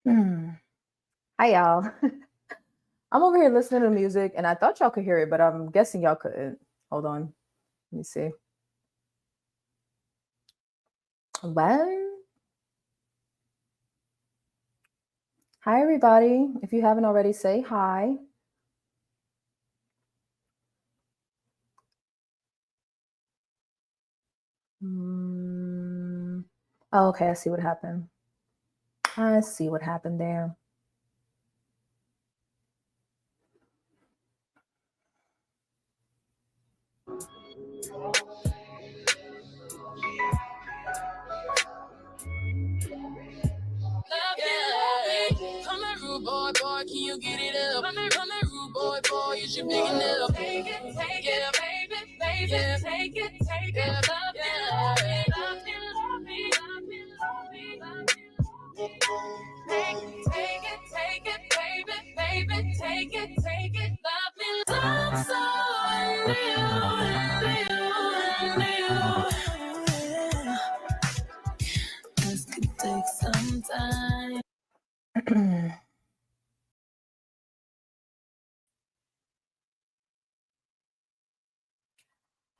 Hmm. Hi, y'all. I'm over here listening to music, and I thought y'all could hear it, but I'm guessing y'all couldn't. Hold on. Let me see. Well, hi, everybody. If you haven't already, say hi. Mm. Oh, okay. I see what happened. I see what happened there. Come here, rude boy, boy, can you get it up? Come here, rude boy, boy, is you big enough? Take it, baby, take it, love it, love me, love me, love me, love me, love me. Take it, baby, take it, love me, love so real. This could take some time.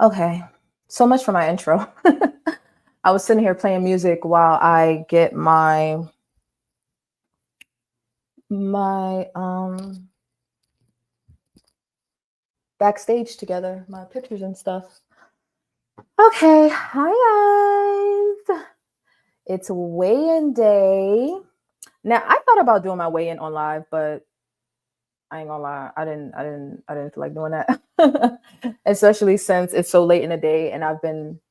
Okay, so much for my intro. I was sitting here playing music while I get my backstage together, my pictures and stuff. Okay, hi guys. It's weigh-in day. Now I thought about doing my weigh-in on live, but I ain't gonna lie, I didn't feel like doing that. Especially since it's so late in the day and I've been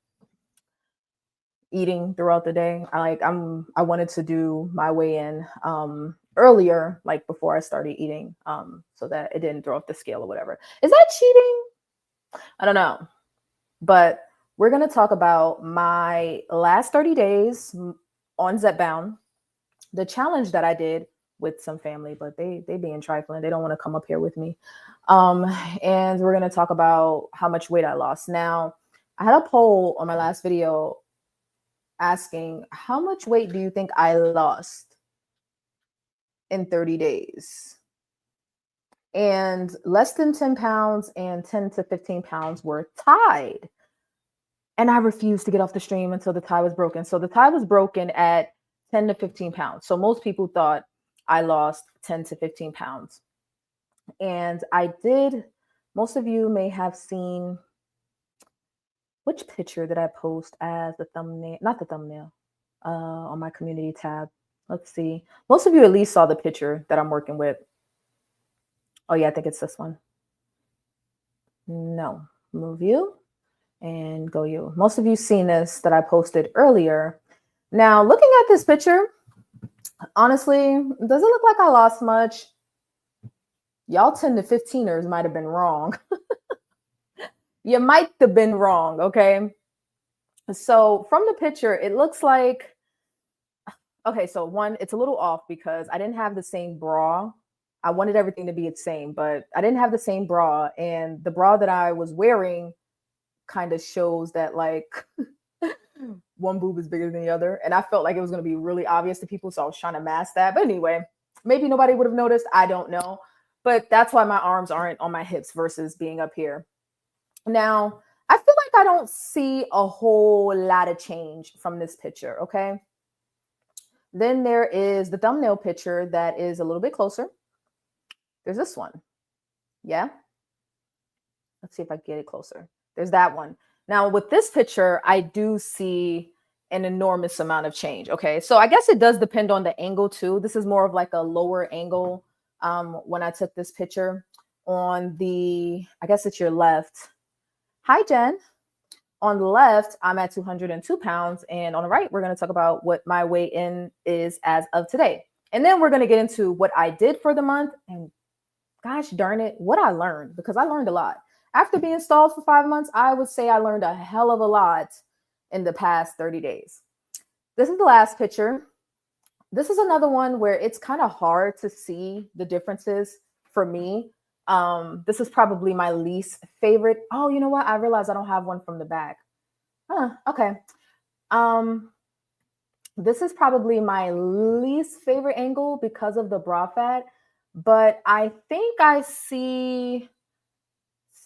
eating throughout the day. I wanted to do my weigh-in earlier, like before I started eating, so that it didn't throw off the scale or whatever. Is that cheating? I don't know. But we're going to talk about my last 30 days on Zepbound, the challenge that I did with some family, but they being trifling. They don't want to come up here with me. And we're going to talk about how much weight I lost. Now, I had a poll on my last video asking how much weight do you think I lost in 30 days? And less than 10 pounds and 10 to 15 pounds were tied. And I refused to get off the stream until the tie was broken. So the tie was broken at 10 to 15 pounds. So most people thought I lost 10 to 15 pounds. And I did. Most of you may have seen, which picture did I post as the thumbnail? Not the thumbnail, on my community tab. Let's see. Most of you at least saw the picture that I'm working with. Oh yeah, I think it's this one. No, move you and go you. Most of you seen this that I posted earlier. Now, looking at this picture, honestly, does it look like I lost much? Y'all 10 to 15ers might have been wrong. You might have been wrong, okay? So from the picture, it looks like, okay, so one, it's a little off because I didn't have the same bra. I wanted everything to be the same, but I didn't have the same bra. And the bra that I was wearing kind of shows that like one boob is bigger than the other. And I felt like it was going to be really obvious to people. So I was trying to mask that. But anyway, maybe nobody would have noticed. I don't know. But that's why my arms aren't on my hips versus being up here. Now, I feel like I don't see a whole lot of change from this picture. Okay. Then there is the thumbnail picture that is a little bit closer. There's this one. Yeah. Let's see if I get it closer. There's that one. Now, with this picture, I do see an enormous amount of change. Okay. So I guess it does depend on the angle too. This is more of like a lower angle when I took this picture. On the, I guess it's your left. Hi, Jen. On the left, I'm at 202 pounds. And on the right, we're going to talk about what my weight in is as of today. And then we're going to get into what I did for the month. And gosh darn it, what I learned, because I learned a lot. After being stalled for 5 months, I would say I learned a hell of a lot in the past 30 days. This is the last picture. This is another one where it's kind of hard to see the differences for me. This is probably my least favorite. Oh, you know what? I realized I don't have one from the back. Okay. This is probably my least favorite angle because of the bra fat, but I think I see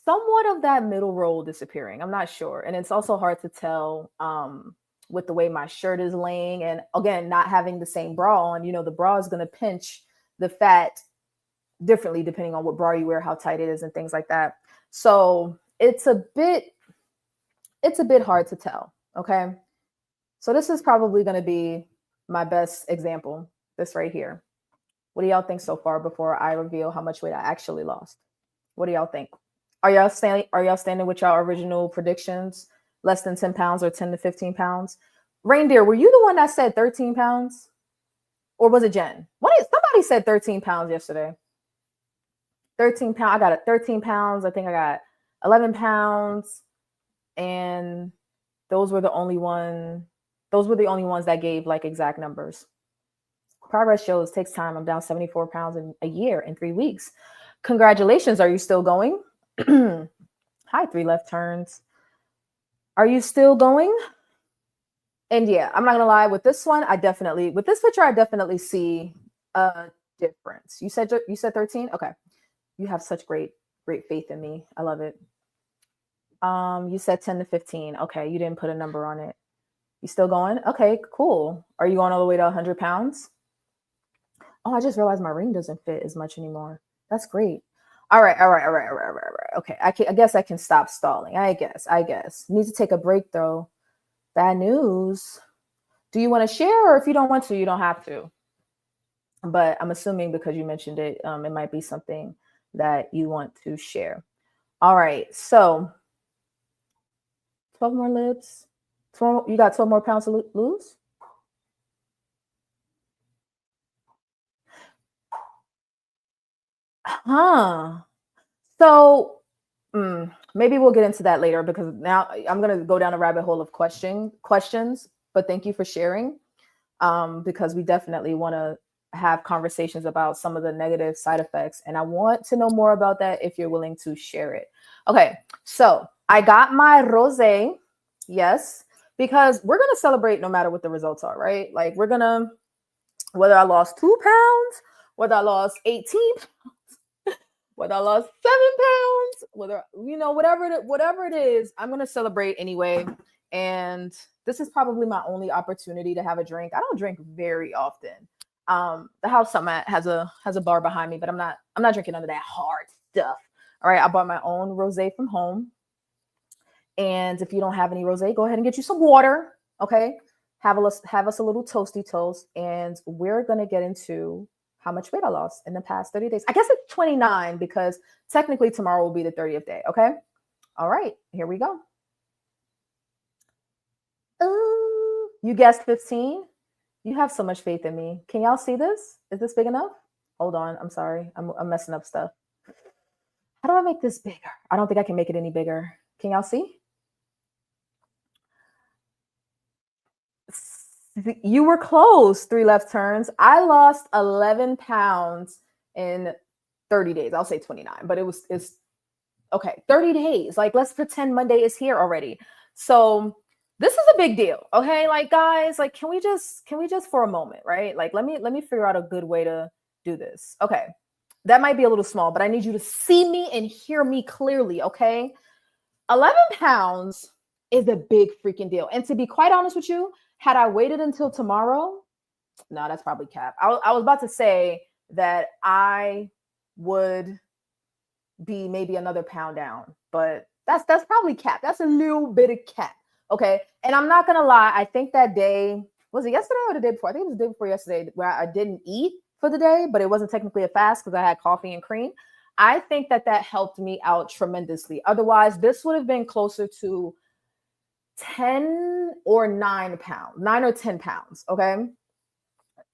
somewhat of that middle roll disappearing. I'm not sure. And it's also hard to tell with the way my shirt is laying. And again, not having the same bra on, the bra is going to pinch the fat differently depending on what bra you wear, how tight it is, and things like that. So it's a bit hard to tell. Okay. So this is probably going to be my best example, this right here. What do y'all think so far before I reveal how much weight I actually lost? What do y'all think? Are y'all standing with y'all original predictions? Less than 10 pounds or 10 to 15 pounds? Reindeer, were you the one that said 13 pounds? Or was it Jen? Somebody said 13 pounds yesterday. 13 pounds. I got it. 13 pounds. I think I got 11 pounds. And those were the only ones that gave like exact numbers. Progress shows takes time. I'm down 74 pounds in a year in 3 weeks. Congratulations. Are you still going? Hi, 3 left turns. Are you still going? And yeah, I'm not gonna lie, with this picture, I definitely see a difference. You said 13? Okay. You have such great faith in me. I love it. You said 10 to 15. Okay, you didn't put a number on it. You still going? Okay, cool. Are you going all the way to 100 pounds? Oh, I just realized my ring doesn't fit as much anymore. That's great. All right. Okay, I guess I can stop stalling. I guess. Need to take a break though. Bad news. Do you want to share, or if you don't want to, you don't have to? But I'm assuming because you mentioned it, it might be something that you want to share. All right. So 12 more libs. You got 12 more pounds to lose? Huh. So maybe we'll get into that later, because now I'm going to go down a rabbit hole of questions. But thank you for sharing, because we definitely want to have conversations about some of the negative side effects. And I want to know more about that if you're willing to share it. Okay, so I got my rosé. Yes, because we're going to celebrate no matter what the results are, right? Like whether I lost 2 pounds, whether I lost 18 pounds, whether I lost 7 pounds, whatever it is, I'm going to celebrate anyway. And this is probably my only opportunity to have a drink. I don't drink very often. The house I'm at has a bar behind me, but I'm not drinking none of that hard stuff. All right, I bought my own rosé from home. And if you don't have any rosé, go ahead and get you some water. Okay, have us a little toasty toast, and we're gonna get into how much weight I lost in the past 30 days. I guess it's 29 because technically tomorrow will be the 30th day. Okay, all right, here we go. You guessed 15. You have so much faith in me. Can y'all see this? Is this big enough? Hold on. I'm sorry. I'm messing up stuff. How do I make this bigger? I don't think I can make it any bigger. Can y'all see? You were close. 3 left turns. I lost 11 pounds in 30 days. I'll say 29, but it's okay. 30 days. Like, let's pretend Monday is here already. So this is a big deal. Okay. Like, guys, like, can we just for a moment, right? Like, let me figure out a good way to do this. Okay. That might be a little small, but I need you to see me and hear me clearly. Okay. 11 pounds is a big freaking deal. And to be quite honest with you, had I waited until tomorrow, no, that's probably cap. I was about to say that I would be maybe another pound down, but that's probably cap. That's a little bit of cap. Okay. And I'm not gonna lie, I think that day, was it yesterday or the day before? I think it was the day before yesterday, where I didn't eat for the day, but it wasn't technically a fast because I had coffee and cream. I think that helped me out tremendously. Otherwise, this would have been closer to 10 or 9 pounds, 9 or 10 pounds. Okay.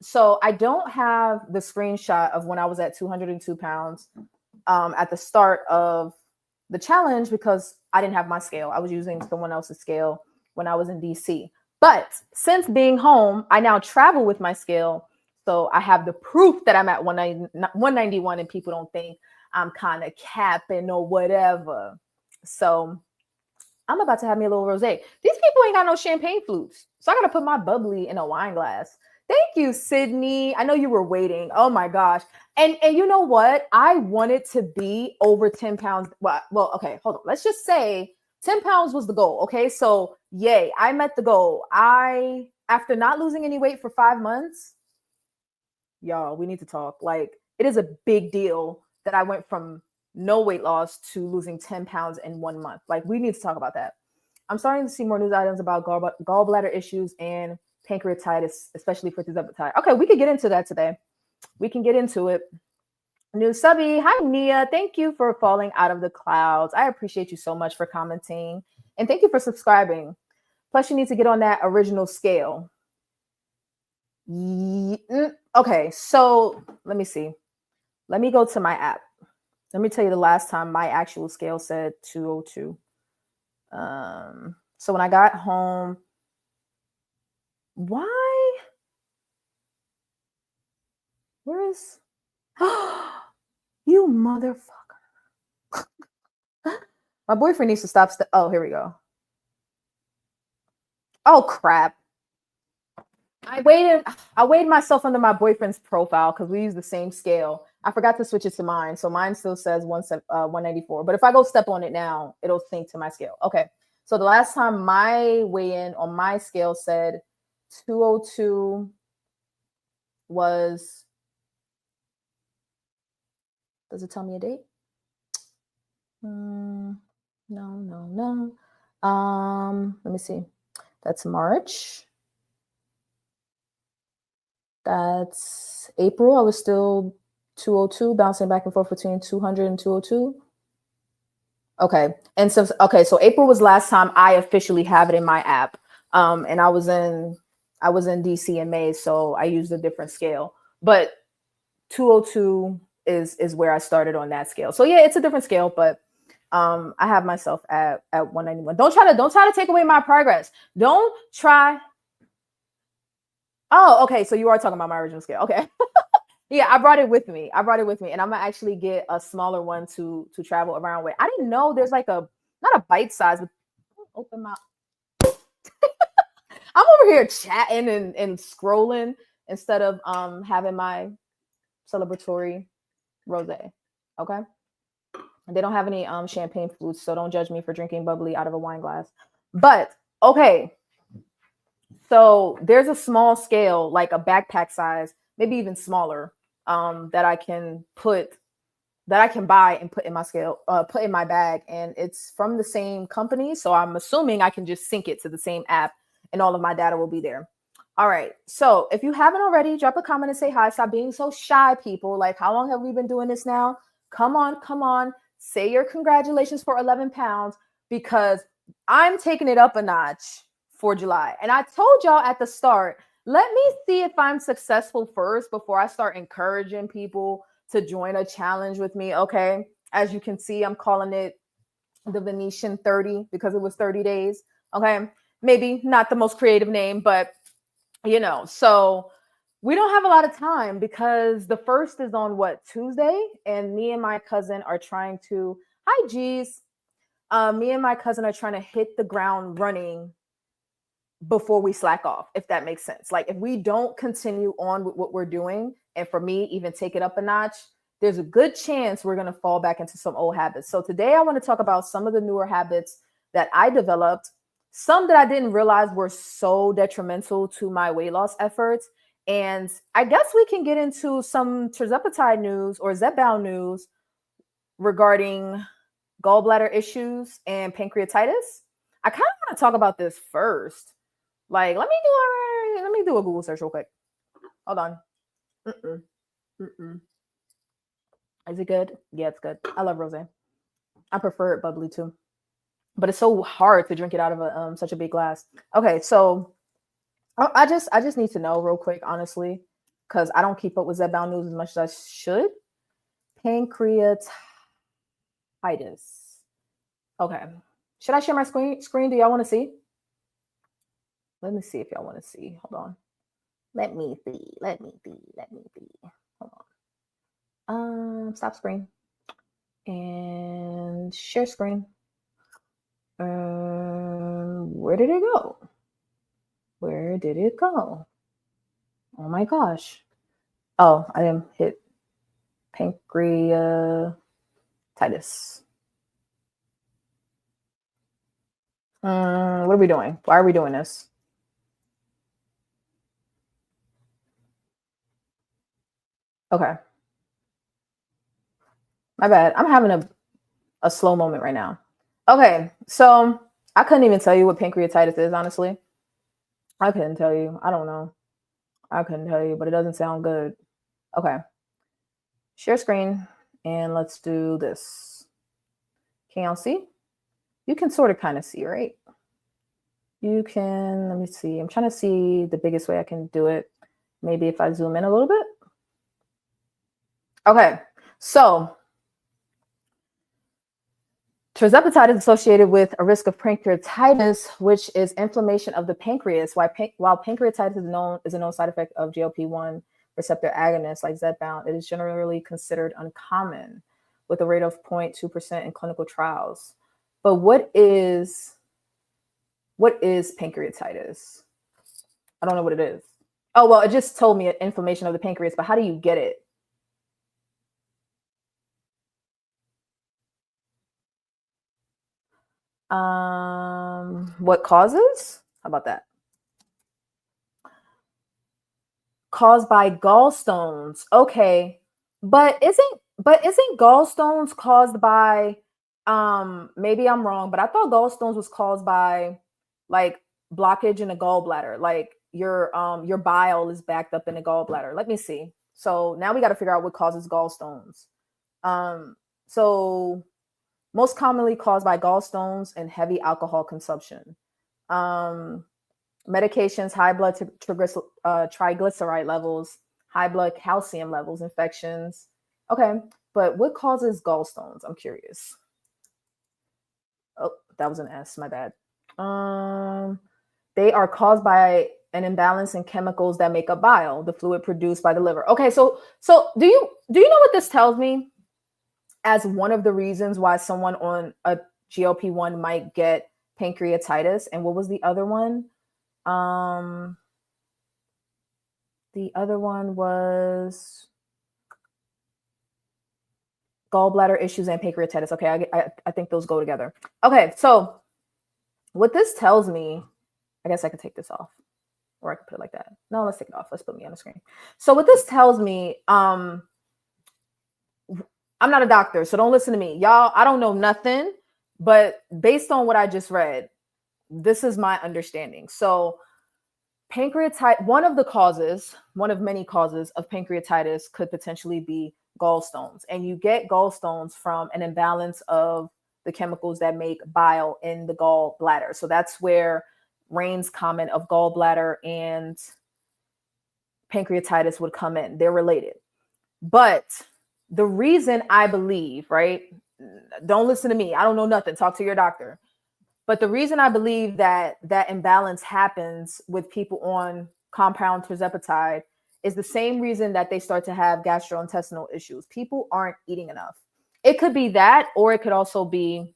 So I don't have the screenshot of when I was at 202 pounds at the start of the challenge because I didn't have my scale. I was using someone else's scale when I was in DC. But since being home, I now travel with my scale. So I have the proof that I'm at 191 and people don't think I'm kind of capping or whatever. So I'm about to have me a little rosé. These people ain't got no champagne flutes. So I got to put my bubbly in a wine glass. Thank you, Sydney. I know you were waiting. Oh my gosh. And you know what? I wanted to be over 10 pounds. Well, okay, hold on. Let's just say 10 pounds was the goal. Okay. So yay, I met the goal. After not losing any weight for 5 months, y'all, we need to talk. Like, it is a big deal that I went from no weight loss to losing 10 pounds in 1 month. Like, we need to talk about that. I'm starting to see more news items about gallbladder issues and pancreatitis, especially for tirzepatide. Okay, we could get into that today. We can get into it. New subby, hi Nia. Thank you for falling out of the clouds. I appreciate you so much for commenting, and thank you for subscribing. Plus, you need to get on that original scale. Okay, so let me see. Let me go to my app. Let me tell you the last time my actual scale said 202. So when I got home, why? Where is? You motherfucker. My boyfriend needs to stop. Oh, here we go. Oh, crap. I weighed myself under my boyfriend's profile because we use the same scale. I forgot to switch it to mine. So mine still says 194. But if I go step on it now, it'll sync to my scale. Okay. So the last time my weigh-in on my scale said 202 was, does it tell me a date? No. Let me see. That's March. That's April. I was still 202, bouncing back and forth between 200 and 202. Okay. And so April was last time I officially have it in my app. And I was in DC in May, so I used a different scale. But 202 is where I started on that scale. So yeah, it's a different scale, but I have myself at 191. Don't try to take away my progress. Don't try. Oh, okay. So you are talking about my original scale. Okay. Yeah, I brought it with me. And I'm gonna actually get a smaller one to travel around with. I didn't know there's like not a bite size, but open my. I'm over here chatting and scrolling instead of having my celebratory rosé. Okay. And they don't have any champagne flutes, so don't judge me for drinking bubbly out of a wine glass. But okay. So there's a small scale, like a backpack size, maybe even smaller, that I can buy and put in my scale, put in my bag, and it's from the same company. So I'm assuming I can just sync it to the same app, and all of my data will be there. All right. So if you haven't already, drop a comment and say hi. Stop being so shy, people. Like, how long have we been doing this now? Come on. Say your congratulations for 11 pounds, because I'm taking it up a notch for July. And I told y'all at the start, let me see if I'm successful first before I start encouraging people to join a challenge with me. Okay. As you can see, I'm calling it the Venetian 30 because it was 30 days. Okay. Maybe not the most creative name, but so we don't have a lot of time because the first is on Tuesday, and me and my cousin are trying to, hi G's. Me and my cousin are trying to hit the ground running before we slack off, if that makes sense. Like, if we don't continue on with what we're doing, and for me, even take it up a notch, there's a good chance we're going to fall back into some old habits. So today I want to talk about some of the newer habits that I developed, some that I didn't realize were so detrimental to my weight loss efforts. And I guess we can get into some tirzepatide news or Zepbound news regarding gallbladder issues and pancreatitis. I kind of want to talk about this first. Like, let me do a Google search real quick. Hold on. Is it good? Yeah, it's good. I love rosé. I prefer it bubbly too, but it's so hard to drink it out of such a big glass. Okay, so I just need to know real quick, honestly, because I don't keep up with Zepbound news as much as I should. Pancreatitis. Okay, should I share my screen? Do y'all want to see? Let me see if y'all want to see. Hold on. Let me see. Hold on. Stop screen. And share screen. Where Where did it go? Where did it go? Oh my gosh. Oh, I didn't hit pancreatitis. What are we doing? Why are we doing this? Okay. My bad. I'm having a slow moment right now. Okay. So I couldn't even tell you what pancreatitis is, honestly. I couldn't tell you. I don't know. I couldn't tell you, but it doesn't sound good. Okay. Share screen and let's do this. Can y'all see? You can sort of kind of see, right? You can, let me see. I'm trying to see the biggest way I can do it. Maybe if I zoom in a little bit. Okay. So tirzepatide is associated with a risk of pancreatitis, which is inflammation of the pancreas. While pancreatitis is a known side effect of GLP-1 receptor agonists like Zepbound, it is generally considered uncommon, with a rate of 0.2% in clinical trials. But what is pancreatitis? I don't know what it is. Oh, well, it just told me inflammation of the pancreas, but how do you get it? What causes? How about that? Caused by gallstones. Okay. But isn't gallstones caused by maybe I'm wrong, but I thought gallstones was caused by like blockage in the gallbladder. Like your bile is backed up in the gallbladder. Let me see. So now we got to figure out what causes gallstones. So most commonly caused by gallstones and heavy alcohol consumption. Medications, high blood triglyceride levels, high blood calcium levels, infections. Okay, but what causes gallstones? I'm curious. Oh, that was an S, my bad. They are caused by an imbalance in chemicals that make up bile, the fluid produced by the liver. Okay, so do you know what this tells me as one of the reasons why someone on a GLP-1 might get pancreatitis? And what was the other one? The other one was gallbladder issues and pancreatitis. Okay, I think those go together. Okay, so what this tells me, I guess I could take this off, or I could put it like that. No, let's take it off. Let's put me on the screen. So what this tells me, I'm not a doctor, so don't listen to me, y'all. I don't know nothing, but based on what I just read, this is my understanding. So pancreatitis, one of many causes of pancreatitis could potentially be gallstones. And you get gallstones from an imbalance of the chemicals that make bile in the gallbladder. So that's where Rain's comment of gallbladder and pancreatitis would come in. They're related. But the reason I believe, right? Don't listen to me. I don't know nothing. Talk to your doctor. But the reason I believe that imbalance happens with people on compound tirzepatide is the same reason that they start to have gastrointestinal issues. People aren't eating enough. It could be that, or it could also be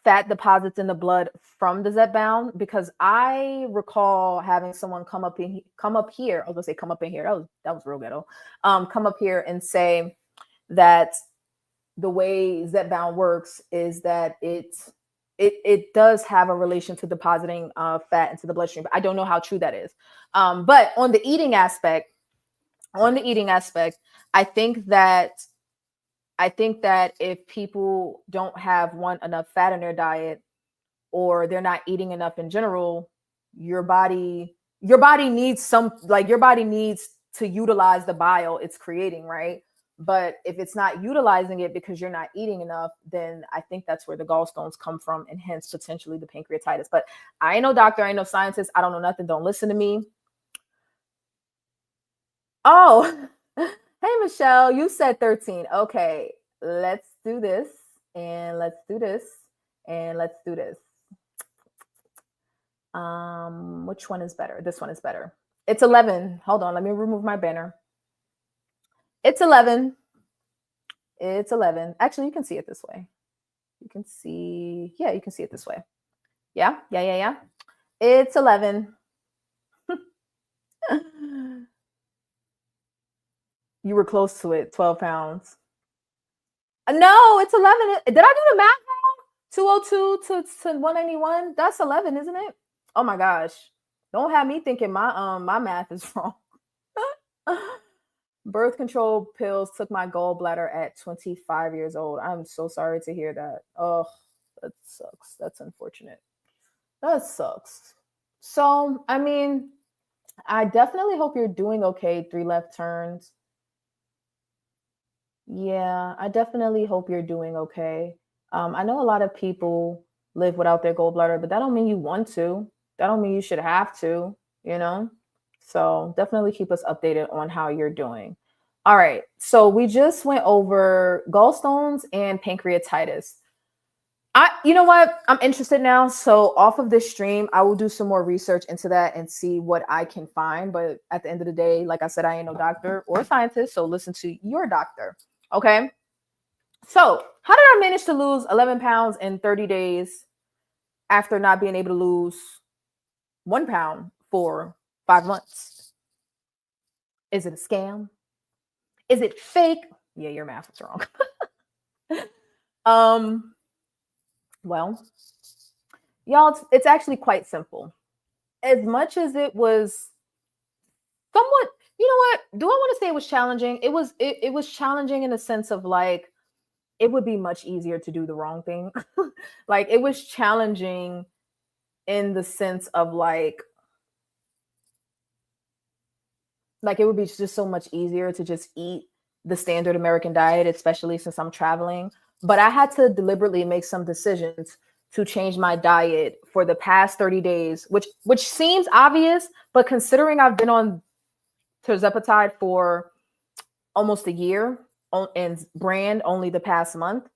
fat deposits in the blood from the Zepbound, because I recall having someone come up here. I was gonna say come up in here. That was real ghetto. Come up here and say that the way Zepbound works is that it does have a relation to depositing fat into the bloodstream. But I don't know how true that is. But on the eating aspect, I think that if people don't have enough fat in their diet, or they're not eating enough in general, your body needs to utilize the bile it's creating, right? But if it's not utilizing it because you're not eating enough, then I think that's where the gallstones come from, and hence potentially the pancreatitis. But I ain't no doctor, I ain't no scientist, I don't know nothing. Don't listen to me. Oh, hey, Michelle, you said 13. Okay, let's do this, and let's do this, and let's do this. Which one is better? This one is better. It's 11. Hold on, let me remove my banner. It's 11. It's 11. Actually, you can see it this way. You can see, yeah, you can see it this way. Yeah. It's 11. You were close to it, 12 pounds. No, it's 11. Did I do the math wrong? 202 to 191? That's 11, isn't it? Oh my gosh. Don't have me thinking my math is wrong. Birth control pills took my gallbladder at 25 years old. I'm so sorry to hear that. Oh, that sucks. That's unfortunate. That sucks. So, I mean, I definitely hope you're doing okay, three left turns. Yeah, I definitely hope you're doing okay. I know a lot of people live without their gallbladder, but that don't mean you want to. That don't mean you should have to, you know? So definitely keep us updated on how you're doing. All right. So we just went over gallstones and pancreatitis. You know what? I'm interested now. So off of this stream, I will do some more research into that and see what I can find. But at the end of the day, like I said, I ain't no doctor or scientist. So listen to your doctor. Okay. So how did I manage to lose 11 pounds in 30 days after not being able to lose 1 pound for 5 months? Is it a scam? Is it fake? Yeah, your math was wrong. Well, y'all, it's actually quite simple. As much as it was somewhat, you know what? Do I want to say it was challenging? It was challenging in the sense of like it would be much easier to do the wrong thing. Like it was challenging in the sense of like it would be just so much easier to just eat the standard American diet, especially since I'm traveling. But I had to deliberately make some decisions to change my diet for the past 30 days, which seems obvious, but considering I've been on tirzepatide for almost a year and brand only the past month,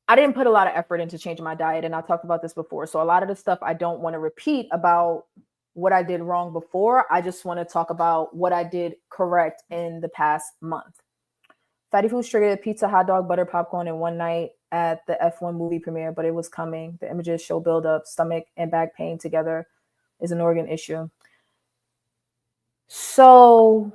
I didn't put a lot of effort into changing my diet. And I talked about this before. So a lot of the stuff I don't want to repeat about what I did wrong before. I just want to talk about what I did correct in the past month. Fatty Foods triggered pizza, hot dog, butter, popcorn in one night at the F1 movie premiere, but it was coming. The images show buildup, stomach and back pain together is an organ issue. So,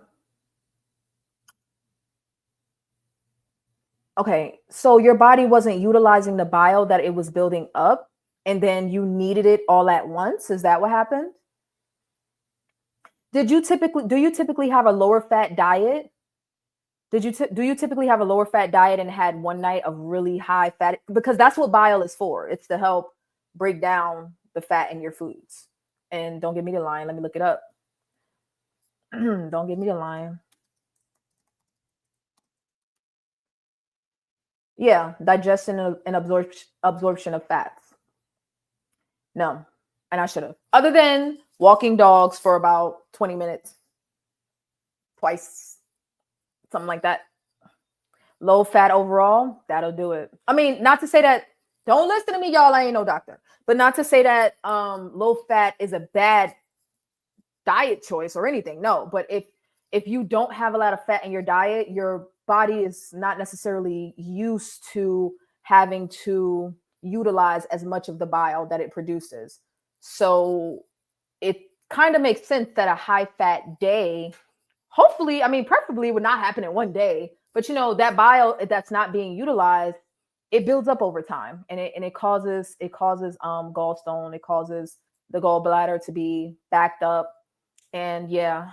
okay, so your body wasn't utilizing the bile that it was building up, and then you needed it all at once. Is that what happened? Do you typically have a lower fat diet? Do you typically have a lower fat diet and had one night of really high fat? Because that's what bile is for. It's to help break down the fat in your foods. And don't give me the line. Let me look it up. Don't give me the line. Yeah, digestion and absorption of fats. No, and I should have. Other than walking dogs for about 20 minutes, twice, something like that. Low fat overall, that'll do it. I mean, not to say that, don't listen to me, y'all. I ain't no doctor, but not to say that low fat is a bad diet choice or anything. No, but if you don't have a lot of fat in your diet, your body is not necessarily used to having to utilize as much of the bile that it produces. So it kind of makes sense that a high fat day, hopefully, I mean, preferably would not happen in one day, but you know, that bile that's not being utilized, it builds up over time and it causes gallstone, it causes the gallbladder to be backed up. And yeah.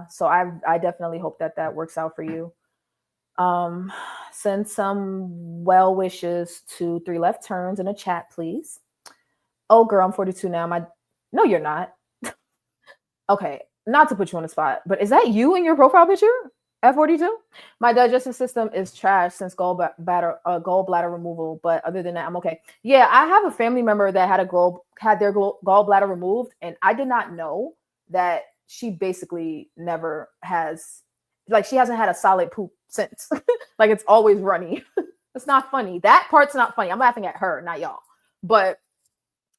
So I definitely hope that works out for you. Send some well wishes to Three Left Turns in a chat, please. Oh, girl, I'm 42 now. No, you're not. Okay, not to put you on the spot, but is that you in your profile picture at 42? My digestive system is trash since gallbladder removal, but other than that, I'm okay. Yeah, I have a family member that had their gallbladder removed, and I did not know that she basically never has, like, she hasn't had a solid poop since. Like, it's always runny. It's not funny. That part's not funny. I'm laughing at her, not y'all. But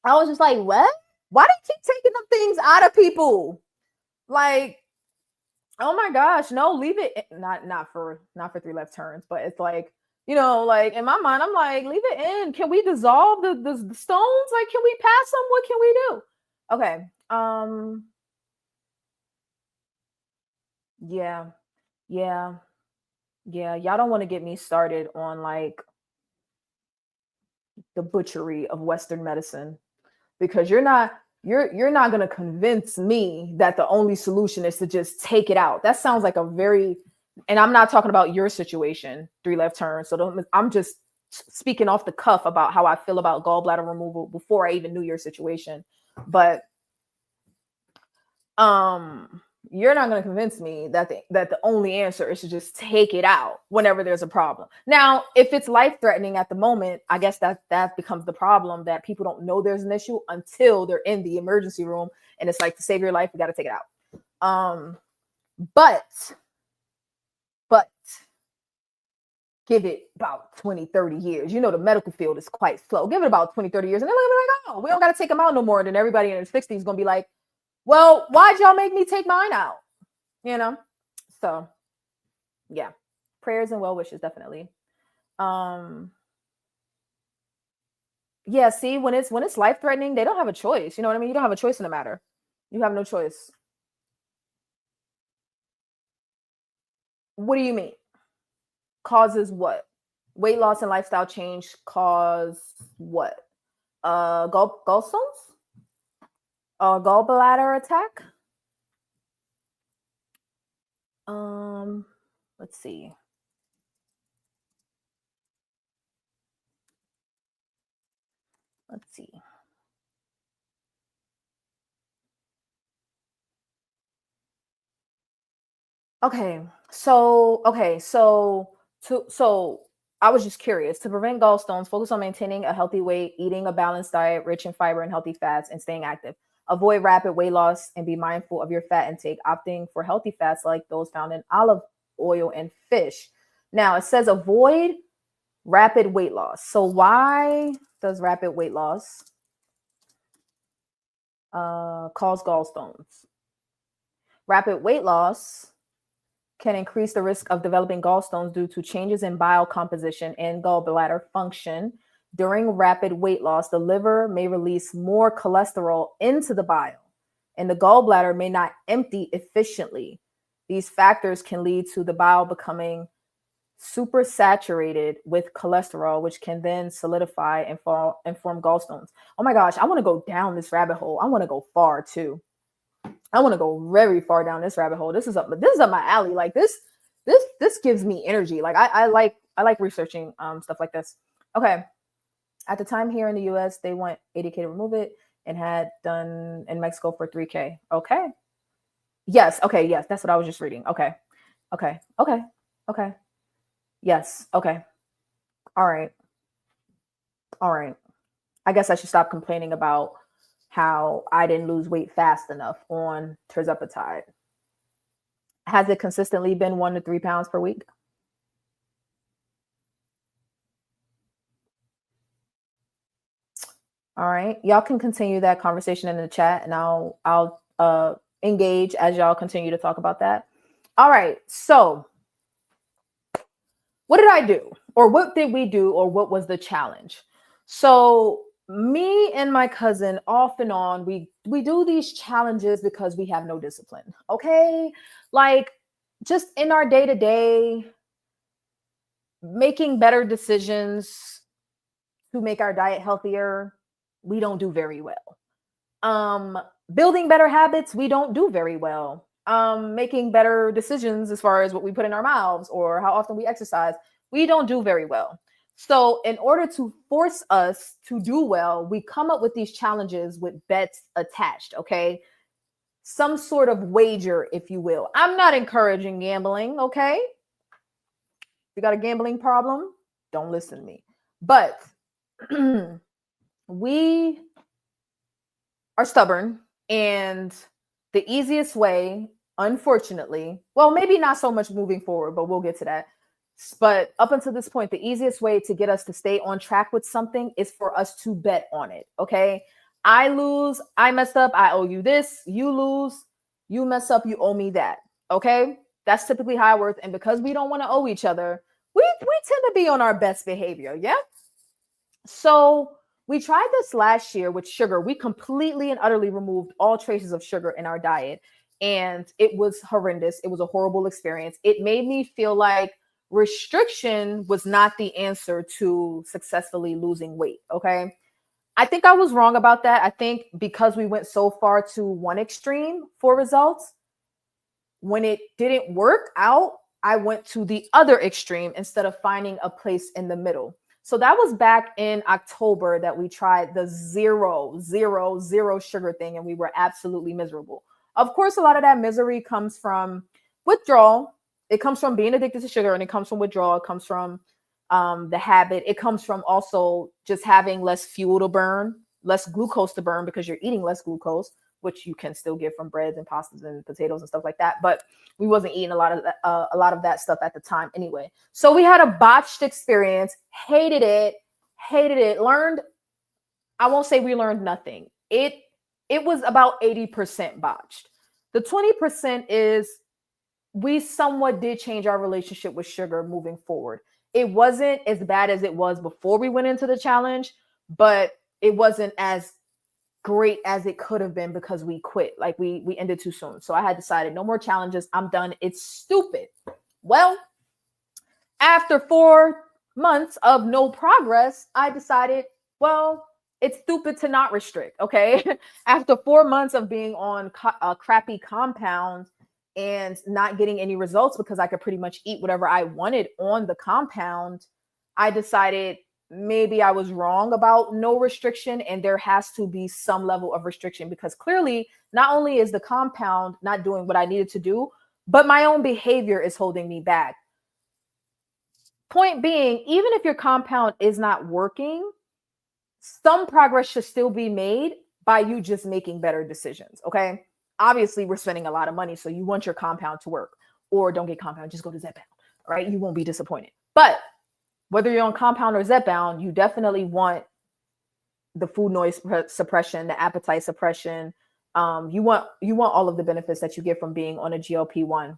I was just like, what? Why do you keep taking them things out of people? Like, oh my gosh, no, leave it. Not for Three Left Turns, but it's like, Like in my mind, I'm like, leave it in. Can we dissolve the stones? Like, can we pass them? What can we do? Okay. Yeah, yeah, yeah. Y'all don't want to get me started on like the butchery of Western medicine because you're not going to convince me that the only solution is to just take it out. That sounds like a very, and I'm not talking about your situation, three left turn. So I'm just speaking off the cuff about how I feel about gallbladder removal before I even knew your situation. But you're not going to convince me that the only answer is to just take it out whenever there's a problem. Now, if it's life threatening at the moment, I guess that becomes the problem, that people don't know there's an issue until they're in the emergency room and it's like, to save your life, we got to take it out. But give it about 20, 30 years. The medical field is quite slow. Give it about 20, 30 years and they're going to be like, oh, we don't got to take them out no more. And then everybody in their 60s is going to be like, well, why'd y'all make me take mine out? So yeah, prayers and well wishes, definitely. Yeah, see, when it's life threatening, they don't have a choice. You know what I mean? You don't have a choice in the matter. You have no choice. What do you mean? Causes what? Weight loss and lifestyle change cause what? Gallstones? Gallbladder attack? Let's see. Okay, so I was just curious. To prevent gallstones, focus on maintaining a healthy weight, eating a balanced diet rich in fiber and healthy fats, and staying active. Avoid rapid weight loss and be mindful of your fat intake, opting for healthy fats like those found in olive oil and fish. Now, it says avoid rapid weight loss. So why does rapid weight loss cause gallstones? Rapid weight loss can increase the risk of developing gallstones due to changes in bile composition and gallbladder function. During rapid weight loss, the liver may release more cholesterol into the bile, and the gallbladder may not empty efficiently. These factors can lead to the bile becoming supersaturated with cholesterol, which can then solidify and form gallstones. Oh my gosh, I want to go down this rabbit hole. I want to go far too. I want to go very far down this rabbit hole. This is up my alley. Like this gives me energy. Like I like researching stuff like this. Okay. At the time here in the US, they want 80K to remove it and had done in Mexico for 3K. Okay. Yes. Okay. Yes. That's what I was just reading. Okay. Okay. Okay. Okay. Yes. Okay. All right. All right. I guess I should stop complaining about how I didn't lose weight fast enough on tirzepatide. Has it consistently been 1 to 3 pounds per week? All right. Y'all can continue that conversation in the chat and I'll engage as y'all continue to talk about that. All right. So what did I do? Or what did we do? Or what was the challenge? So me and my cousin, off and on, we do these challenges because we have no discipline. Okay. Like just in our day-to-day, making better decisions to make our diet healthier, we don't do very well. Building better habits, we don't do very well. Making better decisions as far as what we put in our mouths or how often we exercise, we don't do very well. So in order to force us to do well, we come up with these challenges with bets attached, okay? Some sort of wager, if you will. I'm not encouraging gambling, okay? If you got a gambling problem, don't listen to me. But we are stubborn, and the easiest way, unfortunately, well, maybe not so much moving forward, but we'll get to that. But up until this point, the easiest way to get us to stay on track with something is for us to bet on it. Okay. I lose, I messed up, I owe you this. You lose, you mess up, you owe me that. Okay. That's typically how it works. And because we don't want to owe each other, tend to be on our best behavior. Yeah. So we tried this last year with sugar. We completely and utterly removed all traces of sugar in our diet. And it was horrendous. It was a horrible experience. It made me feel like restriction was not the answer to successfully losing weight. Okay. I think I was wrong about that. I think because we went so far to one extreme for results, when it didn't work out, I went to the other extreme instead of finding a place in the middle. So that was back in October that we tried the 0 sugar thing, and we were absolutely miserable. Of course, a lot of that misery comes from withdrawal. It comes from being addicted to sugar, and it comes from withdrawal. It comes from the habit. It comes from also just having less fuel to burn, less glucose to burn because you're eating less glucose, which you can still get from breads and pastas and potatoes and stuff like that. But we wasn't eating a lot of that stuff at the time anyway. So we had a botched experience, hated it, learned. I won't say we learned nothing. It was about 80% botched. The 20% is we somewhat did change our relationship with sugar moving forward. It wasn't as bad as it was before we went into the challenge, but it wasn't as great as it could have been because we quit. Like we ended too soon. So I had decided no more challenges. I'm done. It's stupid. Well, after 4 months of no progress, I decided, well, it's stupid to not restrict. Okay. After 4 months of being on a crappy compound and not getting any results because I could pretty much eat whatever I wanted on the compound, I decided maybe I was wrong about no restriction and there has to be some level of restriction, because clearly not only is the compound not doing what I needed to do, but my own behavior is holding me back. Point being, even if your compound is not working, some progress should still be made by you just making better decisions. Okay. Obviously we're spending a lot of money, so you want your compound to work, or don't get compound, just go to Zepbound, right? You won't be disappointed. But whether you're on compound or Zepbound, you definitely want the food noise suppression, the appetite suppression. You want all of the benefits that you get from being on a GLP-1.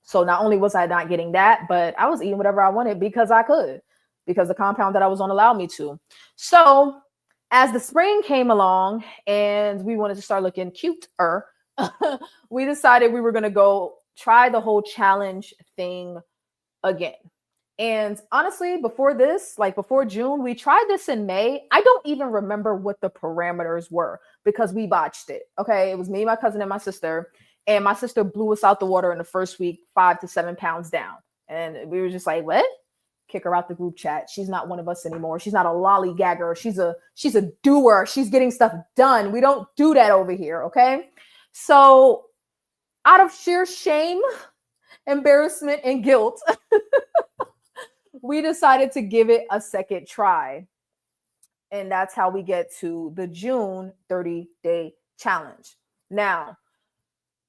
So not only was I not getting that, but I was eating whatever I wanted because I could, because the compound that I was on allowed me to. So as the spring came along and we wanted to start looking cuter, we decided we were going to go try the whole challenge thing again. And honestly, before this, like before June, we tried this in May. I don't even remember what the parameters were because we botched it. Okay. It was me, my cousin, and my sister. And my sister blew us out the water in the first week, 5 to 7 pounds down. And we were just like, what? Kick her out the group chat. She's not one of us anymore. She's not a lollygagger. She's a doer. She's getting stuff done. We don't do that over here. Okay. So out of sheer shame, embarrassment, and guilt, we decided to give it a second try. And that's how we get to the June 30-day challenge. Now,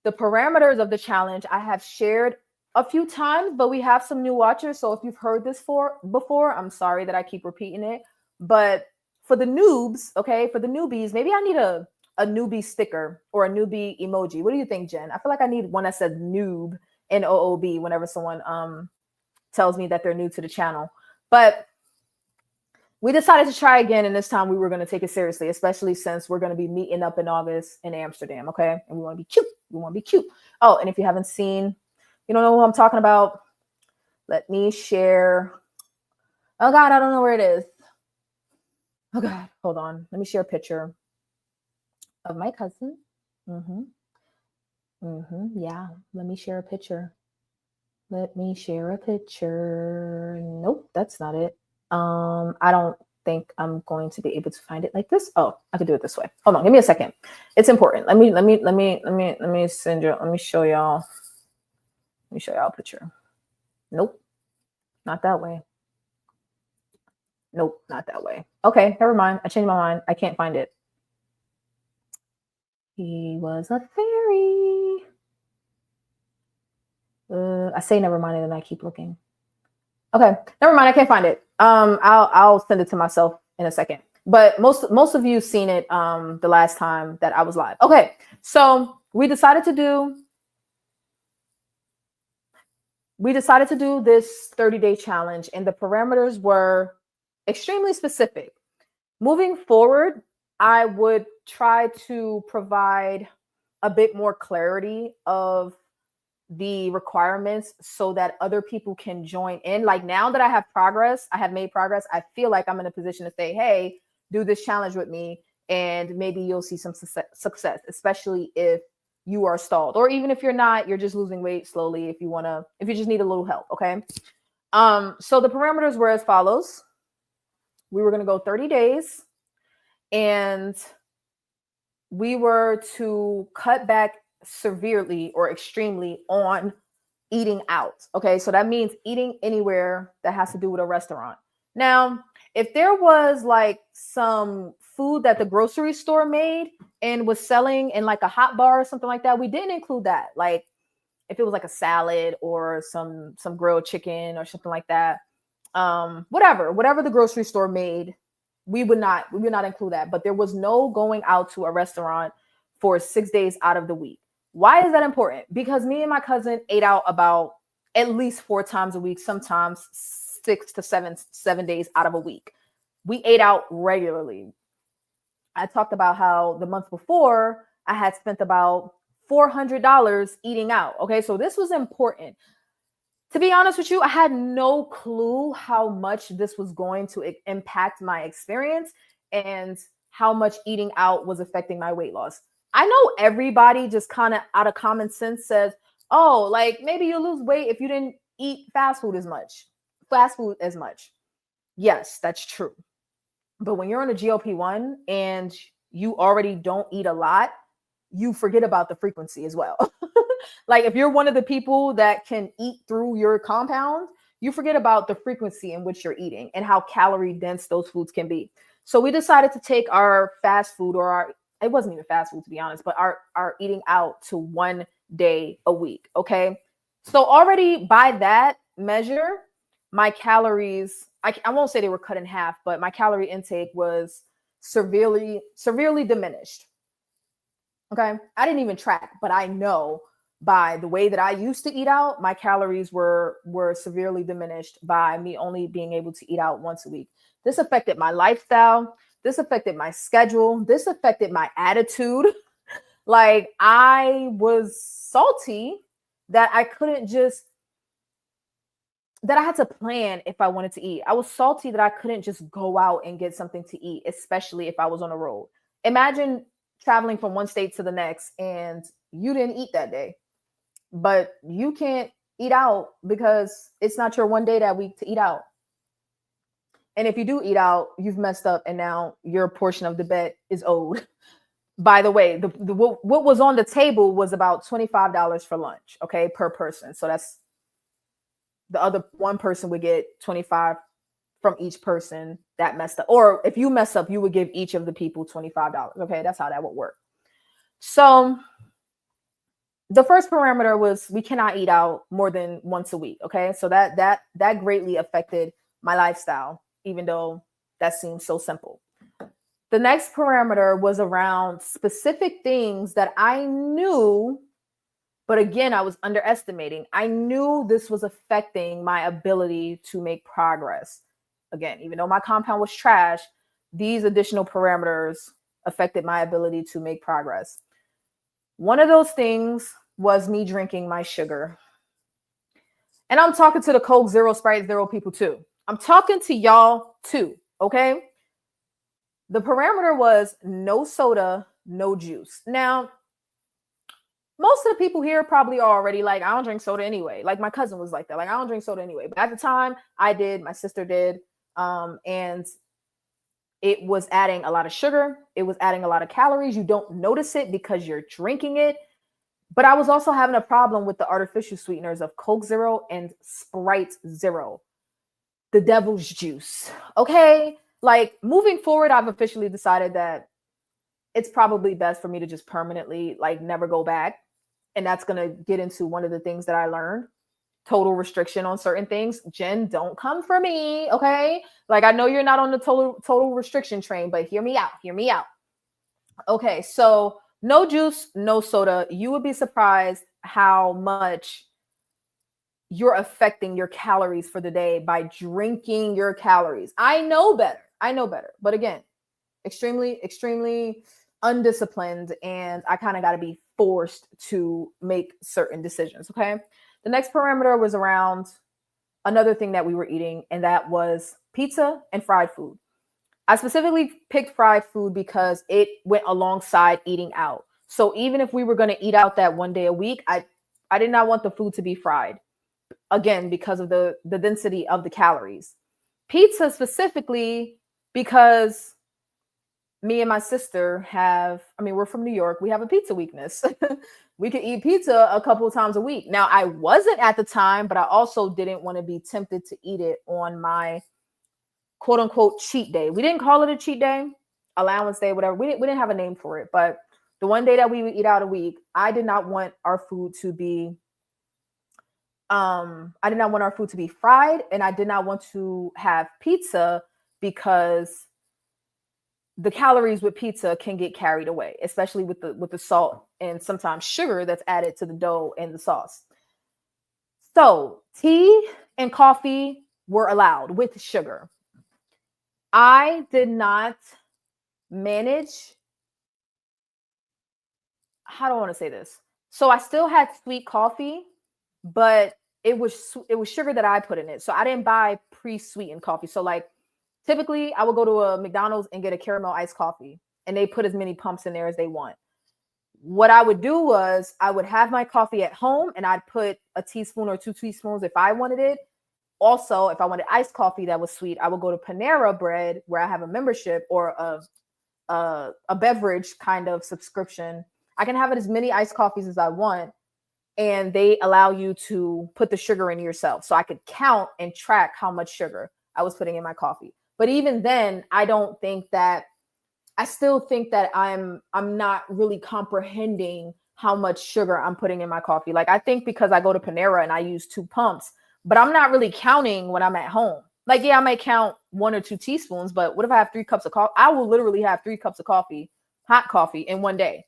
the parameters of the challenge I have shared a few times, but we have some new watchers. So if you've heard this before, I'm sorry that I keep repeating it. But for the noobs, okay, for the newbies, maybe I need a newbie sticker or a newbie emoji. What do you think, Jen? I feel like I need one that says noob, NOOB, whenever someone tells me that they're new to the channel. But we decided to try again, and this time we were going to take it seriously, especially since we're going to be meeting up in August in Amsterdam, okay? And we want to be cute. We want to be cute. Oh, and if you haven't seen, you don't know who I'm talking about, let me share. Oh, God, I don't know where it is. Oh, God, hold on. Let me share a picture of my cousin. Yeah, let me share a picture. Let me share a picture. Nope, that's not it. I don't think I'm going to be able to find it like this. Oh, I could do it this way. Hold on, give me a second. It's important. Let me send you. Let me show y'all. Let me show y'all a picture. Nope, not that way. Nope, not that way. Okay, never mind. I changed my mind. I can't find it. He was a fairy. I say never mind, and then I keep looking. Okay, never mind. I can't find it. I'll send it to myself in a second. But most of you seen it the last time that I was live. Okay, so we decided to do we decided to do this 30-day challenge, and the parameters were extremely specific. Moving forward, I would try to provide a bit more clarity of the requirements so that other people can join in. Like, now that I have made progress, I feel like I'm in a position to say, hey, do this challenge with me, and maybe you'll see some success, especially if you are stalled, or even if you're not, you're just losing weight slowly. If you just need a little help. Okay. So the parameters were as follows. We were going to go 30 days, and we were to cut back severely or extremely on eating out. Okay. So that means eating anywhere that has to do with a restaurant. Now, if there was like some food that the grocery store made and was selling in like a hot bar or something like that, we didn't include that. Like, if it was like a salad or some grilled chicken or something like that, whatever the grocery store made, we would not include that. But there was no going out to a restaurant for 6 days out of the week. Why is that important? Because me and my cousin ate out about at least 4 times a week, sometimes 6 to 7 days out of a week. We ate out regularly. I talked about how the month before I had spent about $400 eating out. Okay, so this was important. To be honest with you, I had no clue how much this was going to impact my experience and how much eating out was affecting my weight loss. I know everybody just kind of out of common sense says, oh, like maybe you'll lose weight if you didn't eat fast food as much. Yes, that's true. But when you're on a GLP-1 and you already don't eat a lot, you forget about the frequency as well. Like, if you're one of the people that can eat through your compound, you forget about the frequency in which you're eating and how calorie dense those foods can be. So we decided to take our fast food, it wasn't even fast food to be honest, but our eating out to 1 day a week. Okay. So already by that measure, my calories, I won't say they were cut in half, but my calorie intake was severely diminished. Okay. I didn't even track, but I know by the way that I used to eat out, my calories were severely diminished by me only being able to eat out once a week. This affected my lifestyle. This affected my schedule. This affected my attitude. Like, I was salty that I had to plan if I wanted to eat. I was salty that I couldn't just go out and get something to eat, especially if I was on the road. Imagine traveling from one state to the next and you didn't eat that day, but you can't eat out because it's not your 1 day that week to eat out. And if you do eat out, you've messed up and now your portion of the bet is owed. By the way, what was on the table was about $25 for lunch, okay, per person. So that's the other one person would get 25 from each person that messed up. Or if you mess up, you would give each of the people $25. Okay, that's how that would work. So the first parameter was we cannot eat out more than once a week. Okay, so that greatly affected my lifestyle, even though that seems so simple. The next parameter was around specific things that I knew, but again, I was underestimating. I knew this was affecting my ability to make progress. Again, even though my compound was trash, these additional parameters affected my ability to make progress. One of those things was me drinking my sugar. And I'm talking to the Coke Zero, Sprite Zero people too. I'm talking to y'all too, okay? The parameter was no soda, no juice. Now, most of the people here probably are already like, I don't drink soda anyway. Like, my cousin was like that. Like, I don't drink soda anyway. But at the time, I did. My sister did. And it was adding a lot of sugar. It was adding a lot of calories. You don't notice it because you're drinking it. But I was also having a problem with the artificial sweeteners of Coke Zero and Sprite Zero. The devil's juice. Okay? Like, moving forward, I've officially decided that it's probably best for me to just permanently, like, never go back. And that's going to get into one of the things that I learned. Total restriction on certain things. Jen, don't come for me, okay? Like, I know you're not on the total restriction train, but hear me out. Okay, so no juice, no soda. You would be surprised how much you're affecting your calories for the day by drinking your calories. I know better. But again, extremely undisciplined, and I kind of got to be forced to make certain decisions. Okay. The next parameter was around another thing that we were eating, and that was pizza and fried food. I specifically picked fried food because it went alongside eating out. So even if we were going to eat out that one day a week, I did not want the food to be fried. Again, because of the density of the calories. Pizza specifically because me and my sister we're from New York. We have a pizza weakness. We could eat pizza a couple of times a week. Now, I wasn't at the time, but I also didn't want to be tempted to eat it on my quote unquote cheat day. We didn't call it a cheat day, allowance day, whatever. We didn't have a name for it, but the one day that we would eat out a week, I did not want our food to be fried, and I did not want to have pizza because the calories with pizza can get carried away, especially with the salt and sometimes sugar that's added to the dough and the sauce. So tea and coffee were allowed with sugar. I did not manage. How do I want to say this? So I still had sweet coffee, but it was sugar that I put in it. So I didn't buy pre-sweetened coffee. So like typically I would go to a McDonald's and get a caramel iced coffee, and they put as many pumps in there as they want. What I would do was I would have my coffee at home, and I'd put a teaspoon or 2 teaspoons if I wanted it. Also, if I wanted iced coffee that was sweet, I would go to Panera Bread, where I have a membership or a beverage kind of subscription. I can have it as many iced coffees as I want, and they allow you to put the sugar in yourself. So I could count and track how much sugar I was putting in my coffee. But even then, I still think that I'm not really comprehending how much sugar I'm putting in my coffee. Like I think because I go to Panera and I use 2 pumps, but I'm not really counting when I'm at home. Like, yeah, I might count 1 or 2 teaspoons, but what if I have 3 cups of coffee? I will literally have 3 cups of coffee, hot coffee in one day,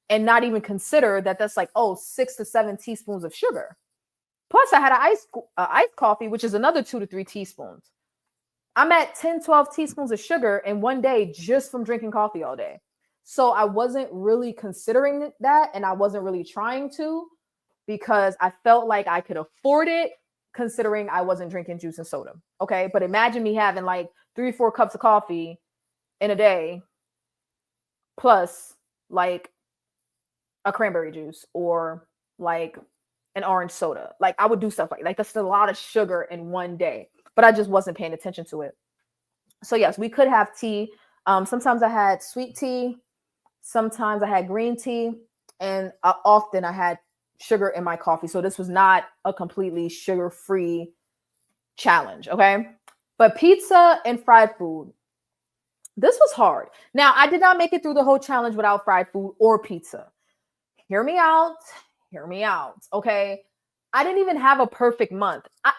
and not even consider that that's like, 6 to 7 teaspoons of sugar. Plus I had an iced coffee, which is another 2 to 3 teaspoons. I'm at 10, 12 teaspoons of sugar in one day just from drinking coffee all day. So I wasn't really considering that, and I wasn't really trying to, because I felt like I could afford it considering I wasn't drinking juice and soda. Okay. But imagine me having like 3 or 4 cups of coffee in a day, plus like a cranberry juice or like an orange soda. Like I would do stuff like that's a lot of sugar in one day, but I just wasn't paying attention to it. So yes, we could have tea. Sometimes I had sweet tea. Sometimes I had green tea, and often I had sugar in my coffee. So this was not a completely sugar-free challenge, okay? But pizza and fried food, this was hard. Now, I did not make it through the whole challenge without fried food or pizza. Hear me out. Okay? I didn't even have a perfect month. Had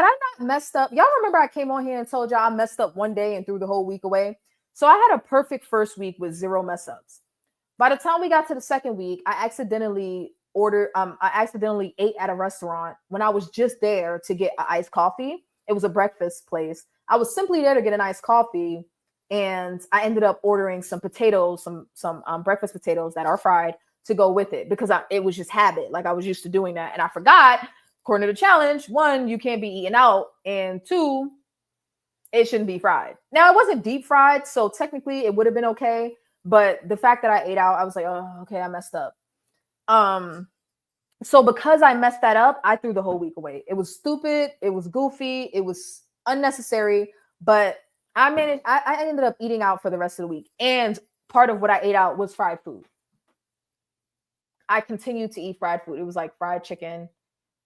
I not messed up, y'all remember I came on here and told y'all I messed up one day and threw the whole week away? So I had a perfect first week with 0 mess ups. By the time we got to the second week, I accidentally ate at a restaurant when I was just there to get an iced coffee. It was a breakfast place. I was simply there to get an iced coffee, and I ended up ordering some potatoes, some breakfast potatoes that are fried to go with it, because it was just habit. Like I was used to doing that, and I forgot. According to the challenge, 1, you can't be eating out, and 2, it shouldn't be fried. Now, it wasn't deep fried, so technically it would have been okay. But the fact that I ate out, I was like, oh, okay, I messed up. So because I messed that up, I threw the whole week away. It was stupid. It was goofy. It was unnecessary. But I managed. I ended up eating out for the rest of the week. And part of what I ate out was fried food. I continued to eat fried food. It was like fried chicken.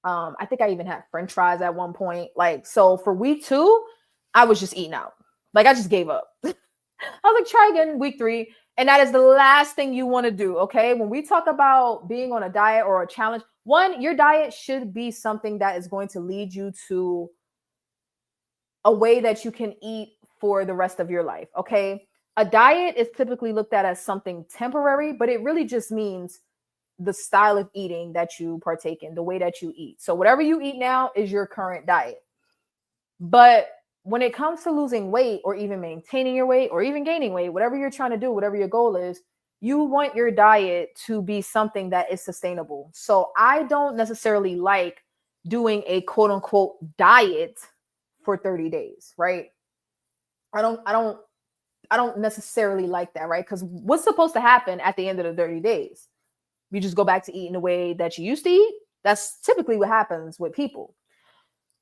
I think I even had French fries at one point. Like, so for week 2, I was just eating out. Like, I just gave up. I was like, try again week 3. And that is the last thing you want to do. Okay. When we talk about being on a diet or a challenge, 1, your diet should be something that is going to lead you to a way that you can eat for the rest of your life. Okay. A diet is typically looked at as something temporary, but it really just means the style of eating that you partake in, the way that you eat. So whatever you eat now is your current diet. But when it comes to losing weight or even maintaining your weight or even gaining weight, whatever you're trying to do, whatever your goal is, you want your diet to be something that is sustainable. So I don't necessarily like doing a quote unquote diet for 30 days, right? I don't necessarily like that, right? Because what's supposed to happen at the end of the 30 days? You just go back to eating the way that you used to eat. That's typically what happens with people.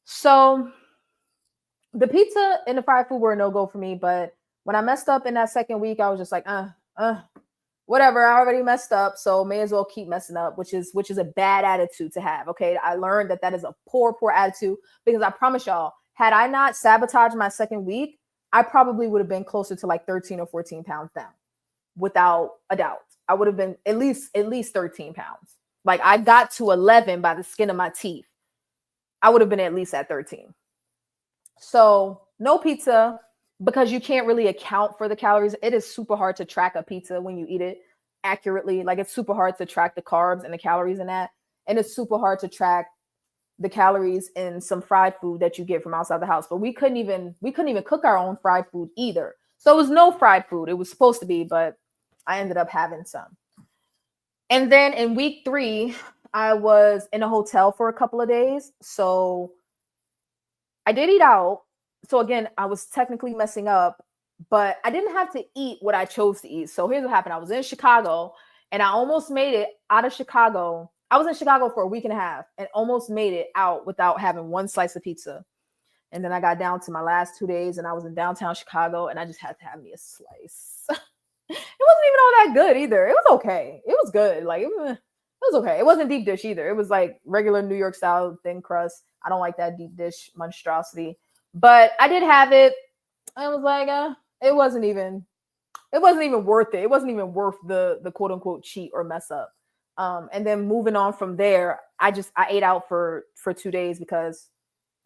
So the pizza and the fried food were a no-go for me, but when I messed up in that second week, I was just like, whatever. I already messed up, so may as well keep messing up, which is a bad attitude to have. Okay, I learned that is a poor attitude, because I promise y'all, had I not sabotaged my second week, I probably would have been closer to like 13 or 14 pounds down, without a doubt. I would have been at least 13 pounds. Like, I got to 11 by the skin of my teeth. I would have been at least at 13. So no pizza, because you can't really account for the calories. It is super hard to track a pizza when you eat it accurately. Like, it's super hard to track the carbs and the calories in that. And it's super hard to track the calories in some fried food that you get from outside the house. But we couldn't even cook our own fried food either. So it was no fried food. It was supposed to be, but I ended up having some. And then in week 3, I was in a hotel for a couple of days. So I did eat out. So again, I was technically messing up, but I didn't have to eat what I chose to eat. So here's what happened. I was in Chicago and I almost made it out of Chicago. I was in Chicago for a week and a half and almost made it out without having one slice of pizza. And then I got down to my last 2 days and I was in downtown Chicago and I just had to have me a slice. It wasn't even all that good either. It was okay. It was good. Like, it was okay. It wasn't deep dish either. It was like regular New York style thin crust. I don't like that deep dish monstrosity, but I did have it. I was like, it wasn't even worth it. It wasn't even worth the quote unquote cheat or mess up. And then moving on from there, I ate out for 2 days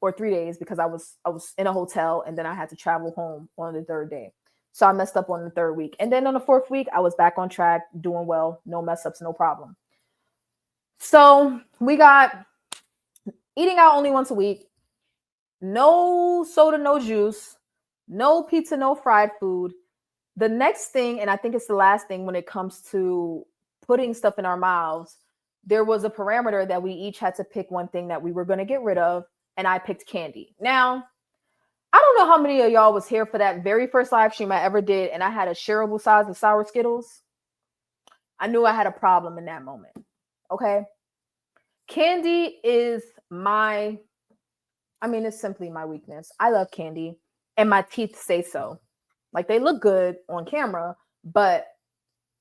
or 3 days because I was in a hotel and then I had to travel home on the 3rd day. So I messed up on the 3rd week. And then on the 4th week, I was back on track, doing well, no mess ups, no problem. So we got eating out only once a week, no soda, no juice, no pizza, no fried food. The next thing, and I think it's the last thing when it comes to putting stuff in our mouths, there was a parameter that we each had to pick one thing that we were going to get rid of, and I picked candy. Now, I don't know how many of y'all was here for that very first live stream I ever did, and I had a shareable size of sour Skittles. I knew I had a problem in that moment. Okay. Candy is it's simply my weakness. I love candy and my teeth say so. Like, they look good on camera, but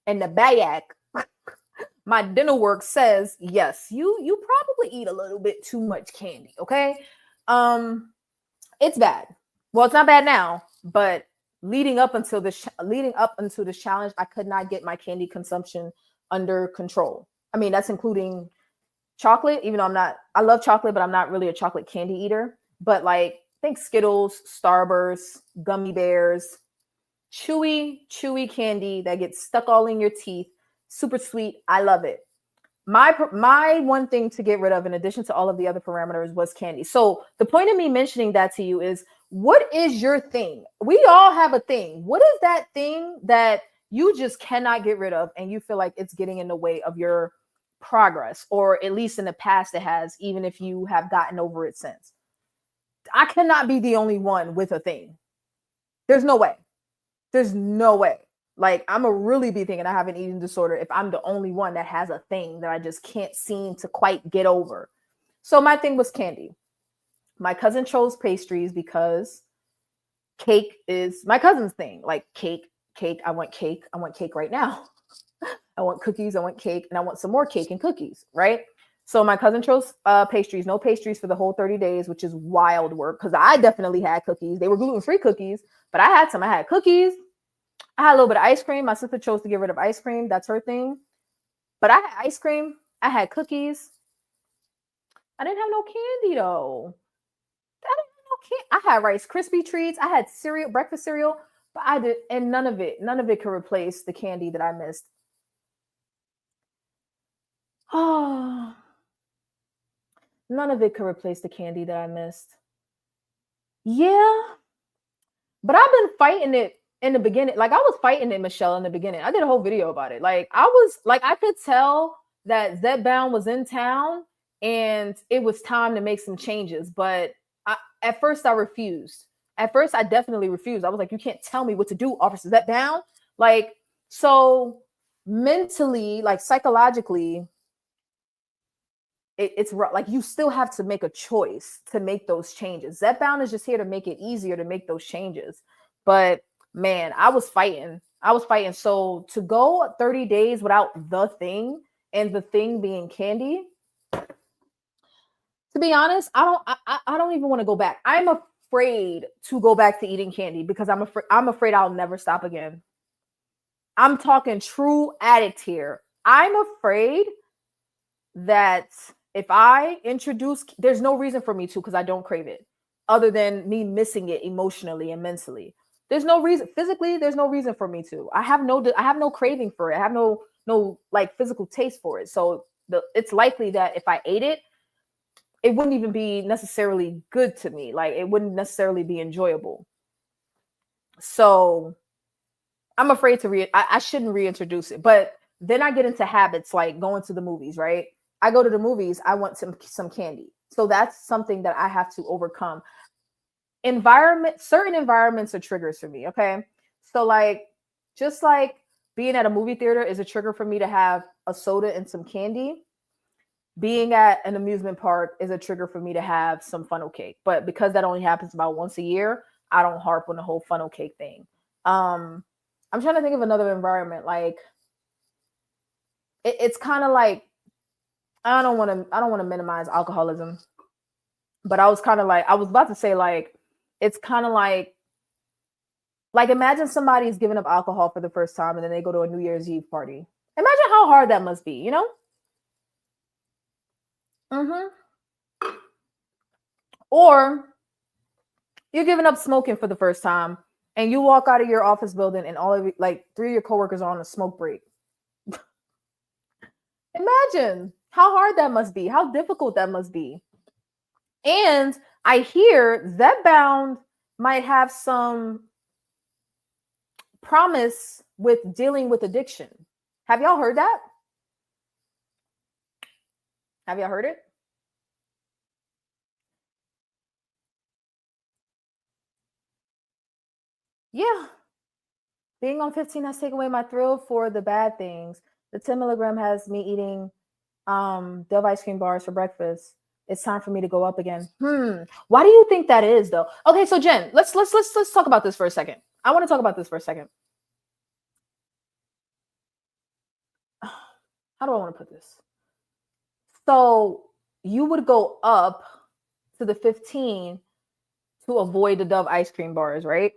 in the bag, my dental work says, yes, you probably eat a little bit too much candy. Okay. It's bad. Well, it's not bad now, but leading up into this challenge, I could not get my candy consumption under control. I mean, that's including chocolate, even though I love chocolate, but I'm not really a chocolate candy eater. But like, think Skittles, Starburst, gummy bears, chewy candy that gets stuck all in your teeth, super sweet. I love it. My one thing to get rid of, in addition to all of the other parameters, was candy. So the point of me mentioning that to you is, what is your thing? We all have a thing. What is that thing that you just cannot get rid of and you feel like it's getting in the way of your progress, or at least in the past it has, even if you have gotten over it since? I cannot be the only one with a thing. There's no way. Like, I'm a really be thinking I have an eating disorder if I'm the only one that has a thing that I just can't seem to quite get over. So my thing was candy. My cousin chose pastries because cake is my cousin's thing. Like, cake. I want cake. I want cake right now. I want cookies. I want cake. And I want some more cake and cookies, right? So my cousin chose pastries. No pastries for the whole 30 days, which is wild work, because I definitely had cookies. They were gluten-free cookies, but I had some. I had cookies. I had a little bit of ice cream. My sister chose to get rid of ice cream. That's her thing. But I had ice cream. I had cookies. I didn't have no candy, though. I had Rice Krispie treats. I had cereal, breakfast cereal, but none of it could replace the candy that I missed. Oh, none of it could replace the candy that I missed. Yeah, but I've been fighting it in the beginning. Like I was fighting it, Michelle, in the beginning. I did a whole video about it. Like I was like, I could tell that Zepbound was in town and it was time to make some changes. But at first I refused. At first I definitely refused. I was like, you can't tell me what to do, Officer Zepbound. Like, so mentally, like psychologically, it's like you still have to make a choice to make those changes. Zepbound is just here to make it easier to make those changes. But man, I was fighting. I was fighting. So to go 30 days without the thing and the thing being candy, to be honest, I don't even want to go back. I'm afraid to go back to eating candy because I'm afraid I'll never stop again. I'm talking true addict here. I'm afraid that if I introduce, there's no reason for me to because I don't crave it other than me missing it emotionally and mentally. There's no reason physically, there's no reason for me to. I have no craving for it. I have no like physical taste for it. So it's likely that if I ate it, it wouldn't even be necessarily good to me. Like it wouldn't necessarily be enjoyable. So I'm afraid to I shouldn't reintroduce it. But then I get into habits like going to the movies, right? I go to the movies, I want some candy. So that's something that I have to overcome. Certain environments are triggers for me, okay? So like just like being at a movie theater is a trigger for me to have a soda and some candy. Being at an amusement park is a trigger for me to have some funnel cake. But because that only happens about once a year, I don't harp on the whole funnel cake thing. I'm trying to think of another environment. Like it's kind of like I don't want to minimize alcoholism, but I was kind of like I was about to say like it's kind of like imagine somebody's giving up alcohol for the first time and then they go to a New Year's Eve party. Imagine how hard that must be, you know? Mm-hmm. Or you're giving up smoking for the first time and you walk out of your office building and all of like 3 of your coworkers are on a smoke break. Imagine how hard that must be, how difficult that must be. And I hear Zepbound might have some promise with dealing with addiction. Have y'all heard that? Have y'all heard it? Yeah. Being on 15 has taken away my thrill for the bad things. The 10 milligram has me eating Dove ice cream bars for breakfast. It's time for me to go up again. Why do you think that is though? Okay, so Jen, let's talk about this for a second. I want to talk about this for a second. How do I want to put this? So you would go up to the 15 to avoid the Dove ice cream bars, right?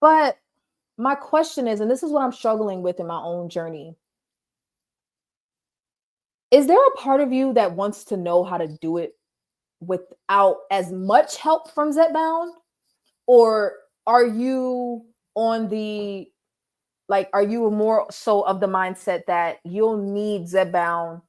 But my question is, and this is what I'm struggling with in my own journey. Is there a part of you that wants to know how to do it without as much help from Zetbound? Or are you on the like are you more so of the mindset that you'll need Zetbound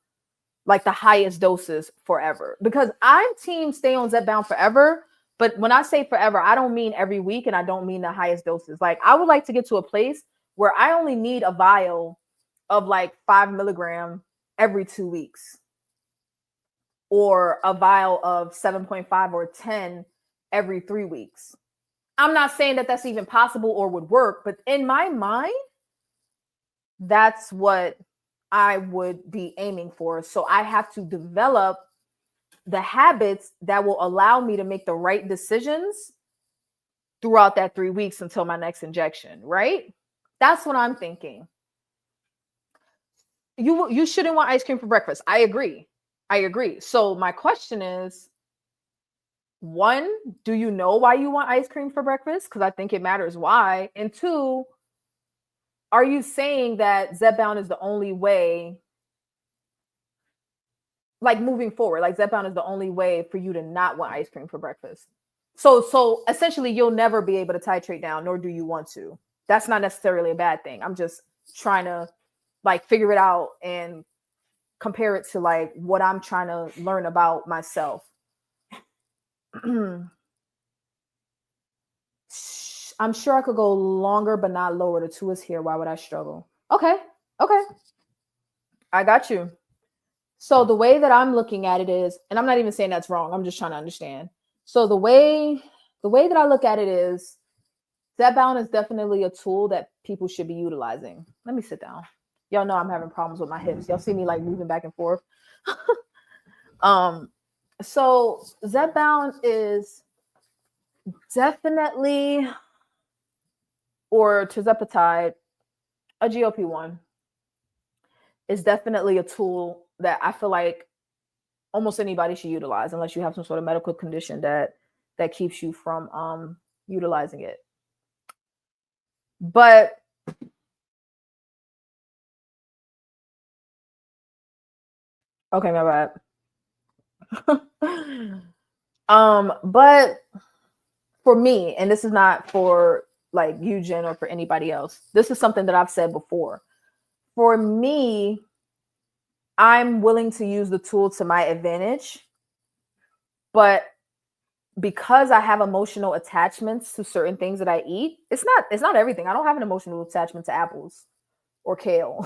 like the highest doses forever? Because I'm team stay on Zepbound forever. But when I say forever, I don't mean every week and I don't mean the highest doses. Like I would like to get to a place where I only need a vial of like 5 milligram every 2 weeks or a vial of 7.5 or 10 every 3 weeks. I'm not saying that that's even possible or would work, but in my mind, that's what I would be aiming for. So I have to develop the habits that will allow me to make the right decisions throughout that 3 weeks until my next injection, right? That's what I'm thinking. You shouldn't want ice cream for breakfast. I agree. So my question is, one, do you know why you want ice cream for breakfast? Because I think it matters why. And two, are you saying that Zepbound is the only way, like moving forward, like Zepbound is the only way for you to not want ice cream for breakfast? So essentially you'll never be able to titrate down, nor do you want to. That's not necessarily a bad thing. I'm just trying to like figure it out and compare it to like what I'm trying to learn about myself. I'm sure I could go longer, but not lower. The 2 is here. Why would I struggle? Okay. Okay. I got you. So the way that I'm looking at it is, and I'm not even saying that's wrong. I'm just trying to understand. So the way that I look at it is, Zepbound is definitely a tool that people should be utilizing. Let me sit down. Y'all know I'm having problems with my hips. Y'all see me like moving back and forth. So Zepbound is definitely, or tirzepatide, a GLP-1, is definitely a tool that I feel like almost anybody should utilize, unless you have some sort of medical condition that keeps you from utilizing it. But okay, my bad. But for me, and this is not for like you, Jen, or for anybody else, this is something that I've said before. For me, I'm willing to use the tool to my advantage, but because I have emotional attachments to certain things that I eat, it's not everything. I don't have an emotional attachment to apples or kale.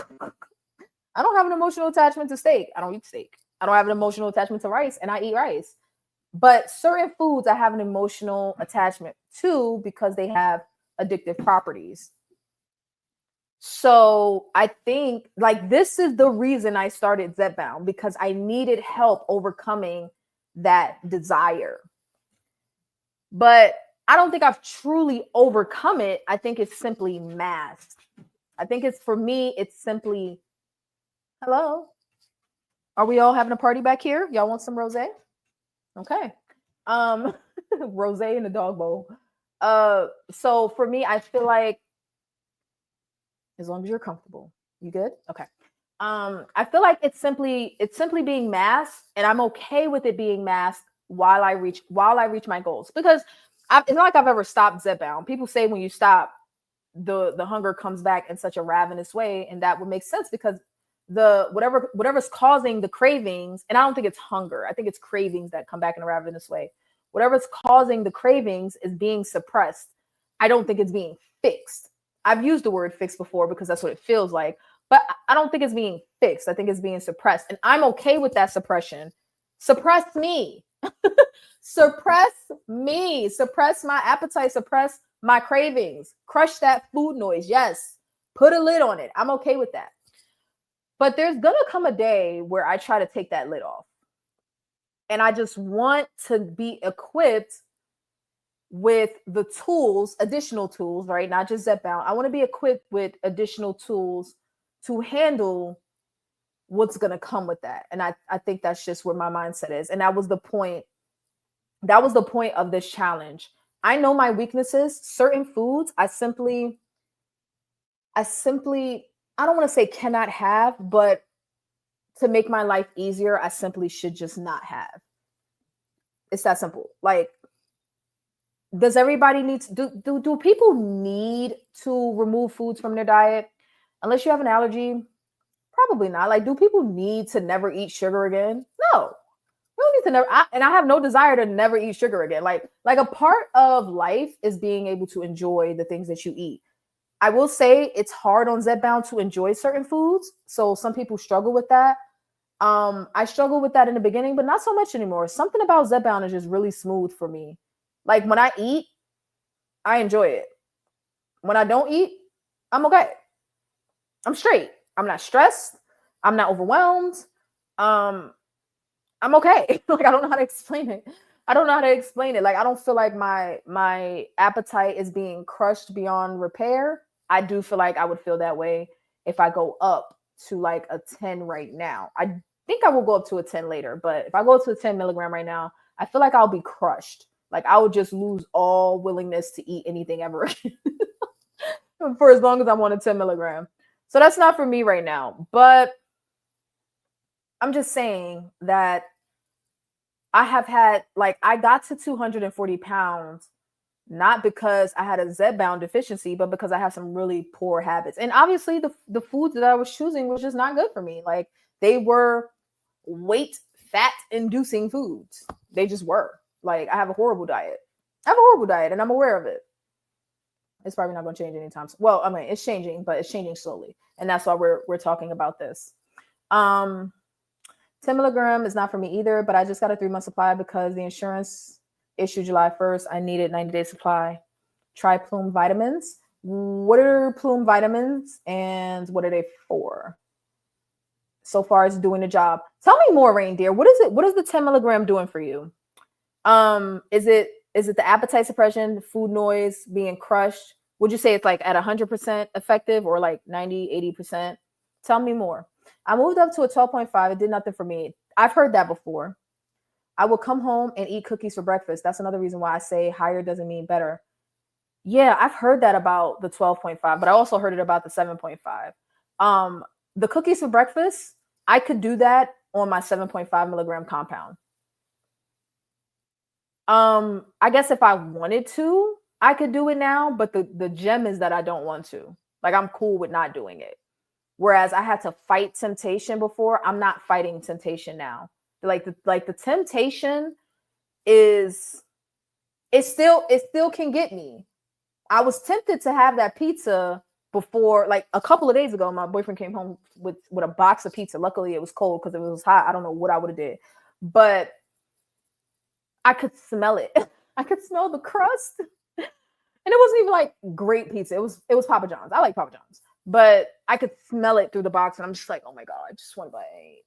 I don't have an emotional attachment to steak. I don't eat steak. I don't have an emotional attachment to rice, and I eat rice. But certain foods I have an emotional attachment to because they have addictive properties. So I think like this is the reason I started Zetbound, because I needed help overcoming that desire. But I don't think I've truly overcome it. I think it's simply masked. I think it's, for me, it's simply, hello? Are we all having a party back here? Y'all want some rosé? Okay. Rosé in the dog bowl. So for me, I feel like as long as you're comfortable, you good? Okay. I feel like it's simply being masked, and I'm okay with it being masked while I reach my goals, because it's not like I've ever stopped Zepbound. People say when you stop, the hunger comes back in such a ravenous way, and that would make sense because the whatever's causing the cravings, and I don't think it's hunger, I think it's cravings that come back in a ravenous way. Whatever's causing the cravings is being suppressed. I don't think it's being fixed. I've used the word fixed before because that's what it feels like, but I don't think it's being fixed. I think it's being suppressed, and I'm okay with that suppression. Suppress me. Suppress me. Suppress my appetite. Suppress my cravings. Crush that food noise. Yes. Put a lid on it. I'm okay with that. But there's going to come a day where I try to take that lid off. And I just want to be equipped with the tools, additional tools, right? Not just Zepbound. I want to be equipped with additional tools to handle what's going to come with that. And I think that's just where my mindset is. And that was the point. That was the point of this challenge. I know my weaknesses. Certain foods, I simply, I don't want to say cannot have, but to make my life easier, I simply should just not have. It's that simple. Like, does everybody need to do people need to remove foods from their diet? Unless you have an allergy, probably not. Like, do people need to never eat sugar again? No. You don't need to never, and I have no desire to never eat sugar again. Like a part of life is being able to enjoy the things that you eat. I will say it's hard on Zepbound to enjoy certain foods. So some people struggle with that. I struggled with that in the beginning, but not so much anymore. Something about Zepbound is just really smooth for me. Like when I eat, I enjoy it. When I don't eat, I'm okay. I'm straight. I'm not stressed. I'm not overwhelmed. I'm okay. Like I don't know how to explain it. Like I don't feel like my appetite is being crushed beyond repair. I do feel like I would feel that way if I go up to like a 10 right now. I think I will go up to a 10 later, but if I go to a 10 milligram right now, I feel like I'll be crushed. Like I would just lose all willingness to eat anything ever again for as long as I'm on a 10 milligram. So that's not for me right now. But I'm just saying that I have had, like, I got to 240 pounds, not because I had a Zepbound deficiency, but because I have some really poor habits. And obviously the foods that I was choosing was just not good for me. Like They were weight fat inducing foods. They just were. Like, I have a horrible diet. And I'm aware of it. It's probably not going to change anytime soon. Well, I mean, it's changing, but it's changing slowly. And that's why we're talking about this. 10 milligram is not for me either, but I just got a 3-month supply because the insurance issued July 1st. I needed 90-day supply. Try Plume vitamins. What are Plume vitamins and what are they for? So far as doing the job. Tell me more, Reindeer. What is it? What is the 10 milligram doing for you? Is it the appetite suppression, food noise, being crushed? Would you say it's like at 100% effective or like 90, 80%? Tell me more. I moved up to a 12.5. It did nothing for me. I've heard that before. I will come home and eat cookies for breakfast. That's another reason why I say higher doesn't mean better. Yeah, I've heard that about the 12.5, but I also heard it about the 7.5. The cookies for breakfast, I could do that on my 7.5 milligram compound. I guess if I wanted to, I could do it now, but the gem is that I don't want to. Like, I'm cool with not doing it. Whereas I had to fight temptation before, I'm not fighting temptation now. Like the temptation is, it still can get me. I was tempted to have that pizza before, like a couple of days ago. My boyfriend came home with a box of pizza. Luckily, it was cold because it was hot. I don't know what I would have did, but I could smell it. I could smell the crust, and it wasn't even like great pizza. It was Papa John's. I like Papa John's, but I could smell it through the box, and I'm just like, oh my god, I just want to bite.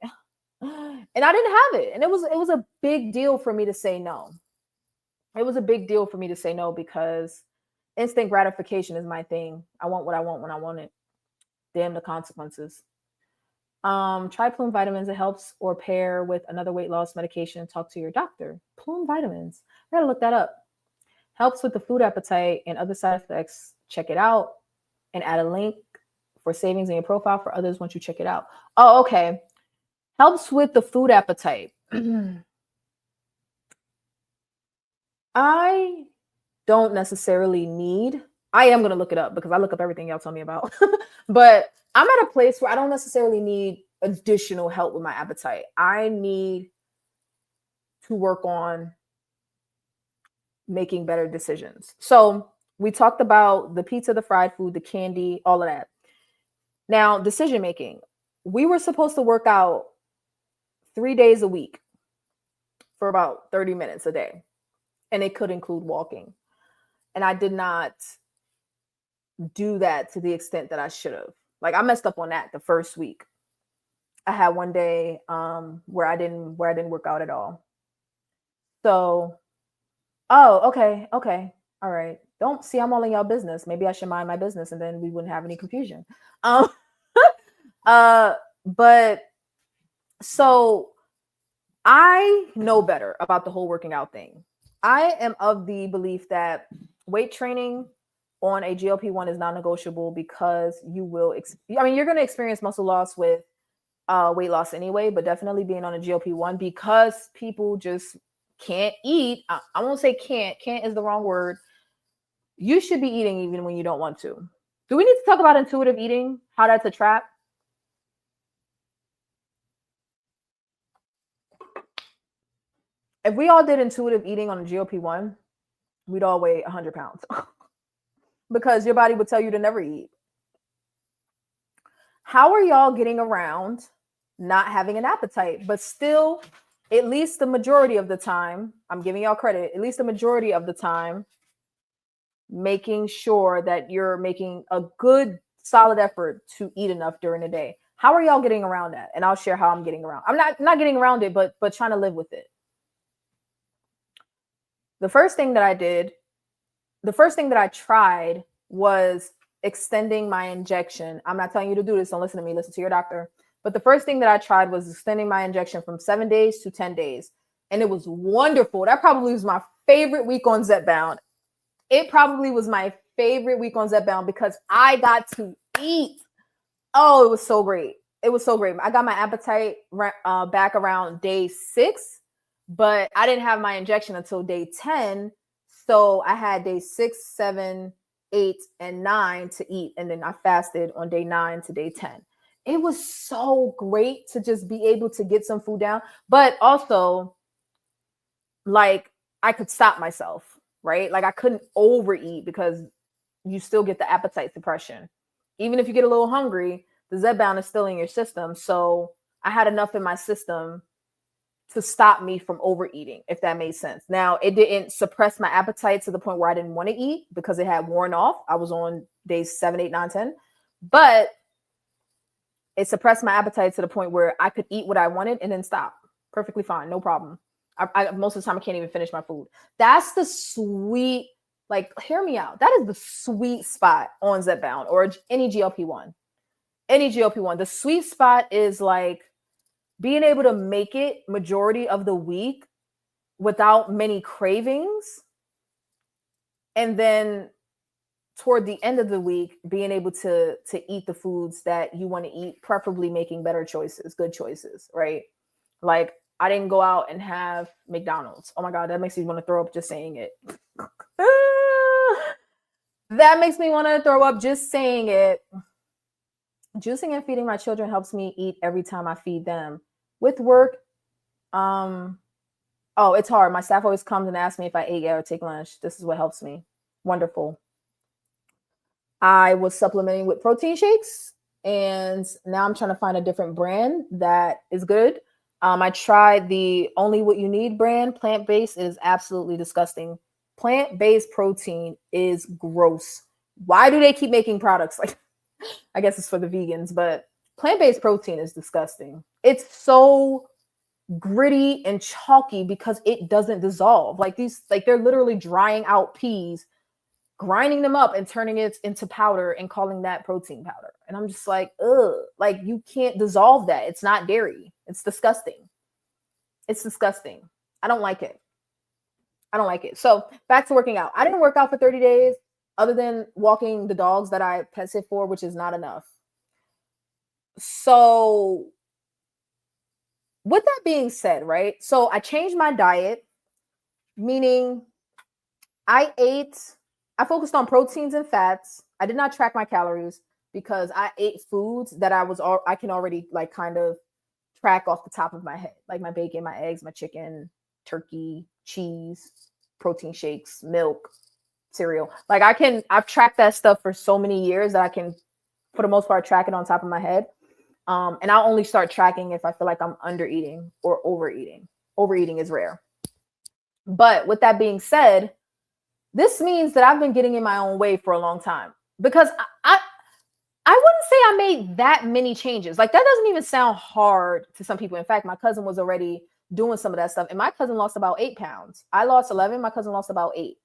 And I didn't have it, and it was a big deal for me to say no. It was a big deal for me to say no because instant gratification is my thing. I want what I want when I want it. Damn the consequences. Try Plume vitamins. It helps or pair with another weight loss medication. Talk to your doctor. Plume vitamins. I gotta look that up. Helps with the food appetite and other side effects. Check it out and add a link for savings in your profile for others once you check it out. Oh, okay. Helps with the food appetite. I don't necessarily need. I am going to look it up because I look up everything y'all tell me about. But I'm at a place where I don't necessarily need additional help with my appetite. I need to work on making better decisions. So we talked about the pizza, the fried food, the candy, all of that. Now, decision making. We were supposed to work out 3 days a week for about 30 minutes a day. And it could include walking. And I did not do that to the extent that I should have. Like, I messed up on that the first week. I had one day where I didn't work out at all. So, okay. All right. Don't see, I'm all in y'all business. Maybe I should mind my business and then we wouldn't have any confusion. But so I know better about the whole working out thing. I am of the belief that weight training on a GLP-1 is non-negotiable because you're going to experience muscle loss with weight loss anyway, but definitely being on a GLP-1 because people just can't eat. I won't say can't. Can't is the wrong word. You should be eating even when you don't want to. Do we need to talk about intuitive eating? How that's a trap? If we all did intuitive eating on a GLP-1, we'd all weigh 100 pounds because your body would tell you to never eat. How are y'all getting around not having an appetite, but still, at least the majority of the time, I'm giving y'all credit, at least the majority of the time, making sure that you're making a good, solid effort to eat enough during the day? How are y'all getting around that? And I'll share how I'm getting around. I'm not getting around it, but trying to live with it. The first thing that I tried was extending my injection. I'm not telling you to do this. Don't listen to me. Listen to your doctor. But the first thing that I tried was extending my injection from 7 days to 10 days. And it was wonderful. That probably was my favorite week on Zetbound. It probably was my favorite week on Zetbound because I got to eat. Oh, it was so great. It was so great. I got my appetite back around day 6. But I didn't have my injection until day 10. So I had day 6, 7, 8, and 9 to eat. And then I fasted on day 9 to day 10. it was so great to just be able to get some food down, but also like I could stop myself, right? Like I couldn't overeat because you still get the appetite suppression. Even if you get a little hungry, the Zepbound is still in your system. So I had enough in my system to stop me from overeating, if that made sense. Now, it didn't suppress my appetite to the point where I didn't want to eat because it had worn off. I was on days 7, 8, 9, 10. But it suppressed my appetite to the point where I could eat what I wanted and then stop. Perfectly fine, no problem. I most of the time I can't even finish my food. That's the sweet, like, hear me out. That is the sweet spot on Zepbound or any GLP-1. Any GLP-1. The sweet spot is like being able to make it majority of the week without many cravings. And then toward the end of the week, being able to eat the foods that you want to eat, preferably making better choices, good choices, right? Like I didn't go out and have McDonald's. Oh my God, that makes me want to throw up just saying it. That makes me want to throw up just saying it. Juicing and feeding my children helps me eat every time I feed them. With work, oh, it's hard. My staff always comes and asks me if I ate yet or take lunch. This is what helps me. Wonderful. I was supplementing with protein shakes, and now I'm trying to find a different brand that is good. I tried the Only What You Need brand, plant-based. It is absolutely disgusting. Plant-based protein is gross. Why do they keep making products like? I guess it's for the vegans, but plant-based protein is disgusting. It's so gritty and chalky because it doesn't dissolve. Like they're literally drying out peas, grinding them up and turning it into powder and calling that protein powder. And I'm just like, ugh, like you can't dissolve that. It's not dairy. It's disgusting. It's disgusting. I don't like it. I don't like it. So back to working out. I didn't work out for 30 days other than walking the dogs that I pet sit for, which is not enough. So with that being said, right? So I changed my diet, meaning I focused on proteins and fats. I did not track my calories because I ate foods that I can already like kind of track off the top of my head, like my bacon, my eggs, my chicken, turkey, cheese, protein shakes, milk, cereal. Like I've tracked that stuff for so many years that I can, for the most part, track it on top of my head. And I'll only start tracking if I feel like I'm under eating or overeating. Overeating is rare. But with that being said, this means that I've been getting in my own way for a long time because I wouldn't say I made that many changes. Like that doesn't even sound hard to some people. In fact, my cousin was already doing some of that stuff. And my cousin lost about 8 pounds. I lost 11. My cousin lost about 8.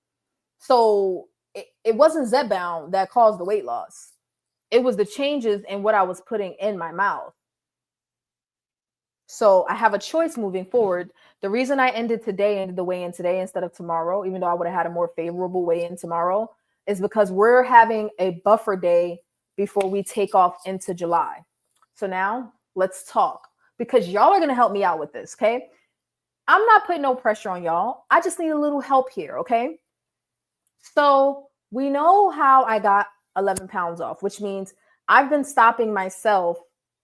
So it wasn't Zepbound that caused the weight loss. It was the changes in what I was putting in my mouth. So I have a choice moving forward. The reason I ended the weigh-in today instead of tomorrow, even though I would have had a more favorable weigh-in tomorrow, is because we're having a buffer day before we take off into July. So now let's talk because y'all are going to help me out with this, okay? I'm not putting no pressure on y'all. I just need a little help here, okay? So we know how I got 11 pounds off, which means I've been stopping myself.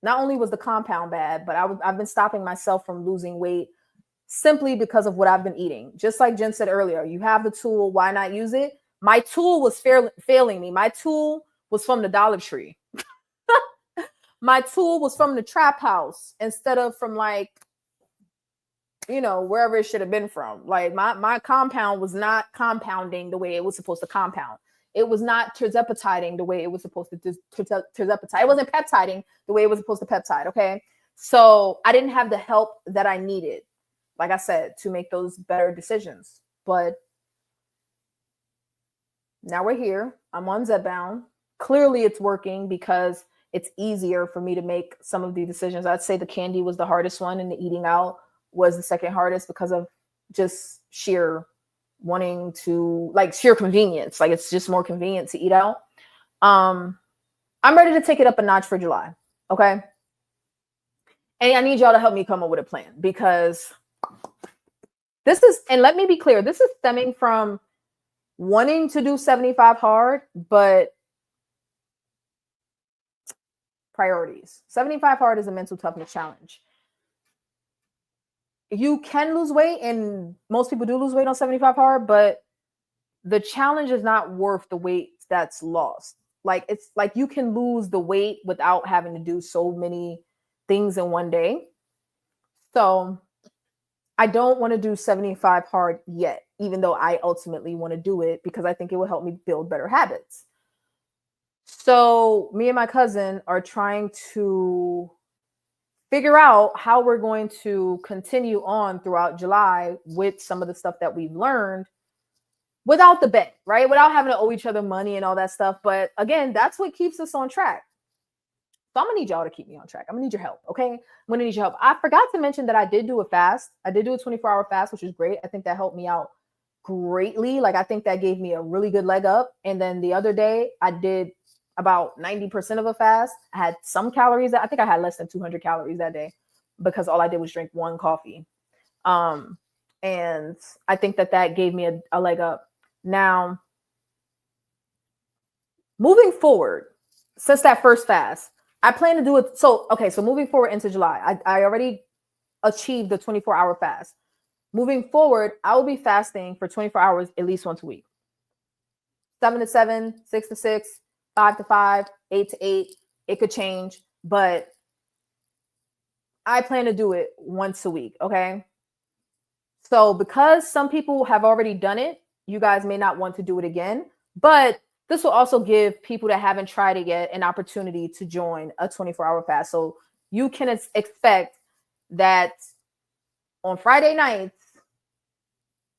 Not only was the compound bad, but I've been stopping myself from losing weight simply because of what I've been eating. Just like Jen said earlier, you have the tool, why not use it? My tool was failing me. My tool was from the Dollar Tree. My tool was from the Trap House instead of from like, you know, wherever it should have been from. Like my compound was not compounding the way it was supposed to compound. It was not terzepatiding the way it was supposed to terzepatide. It wasn't peptiding the way it was supposed to peptide, okay? So I didn't have the help that I needed, like I said, to make those better decisions. But now we're here. I'm on Zepbound. Clearly it's working because it's easier for me to make some of the decisions. I'd say the candy was the hardest one and the eating out was the second hardest because of just sheer wanting to, like, sheer convenience. Like it's just more convenient to eat out. I'm ready to take it up a notch for July. Okay. And I need y'all to help me come up with a plan because this is, and let me be clear, this is stemming from wanting to do 75 hard, but priorities. 75 hard is a mental toughness challenge. You can lose weight, and most people do lose weight on 75 hard, but the challenge is not worth the weight that's lost. Like, it's like you can lose the weight without having to do so many things in one day. So I don't want to do 75 hard yet, even though I ultimately want to do it because I think it will help me build better habits. So me and my cousin are trying to figure out how we're going to continue on throughout July with some of the stuff that we've learned without the bet, right? Without having to owe each other money and all that stuff. But again, that's what keeps us on track. So I'm gonna need y'all to keep me on track. I'm gonna need your help, okay? I'm gonna need your help. I forgot to mention that I did do a fast. I did do a 24-hour fast, which is great. I think that helped me out greatly. Like, I think that gave me a really good leg up. And then the other day, I did about 90% of a fast. I had some calories. I think I had less than 200 calories that day because all I did was drink one coffee. And I think that that gave me a leg up. Now, moving forward, since that first fast, I plan to do it. So moving forward into July, I already achieved the 24-hour fast. Moving forward, I will be fasting for 24 hours at least once a week. 7 to 7, 6 to 6, 5 to 5, 8 to 8. It could change, but I plan to do it once a week, okay? So because some people have already done it, you guys may not want to do it again, but this will also give people that haven't tried it yet an opportunity to join a 24-hour fast. So you can expect that on Friday nights,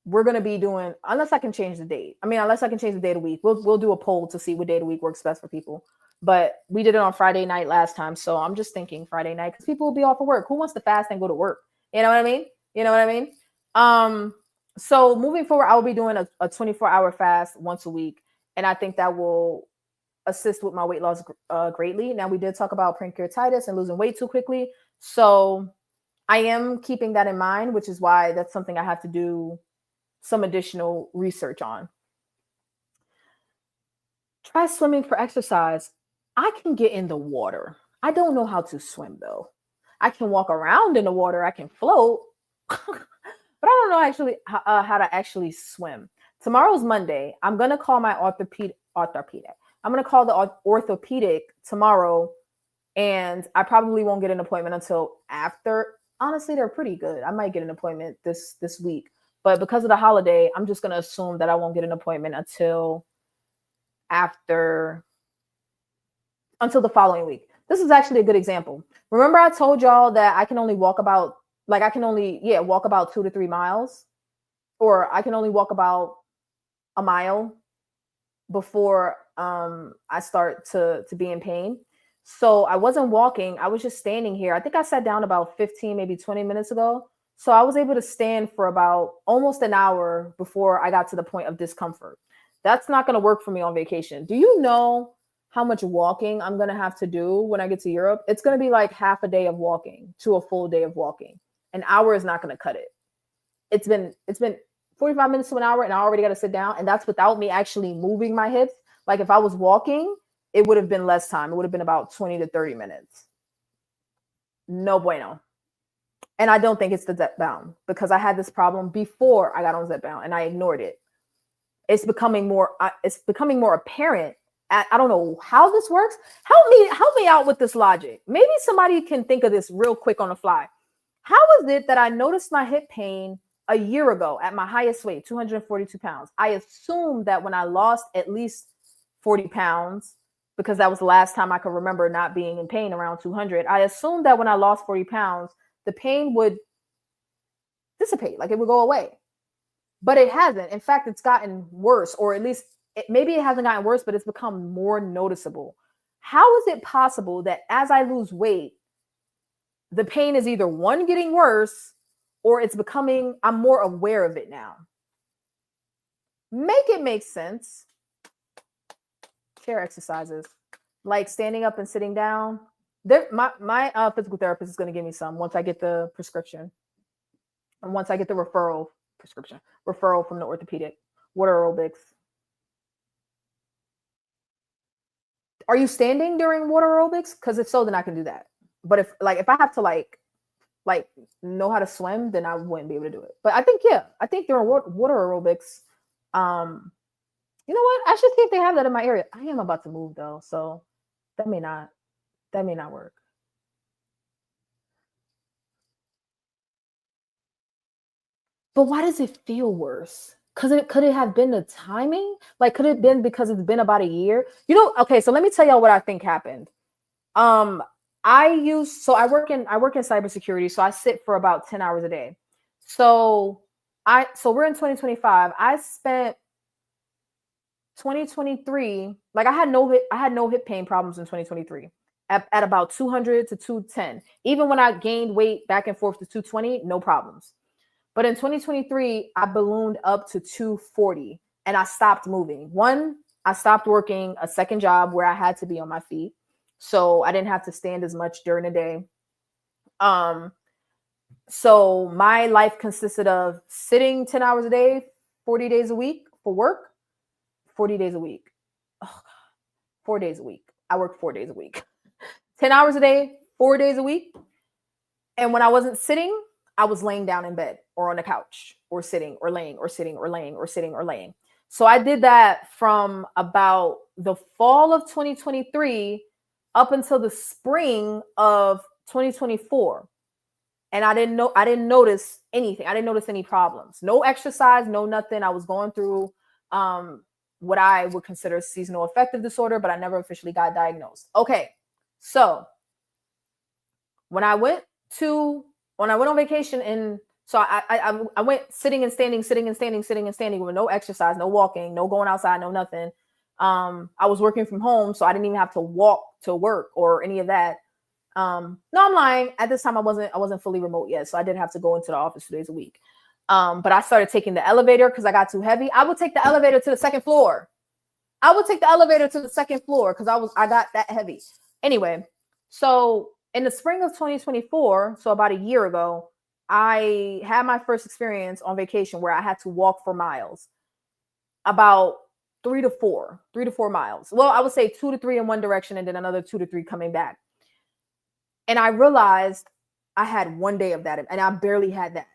we're going to be doing, unless I can change the date. I mean, unless I can change the day of the week, we'll do a poll to see what day of the week works best for people. But we did it on Friday night last time. So I'm just thinking Friday night because people will be off of work. Who wants to fast and go to work? You know what I mean? You know what I mean? So moving forward, I will be doing a 24-hour fast once a week. And I think that will assist with my weight loss greatly. Now, we did talk about pancreatitis and losing weight too quickly. So I am keeping that in mind, which is why that's something I have to do some additional research on. Try swimming for exercise. I can get in the water. I don't know how to swim, though. I can walk around in the water. I can float. But I don't know actually how to actually swim. Tomorrow's Monday. I'm going to call my orthopedic. I'm going to call the orthopedic tomorrow, and I probably won't get an appointment until after. Honestly, they're pretty good. I might get an appointment this week, but because of the holiday, I'm just going to assume that I won't get an appointment until the following week. This is actually a good example. Remember I told y'all that I can only walk about, walk about 2 to 3 miles, or I can only walk about a mile before I start to be in pain. So I wasn't walking. I was just standing here. I think I sat down about 15, maybe 20 minutes ago. So I was able to stand for about almost an hour before I got to the point of discomfort. That's not going to work for me on vacation. Do you know how much walking I'm going to have to do when I get to Europe? It's going to be like half a day of walking to a full day of walking. An hour is not going to cut it. It's been 45 minutes to an hour, and I already got to sit down. And that's without me actually moving my hips. Like, if I was walking, it would have been less time. It would have been about 20 to 30 minutes. No bueno. And I don't think it's the Zetbound, because I had this problem before I got on Zetbound and I ignored it. It's becoming more apparent. I don't know how this works. Help me out with this logic. Maybe somebody can think of this real quick on the fly. How is it that I noticed my hip pain a year ago at my highest weight, 242 pounds? I assumed that when I lost at least 40 pounds, because that was the last time I could remember not being in pain around 200, I assumed that when I lost 40 pounds, the pain would dissipate, like it would go away. But it hasn't. In fact, it's gotten worse, or at least maybe it hasn't gotten worse, but it's become more noticeable. How is it possible that as I lose weight, the pain is either one, getting worse, or I'm more aware of it now? Make it make sense. Chair exercises, like standing up and sitting down. My physical therapist is going to give me some once I get the prescription, and once I get the referral from the orthopedic. Water aerobics. Are you standing during water aerobics? Because if so, then I can do that. But if I have to like know how to swim, then I wouldn't be able to do it. But I think I think during water aerobics, um, you know what? I should see if they have that in my area. I am about to move though, so that may not work. But why does it feel worse? Cause it could it have been the timing? Like, could it have been because it's been about a year? Okay, so let me tell y'all what I think happened. Um, I work in cybersecurity, so I sit for about 10 hours a day. So we're in 2025. I spent 2023, like I had no hip pain problems in 2023 at about 200 to 210. Even when I gained weight back and forth to 220, no problems. But in 2023, I ballooned up to 240 and I stopped moving. One, I stopped working a second job where I had to be on my feet. So I didn't have to stand as much during the day. Um, so my life consisted of sitting 10 hours a day, 40 days a week for work, 40 days a week. Oh, 4 days a week. I work 4 days a week. 10 hours a day, 4 days a week. And when I wasn't sitting, I was laying down in bed or on the couch or sitting or laying or sitting or laying or sitting or laying. So I did that from about the fall of 2023 up until the spring of 2024. And I didn't notice anything. I didn't notice any problems. No exercise, no nothing. I was going through um what I would consider seasonal affective disorder, but I never officially got diagnosed. Okay. So when I went to when I went on vacation and so I went sitting and standing, sitting and standing, sitting and standing with no exercise, no walking, no going outside, no nothing. I was working from home, so I didn't even have to walk to work or any of that. No, I'm lying. At this time, I wasn't fully remote yet, so I didn't have to go into the office 2 days a week. But I started taking the elevator because I got too heavy. I would take the elevator to the second floor. I would take the elevator to the second floor because I got that heavy. Anyway, so in the spring of 2024, so about a year ago, I had my first experience on vacation where I had to walk for miles, about 3 to 4 miles. Well, I would say 2 to 3 in one direction and then another 2 to 3 coming back. And I realized I had one day of that, and I barely had that.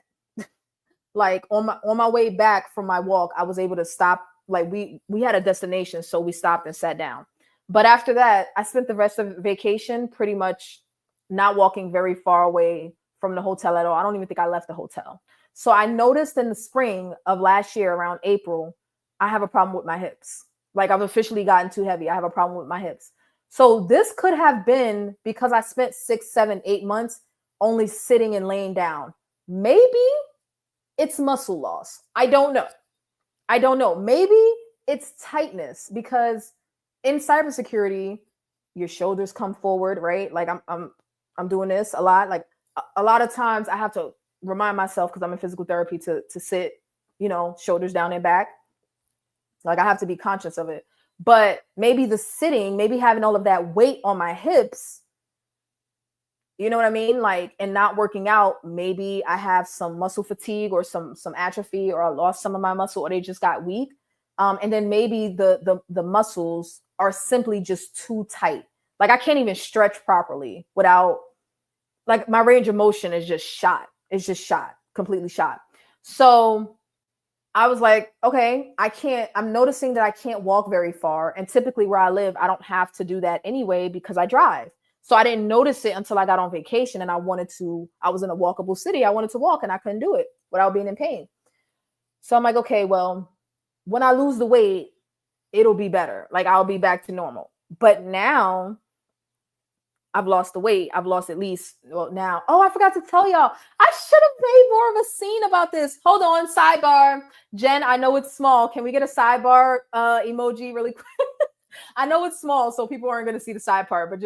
Like on my way back from my walk, I was able to stop. Like we had a destination, so we stopped and sat down. But after that, I spent the rest of vacation pretty much not walking very far away from the hotel at all. I don't even think I left the hotel. So I noticed in the spring of last year, around April, I have a problem with my hips. Like I've officially gotten too heavy. I have a problem with my hips. So this could have been because I spent 6, 7, 8 months only sitting and laying down. Maybe it's muscle loss. I don't know. I don't know. Maybe it's tightness because in cybersecurity, your shoulders come forward, right? Like I'm doing this a lot. Like a lot of times I have to remind myself because I'm in physical therapy to sit, shoulders down and back. Like I have to be conscious of it. But maybe the sitting, maybe having all of that weight on my hips, you know what I mean? Like, and not working out, maybe I have some muscle fatigue or some atrophy, or I lost some of my muscle, or they just got weak. And then maybe the muscles are simply just too tight. Like I can't even stretch properly without, like, my range of motion is just shot. It's just shot, completely shot. So I was like, okay, I'm noticing that I can't walk very far. And typically where I live, I don't have to do that anyway because I drive. So I didn't notice it until I got on vacation and I was in a walkable city. I wanted to walk and I couldn't do it without being in pain. So I'm like, okay, well, when I lose the weight, it'll be better. Like I'll be back to normal. But now I've lost the weight. I've lost at least, well, now. Oh, I forgot to tell y'all. I should have made more of a scene about this. Hold on, sidebar. Jen, I know it's small. Can we get a sidebar emoji really quick? I know it's small, so people aren't going to see the side part, but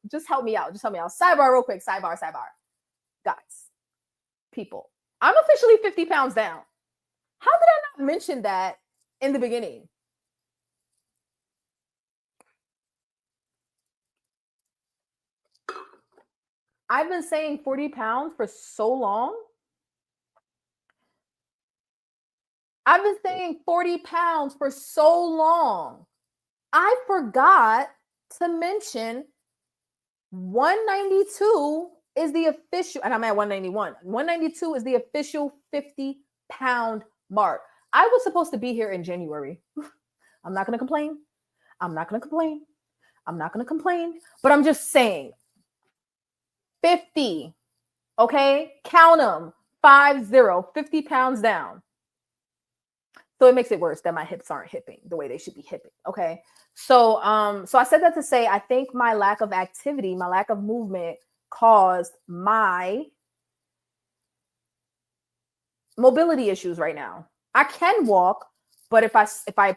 just help me out. Just help me out. Sidebar real quick. Sidebar. Guys, people, I'm officially 50 pounds down. How did I not mention that in the beginning? I've been saying 40 pounds for so long. I've been saying 40 pounds for so long. I forgot to mention 192 is the official, and I'm at 191. 192 is the official 50-pound mark. I was supposed to be here in January. I'm not going to complain. I'm not going to complain. I'm not going to complain, but I'm just saying 50, okay? Count them, 50 pounds down. So it makes it worse that my hips aren't hipping the way they should be hipping, okay? So I said that to say, I think my lack of activity, my lack of movement caused my mobility issues right now. I can walk, but if I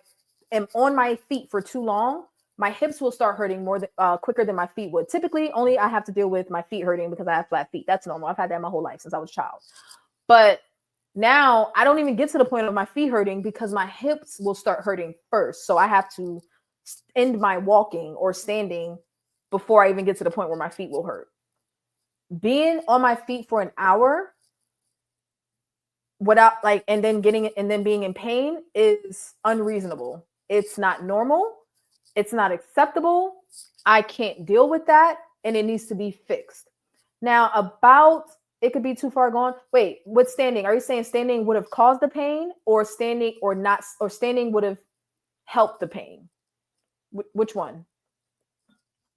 am on my feet for too long, my hips will start hurting more quicker than my feet would. Typically, only I have to deal with my feet hurting because I have flat feet. That's normal. I've had that my whole life since I was a child. But now I don't even get to the point of my feet hurting because my hips will start hurting first. So I have to end my walking or standing before I even get to the point where my feet will hurt. Being on my feet for an hour without and then being in pain is unreasonable. It's not normal. It's not acceptable. I can't deal with that, and it needs to be fixed. Now, about it could be too far gone. Wait, with standing, are you saying standing would have caused the pain, or standing or not, or standing would have helped the pain? Which one?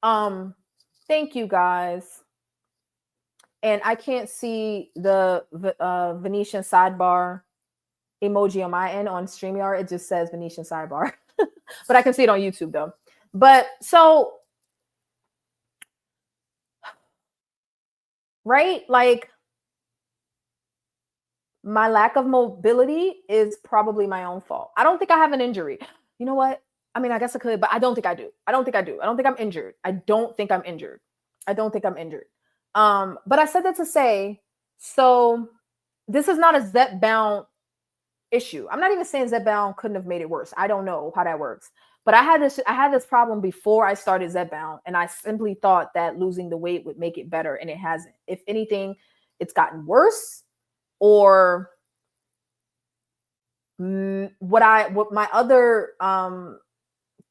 Thank you guys. And I can't see the Venetian sidebar emoji on my end on StreamYard. It just says Venetian sidebar. But I can see it on YouTube though. But so, right? Like, my lack of mobility is probably my own fault. I don't think I have an injury. You know what? I mean, I guess I could, but I don't think I do. I don't think I'm injured. I don't think I'm injured. But I said that to say, so this is not a Zepbound issue. I'm not even saying Zepbound couldn't have made it worse. I don't know how that works. But I had this problem before I started Zepbound, and I simply thought that losing the weight would make it better, and it hasn't. If anything, it's gotten worse. Or what my other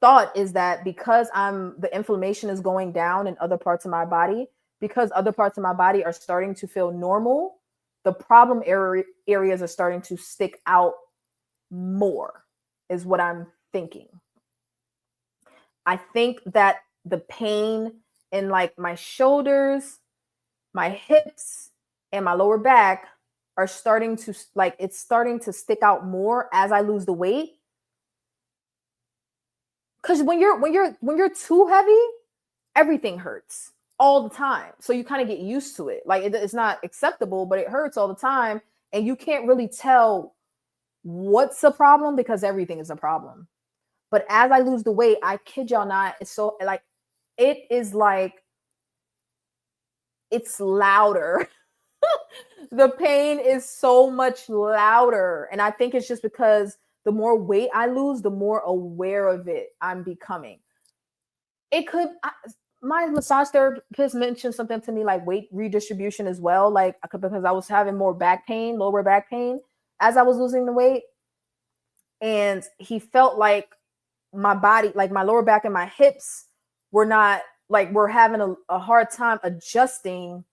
thought is that because the inflammation is going down in other parts of my body, because other parts of my body are starting to feel normal, the problem areas are starting to stick out more, is what I'm thinking. I think that the pain in like my shoulders, my hips, and my lower back are starting to it's starting to stick out more as I lose the weight. Because when you're too heavy, everything hurts all the time. So you kind of get used to it. Like it's not acceptable, but it hurts all the time, and you can't really tell what's a problem because everything is a problem. But as I lose the weight, I kid y'all not, it's so like it is like it's louder. The pain is so much louder. And I think it's just because the more weight I lose, the more aware of it I'm becoming. It could, my massage therapist mentioned something to me like weight redistribution as well. Like, because I was having more back pain, lower back pain as I was losing the weight. And he felt like my body, like my lower back and my hips were not like, we're having a hard time adjusting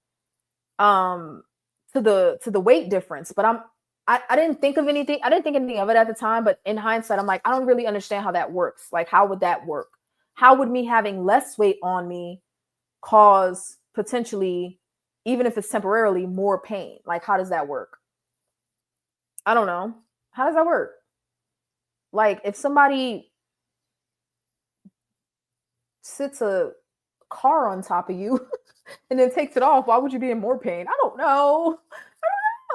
to the weight difference. But I didn't think of anything. I didn't think anything of it at the time, but in hindsight, I'm like, I don't really understand how that works. Like, how would that work? How would me having less weight on me cause potentially, even if it's temporarily, more pain? Like, how does that work? I don't know. How does that work? Like, if somebody sits a car on top of you and then takes it off, why would you be in more pain? I don't know.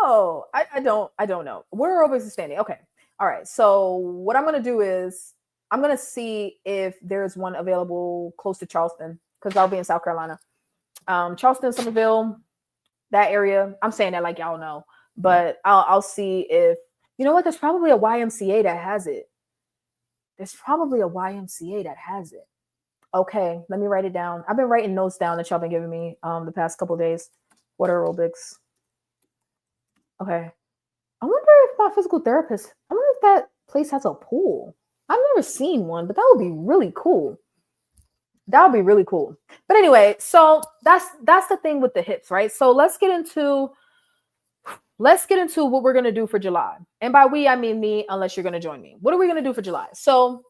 I don't know. We're always standing. Okay. All right. So what I'm going to do is I'm going to see if there's one available close to Charleston, because I'll be in South Carolina. Charleston, Somerville, that area. I'm saying that like y'all know, but I'll see if, you know what, there's probably a YMCA that has it. Okay, let me write it down. I've been writing notes down that y'all been giving me the past couple of days. Water aerobics. Okay. I wonder if my physical therapist, I wonder if that place has a pool. I've never seen one, but that would be really cool. That would be really cool. But anyway, so that's the thing with the hips, right? So let's get into what we're gonna do for July. And by we, I mean me, unless you're gonna join me. What are we gonna do for July? So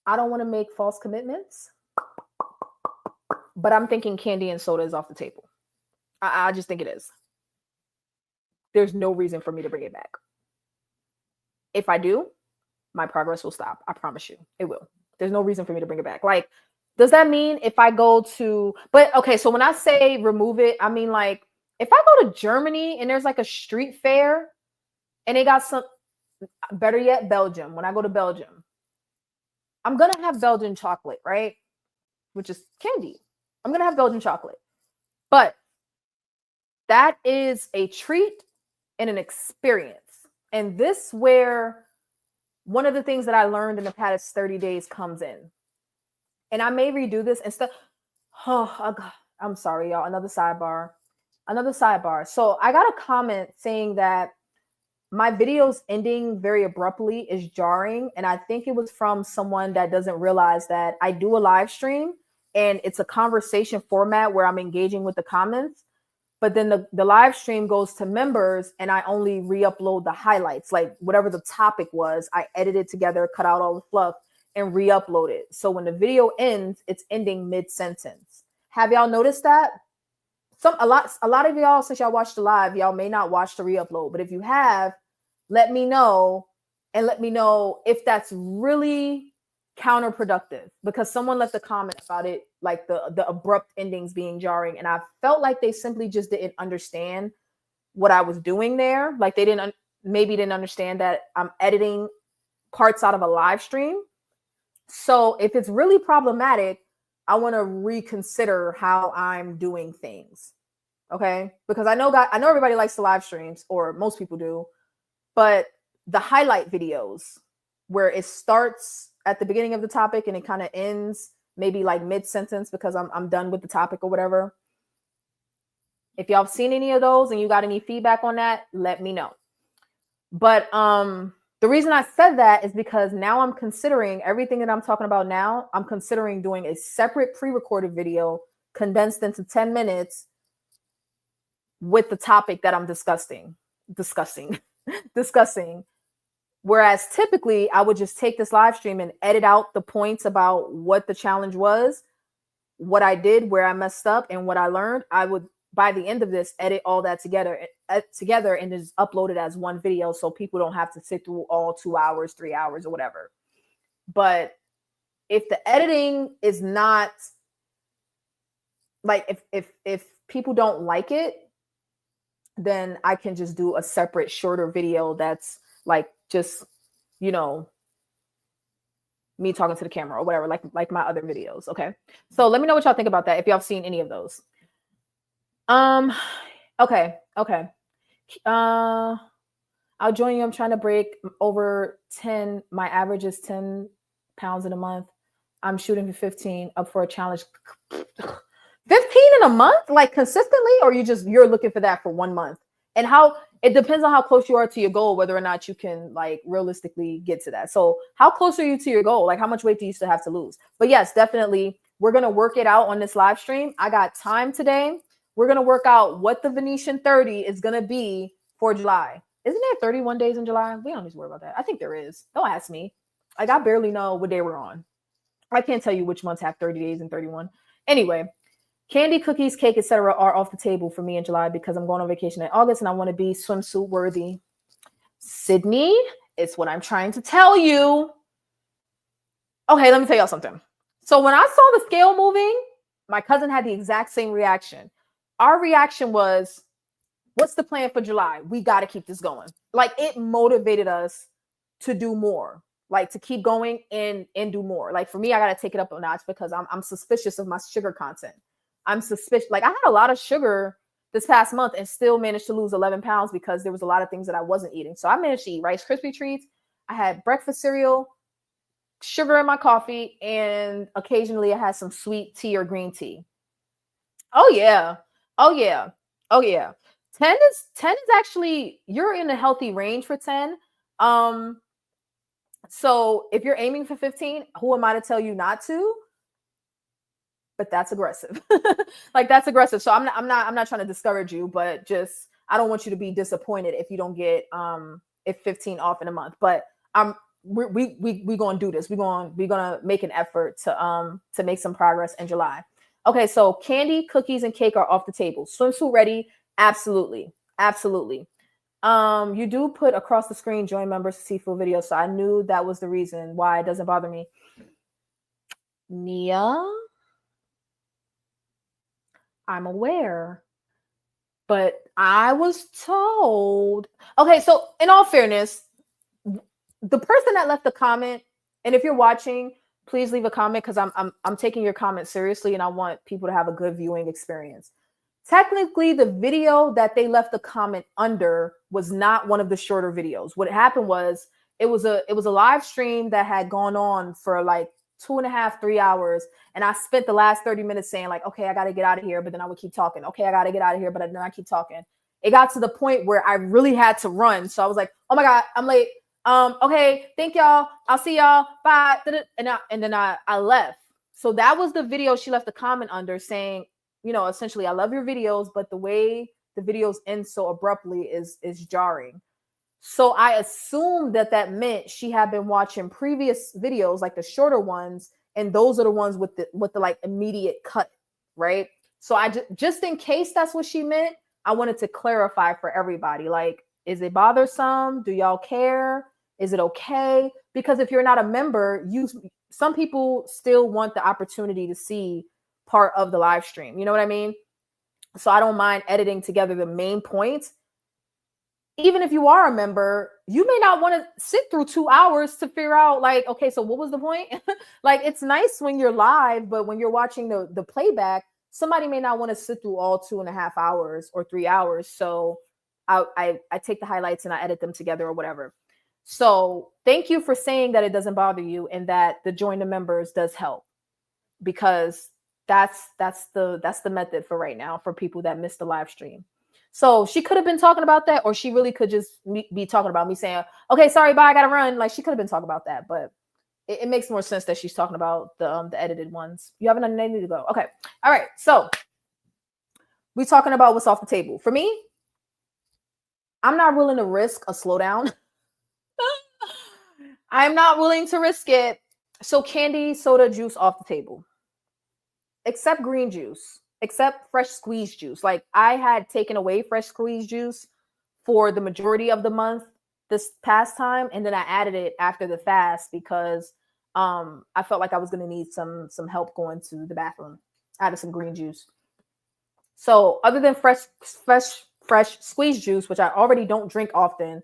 I don't want to make false commitments, but I'm thinking candy and soda is off the table. I just think it is. There's no reason for me to bring it back. If I do, my progress will stop. I promise you, it will. There's no reason for me to bring it back. Like, does that mean if I go to, but okay, so when I say remove it, I mean like if I go to Germany and there's like a street fair and they got some, better yet, Belgium. When I go to Belgium, I'm going to have Belgian chocolate, right? Which is candy. I'm going to have Belgian chocolate. But that is a treat and an experience. And this where one of the things that I learned in the past 30 days comes in. And I may redo this instead. Oh, I'm sorry, y'all. Another sidebar. So I got a comment saying that my videos ending very abruptly is jarring. And I think it was from someone that doesn't realize that I do a live stream and it's a conversation format where I'm engaging with the comments. But then the live stream goes to members and I only re-upload the highlights, like whatever the topic was, I edit it together, cut out all the fluff and re-upload it. So when the video ends, it's ending mid-sentence. Have y'all noticed that? A lot of y'all, since y'all watched the live, y'all may not watch the re-upload. But if you have, let me know, and let me know if that's really counterproductive, because someone left a comment about it, like the abrupt endings being jarring, and I felt like they simply just didn't understand what I was doing there. Like they maybe didn't understand that I'm editing parts out of a live stream. So if it's really problematic, I want to reconsider how I'm doing things. Okay, because I know everybody likes the live streams, or most people do, but the highlight videos where it starts at the beginning of the topic and it kind of ends maybe like mid-sentence because I'm done with the topic or whatever. If y'all have seen any of those and you got any feedback on that, let me know. But the reason I said that is because now I'm considering everything that I'm talking about now. I'm considering doing a separate pre-recorded video condensed into 10 minutes with the topic that I'm discussing. Whereas typically I would just take this live stream and edit out the points about what the challenge was, what I did, where I messed up, and what I learned. I would, by the end of this, edit all that together and just upload it as one video so people don't have to sit through all 2 hours, 3 hours, or whatever. But if the editing is not, like, if people don't like it, then I can just do a separate shorter video that's like just, you know, me talking to the camera or whatever, like my other videos. Okay. So let me know what y'all think about that, if y'all have seen any of those. Okay. I'll join you. I'm trying to break over 10. My average is 10 pounds in a month. I'm shooting for 15, up for a challenge. 15 in a month, like consistently, or you're looking for that for 1 month? And how it depends on how close you are to your goal, whether or not you can like realistically get to that. So how close are you to your goal? Like how much weight do you still have to lose? But yes, definitely we're going to work it out on this live stream. I got time today. We're going to work out what the Venetian 30 is going to be for July. Isn't there 31 days in July? We don't need to worry about that. I think there is. Don't ask me. Like I barely know what day we're on. I can't tell you which months have 30 days and 31. Anyway, candy, cookies, cake, etc. are off the table for me in July because I'm going on vacation in August and I want to be swimsuit worthy. Sydney, it's what I'm trying to tell you. Okay, let me tell y'all something. So when I saw the scale moving, my cousin had the exact same reaction. Our reaction was, what's the plan for July? We got to keep this going. Like it motivated us to do more, like to keep going and do more. Like for me, I got to take it up a notch because I'm suspicious of my sugar content. I'm suspicious. Like I had a lot of sugar this past month and still managed to lose 11 pounds because there was a lot of things that I wasn't eating. So I managed to eat Rice Krispie treats. I had breakfast cereal, sugar in my coffee, and occasionally I had some sweet tea or green tea. Oh yeah. 10 is actually, you're in a healthy range for 10. So if you're aiming for 15, who am I to tell you not to? But that's aggressive. Like that's aggressive. So I'm not trying to discourage you, but just I don't want you to be disappointed if you don't get if 15 off in a month. But we gonna do this. We're gonna make an effort to make some progress in July. Okay, so candy, cookies, and cake are off the table. Swimsuit ready? Absolutely. Absolutely. You do put across the screen join members to see full video. So I knew that was the reason why it doesn't bother me. Nia, I'm aware, but I was told. Okay, so in all fairness, the person that left the comment, and if you're watching, please leave a comment because I'm taking your comment seriously, and I want people to have a good viewing experience. Technically, the video that they left the comment under was not one of the shorter videos. What happened was it was a live stream that had gone on for like 2.5, 3 hours. And I spent the last 30 minutes saying like, okay, I got to get out of here. But then I would keep talking. Okay, I got to get out of here. But then I keep talking. It got to the point where I really had to run. So I was like, oh my God, I'm late. Okay, thank y'all. I'll see y'all. Bye. And then I left. So that was the video she left a comment under saying, you know, essentially, I love your videos, but the way the videos end so abruptly is jarring. So I assumed that meant she had been watching previous videos, like the shorter ones, and those are the ones with the like immediate cut, right? So I just in case that's what she meant, I wanted to clarify for everybody. Like, is it bothersome? Do y'all care? Is it okay? Because if you're not a member, some people still want the opportunity to see part of the live stream. You know what I mean? So I don't mind editing together the main points. Even if you are a member, you may not want to sit through 2 hours to figure out like, okay, so what was the point? Like it's nice when you're live, but when you're watching the playback, somebody may not want to sit through all 2.5 hours or 3 hours. So I take the highlights and I edit them together or whatever. So thank you for saying that it doesn't bother you and that the join the members does help, because that's the method for right now for people that missed the live stream. So she could have been talking about that, or she really could just be talking about me saying, okay, sorry, bye, I gotta run. Like she could have been talking about that, but it makes more sense that she's talking about the edited ones. You haven't done anything to go. Okay. All right. So we're talking about what's off the table. For me, I'm not willing to risk a slowdown. I'm not willing to risk it. So candy, soda, juice off the table. Except green juice, except fresh squeezed juice. Like I had taken away fresh squeezed juice for the majority of the month this past time, and then I added it after the fast because I felt like I was going to need some help going to the bathroom. I added some green juice. So other than fresh squeezed juice, which I already don't drink often,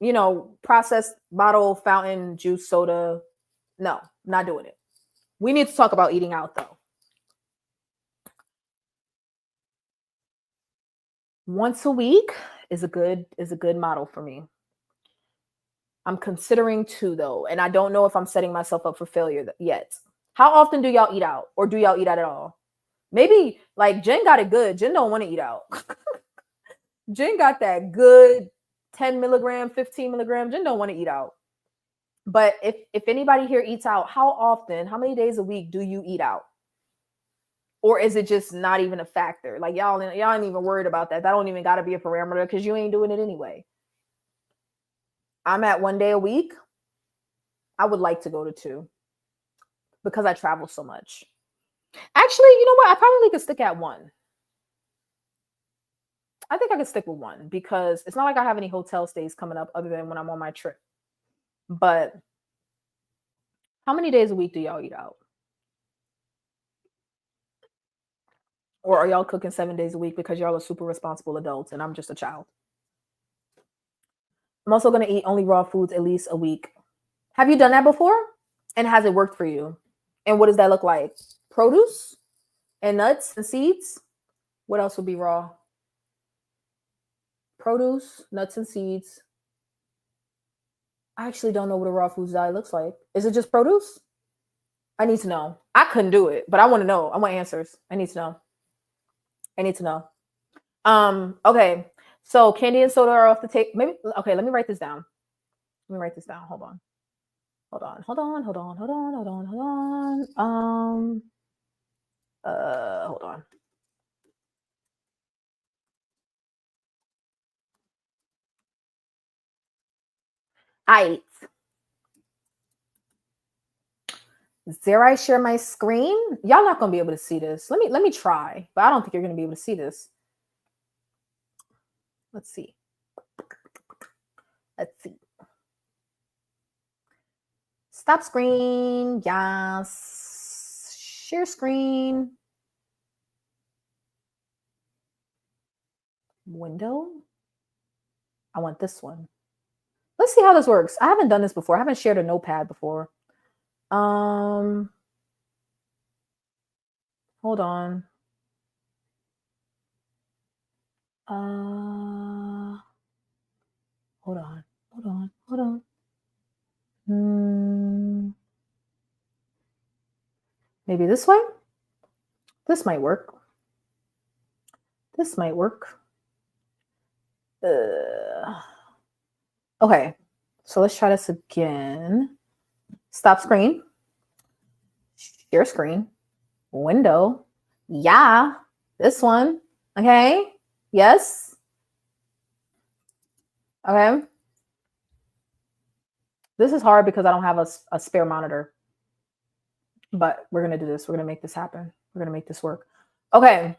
you know, processed bottle, fountain, juice, soda, no, not doing it. We need to talk about eating out though. Once a week is a good model for me. I'm considering 2 though, and I don't know if I'm setting myself up for failure yet. How often do y'all eat out, or do y'all eat out at all? Maybe like Jen got it good. Jen don't want to eat out. Jen got that good 10 milligram, 15 milligram. Jen don't want to eat out. But if anybody here eats out, how often, how many days a week do you eat out? Or is it just not even a factor? Like y'all ain't even worried about that. That don't even got to be a parameter because you ain't doing it anyway. I'm at 1 day a week. I would like to go to 2 because I travel so much. Actually, you know what? I probably could stick at 1. I think I could stick with 1 because it's not like I have any hotel stays coming up other than when I'm on my trip. But how many days a week do y'all eat out? Or are y'all cooking 7 days a week because y'all are super responsible adults and I'm just a child? I'm also going to eat only raw foods at least a week. Have you done that before? And has it worked for you? And what does that look like? Produce and nuts and seeds? What else would be raw? Produce, nuts and seeds. I actually don't know what a raw foods diet looks like. Is it just produce? I need to know. I couldn't do it, but I want to know. I want answers. I need to know. I need to know. Okay. So candy and soda are off the table. Maybe okay, let me write this down. Hold on. Hold on. Hold on. I dare I share my screen? Y'all not gonna be able to see this. Let me try, but I don't think you're gonna be able to see this. Let's see. Stop screen. Yes. Share screen. Window. I want this one. Let's see how this works. I haven't done this before. I haven't shared a notepad before. Hold on. Hold on. Maybe this way? This might work. Okay, so let's try this again. Stop screen. Share screen. Window. Yeah, this one. Okay. Yes. Okay. This is hard because I don't have a spare monitor. But we're going to do this. We're going to make this happen. We're going to make this work. Okay.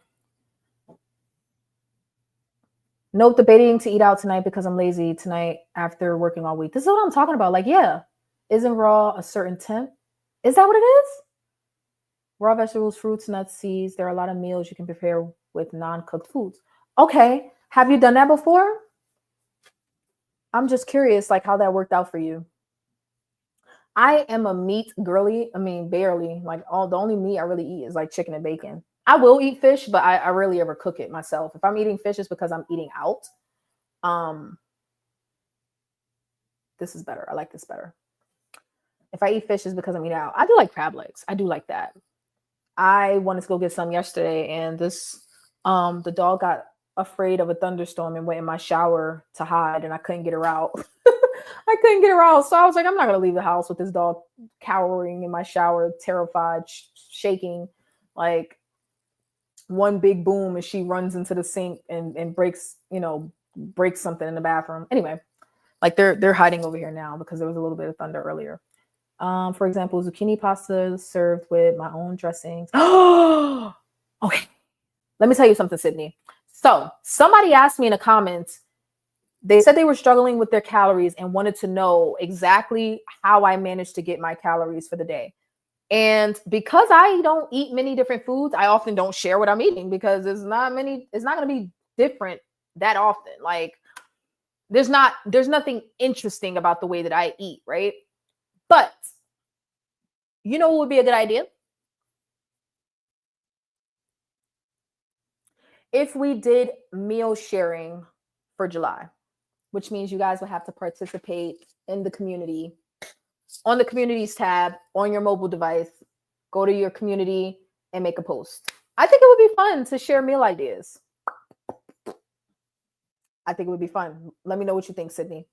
Nope, debating to eat out tonight because I'm lazy tonight after working all week. This is what I'm talking about. Like, yeah, isn't raw a certain temp? Is that what it is? Raw vegetables, fruits, nuts, seeds. There are a lot of meals you can prepare with non-cooked foods. Okay. Have you done that before? I'm just curious, like, how that worked out for you. I am a meat girly. I mean, barely. Like, the only meat I really eat is like chicken and bacon. I will eat fish, but I rarely ever cook it myself. If I'm eating fish, it's because I'm eating out. This is better. I like this better. If I eat fish, it's because I'm eating out. I do like crab legs. I do like that. I wanted to go get some yesterday, and the dog got afraid of a thunderstorm and went in my shower to hide, and I couldn't get her out. I couldn't get her out. So I was like, I'm not going to leave the house with this dog cowering in my shower, terrified, shaking. Like, one big boom and she runs into the sink and breaks something in the bathroom. Anyway, like they're hiding over here now because there was a little bit of thunder earlier. For example, zucchini pasta served with my own dressings. Oh, okay. Let me tell you something, Sydney. So somebody asked me in the comments, they said they were struggling with their calories and wanted to know exactly how I managed to get my calories for the day. And because I don't eat many different foods, I often don't share what I'm eating because it's not going to be different that often. Like there's nothing interesting about the way that I eat, right? But you know what would be a good idea? If we did meal sharing for July, which means you guys would have to participate in the community on the communities tab on your mobile device. Go to your community and make a post. I think it would be fun to share meal ideas. I think it would be fun. Let me know what you think, Sydney.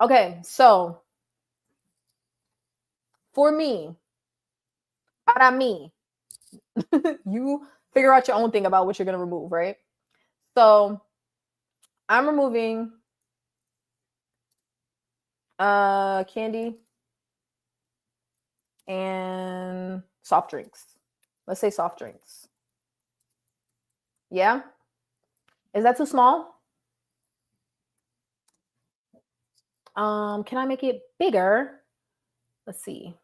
Okay, so for me, para mí, you figure out your own thing about what you're going to remove, right? So I'm removing candy and soft drinks. Let's say soft drinks. Yeah? Is that too small? Can I make it bigger? Let's see.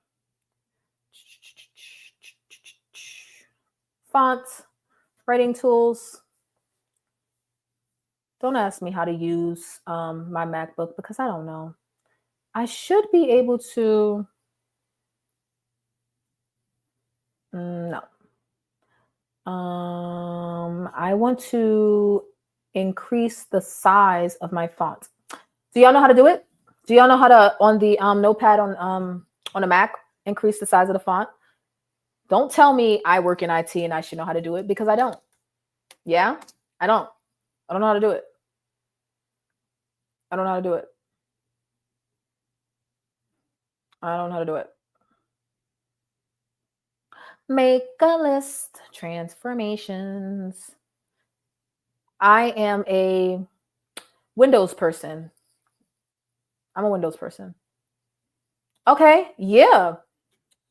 Fonts, writing tools. Don't ask me how to use my MacBook because I don't know. I should be able to. No. I want to increase the size of my font. Do y'all know how to do it? Do y'all know how to on the notepad on a Mac increase the size of the font? Don't tell me I work in IT and I should know how to do it because I don't. Yeah, I don't. I don't know how to do it. I don't know how to do it. I don't know how to do it. Make a list. Transformations. I am a Windows person. I'm a Windows person. Okay. Yeah.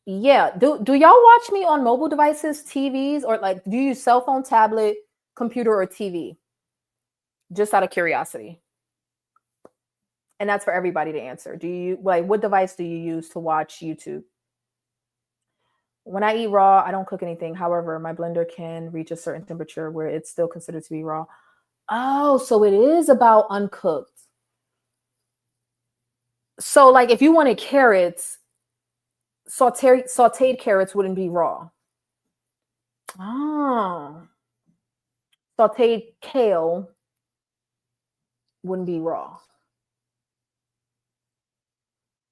Yeah. Do y'all watch me on mobile devices, TVs, or like do you use cell phone, tablet, computer, or TV? Just out of curiosity. And that's for everybody to answer. Do you like what device do you use to watch YouTube? When I eat raw, I don't cook anything. However, my blender can reach a certain temperature where it's still considered to be raw. Oh, so it is about uncooked. So like if you wanted carrots, sauteed carrots wouldn't be raw. Oh. Sauteed kale wouldn't be raw.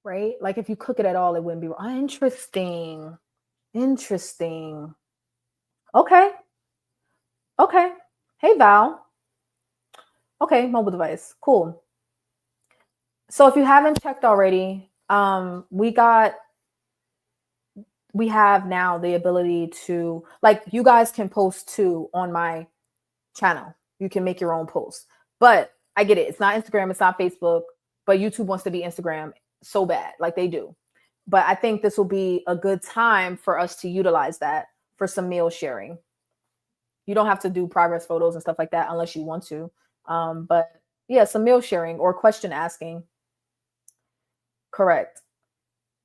Right? Like if you cook it at all, it wouldn't be raw. Interesting. Interesting. Okay. Okay. Hey Val. Okay, mobile device. Cool. So if you haven't checked already, we have now the ability to like you guys can post too on my channel. You can make your own posts. But I get it. It's not Instagram, it's not Facebook, but YouTube wants to be Instagram so bad, like they do. But I think this will be a good time for us to utilize that for some meal sharing. You don't have to do progress photos and stuff like that unless you want to. But yeah, some meal sharing or question asking. Correct.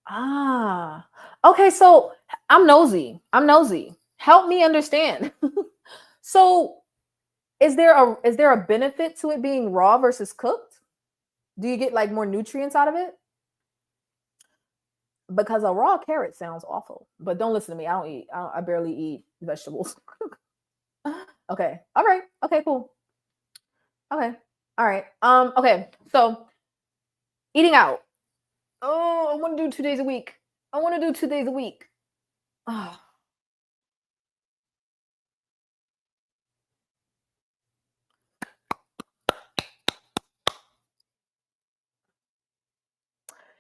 Ah, okay. So I'm nosy. I'm nosy. Help me understand. So is there a benefit to it being raw versus cooked? Do you get like more nutrients out of it? Because a raw carrot sounds awful. But don't listen to me. I barely eat vegetables. Okay. All right. Okay. Cool. Okay. All right. Okay. So eating out. Oh, I want to do 2 days a week. I want to do 2 days a week. Oh.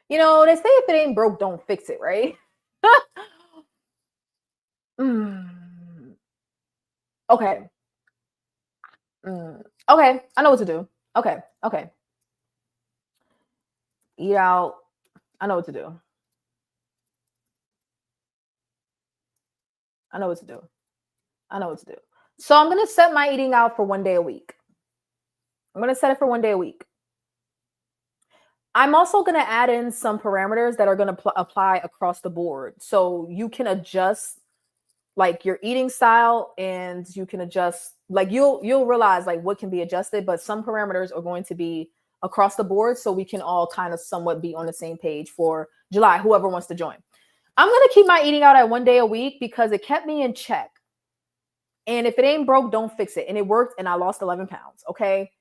They say if it ain't broke, don't fix it, right? Mm, okay. Okay. I know what to do. Okay. Okay. Eat out. I know what to do. I know what to do. I know what to do. So I'm gonna set my eating out for 1 day a week. I'm gonna set it for 1 day a week. I'm also gonna add in some parameters that are gonna apply across the board, so you can adjust like your eating style, and you can adjust like you'll realize like what can be adjusted, but some parameters are going to be across the board, so we can all kind of somewhat be on the same page for July. Whoever wants to join, I'm gonna keep my eating out at 1 day a week because it kept me in check. And if it ain't broke, don't fix it. And it worked, and I lost 11 pounds. Okay.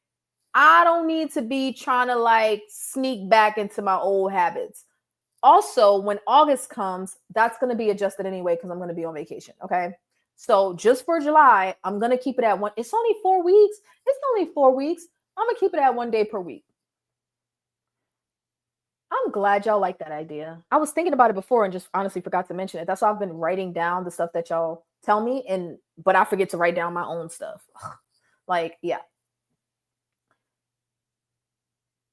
I don't need to be trying to like sneak back into my old habits. Also, when August comes, that's going to be adjusted anyway because I'm going to be on vacation. Okay. So just for July, I'm going to keep it at one. It's only 4 weeks. It's only 4 weeks. I'm going to keep it at 1 day per week. I'm glad y'all like that idea. I was thinking about it before and just honestly forgot to mention it. That's why I've been writing down the stuff that y'all tell me, but I forget to write down my own stuff. Like, yeah.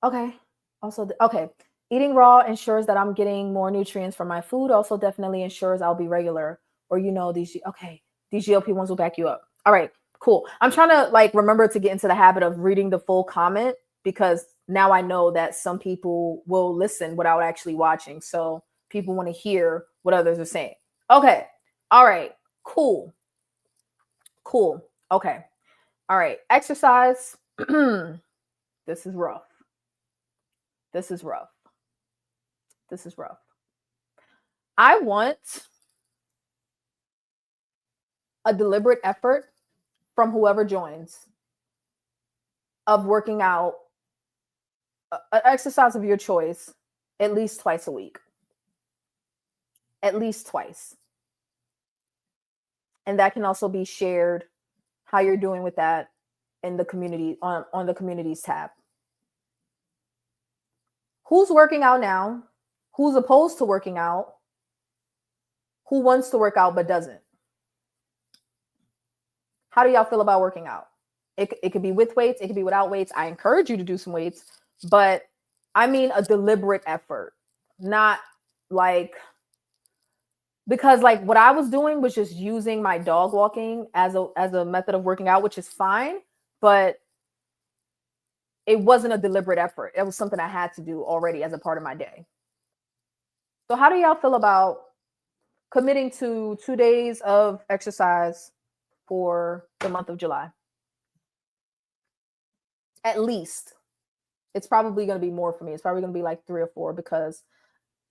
Okay. Also, okay. Eating raw ensures that I'm getting more nutrients from my food. Also, definitely ensures I'll be regular. Or these GLP-1s will back you up. All right, cool. I'm trying to like remember to get into the habit of reading the full comment because now I know that some people will listen without actually watching. So people want to hear what others are saying. Okay. All right. Cool. Cool. Okay. All right. Exercise. This is rough. This is rough. This is rough. I want a deliberate effort from whoever joins of working out an exercise of your choice at least twice a week. At least twice. And that can also be shared how you're doing with that in the community on the communities tab. Who's working out now? who's opposed to working out, who wants to work out but doesn't. How do y'all feel about working out? It could be with weights, it could be without weights. I encourage you to do some weights, but I mean a deliberate effort, not like, because like what I was doing was just using my dog walking as a method of working out, which is fine, but it wasn't a deliberate effort. It was something I had to do already as a part of my day. So how do y'all feel about committing to 2 days of exercise for the month of July? At least. It's probably going to be more for me. It's probably going to be like 3 or 4, because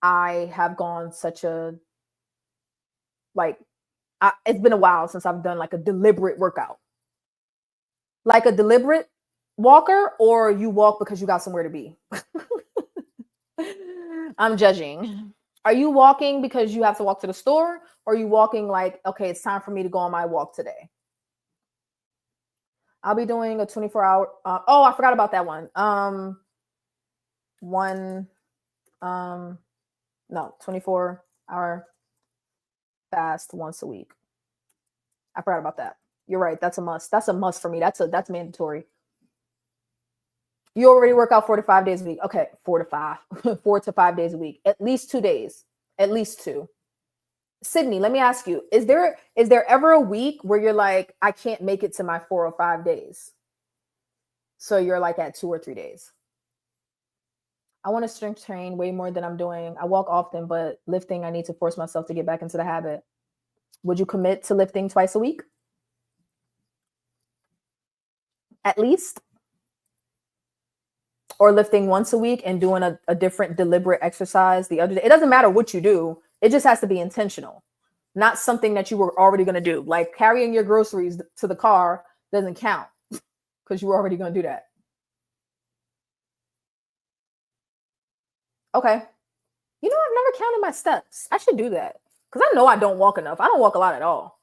I have gone such a, like, it's been a while since I've done like a deliberate workout. Like a deliberate walker, or you walk because you got somewhere to be? I'm judging. Are you walking because you have to walk to the store? Or are you walking like, okay, it's time for me to go on my walk today? I'll be doing a 24-hour. Oh, I forgot about that one. No, 24-hour fast once a week. I forgot about that. You're right. That's a must. That's a must for me. That's mandatory. You already work out 4 to 5 days a week. Okay, 4 to 5, 4 to 5 days a week. At least 2 days. At least 2. Sydney, let me ask you: Is there ever a week where you're like, I can't make it to my 4 or 5 days? So you're like at 2 or 3 days. I want to strength train way more than I'm doing. I walk often, but lifting, I need to force myself to get back into the habit. Would you commit to lifting twice a week? At least? Or lifting once a week and doing a different deliberate exercise the other day? It doesn't matter what you do. It just has to be intentional, not something that you were already going to do. Like carrying your groceries to the car doesn't count because you were already going to do that. Okay. You know, I've never counted my steps. I should do that because I know I don't walk enough. I don't walk a lot at all.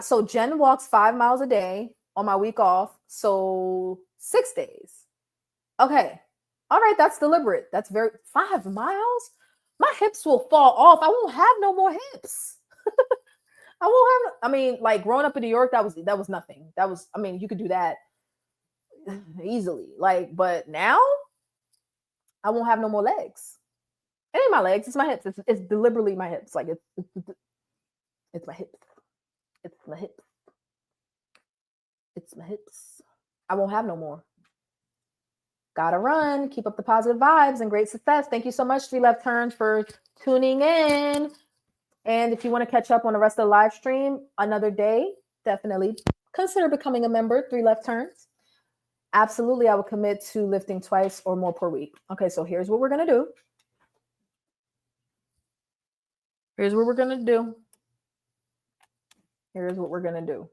So Jen walks 5 miles a day on my week off. So 6 days. Okay. All right. That's deliberate. That's 5 miles. My hips will fall off. I won't have no more hips. I won't have. I mean, like growing up in New York, that was nothing. That was. I mean, you could do that easily. Like, but now I won't have no more legs. It ain't my legs. It's my hips. It's deliberately my hips. Like it's my hips. It's my hips. It's my hips. I won't have no more. Gotta run. Keep up the positive vibes and great success. Thank you so much, 3 Left Turns, for tuning in. And if you want to catch up on the rest of the live stream another day, definitely consider becoming a member, 3 Left Turns. Absolutely, I would commit to lifting twice or more per week. Okay, so here's what we're going to do. Here's what we're going to do. Here's what we're going to do.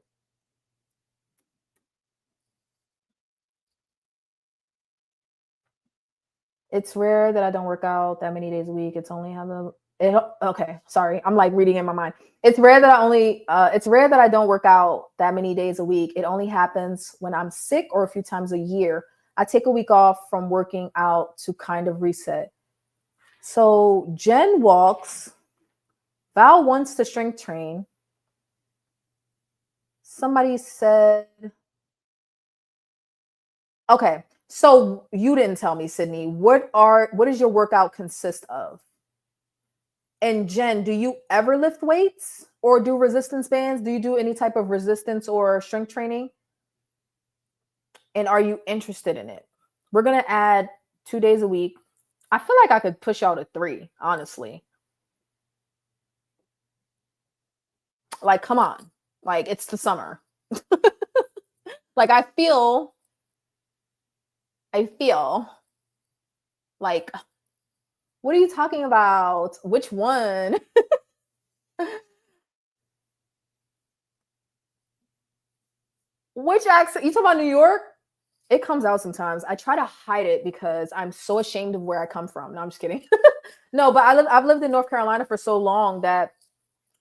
It's rare that I don't work out that many days a week. It's only okay, sorry. I'm like reading in my mind. It's rare that I don't work out that many days a week. It only happens when I'm sick or a few times a year. I take a week off from working out to kind of reset. So Jen walks. Val wants to strength train. Somebody said, okay, so you didn't tell me, Sydney. What does your workout consist of? And Jen, do you ever lift weights or do resistance bands? Do you do any type of resistance or strength training? And are you interested in it? We're going to add 2 days a week. I feel like I could push out to 3, honestly. Like, come on. Like, it's the summer. Like, I feel like, what are you talking about? Which one? Which accent? You talking about New York? It comes out sometimes. I try to hide it because I'm so ashamed of where I come from. No, I'm just kidding. No, but I've lived in North Carolina for so long that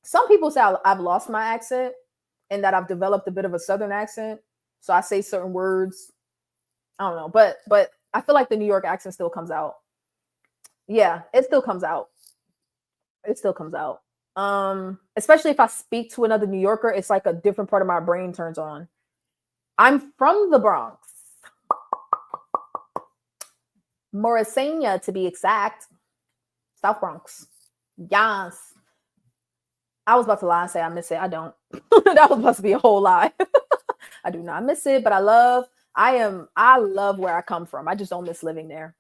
some people say I've lost my accent and that I've developed a bit of a Southern accent. So I say certain words I don't know, but I feel like the New York accent still comes out. Yeah, it still comes out. It still comes out. Especially if I speak to another New Yorker, it's like a different part of my brain turns on. I'm from the Bronx. Morrisania to be exact. South Bronx. Yes. I was about to lie and say I miss it. I don't. That was supposed to be a whole lie. I do not miss it, but I love where I come from. I just don't miss living there.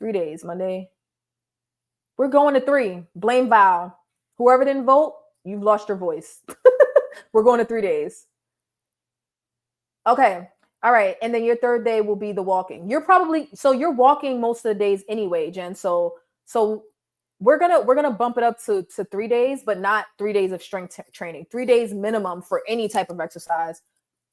3 days, Monday. We're going to 3. Blame Val. Whoever didn't vote, you've lost your voice. We're going to 3 days. Okay. All right. And then your third day will be the walking. You're walking most of the days anyway, Jen. So we're gonna bump it up to 3 days, but not 3 days of strength training. 3 days minimum for any type of exercise,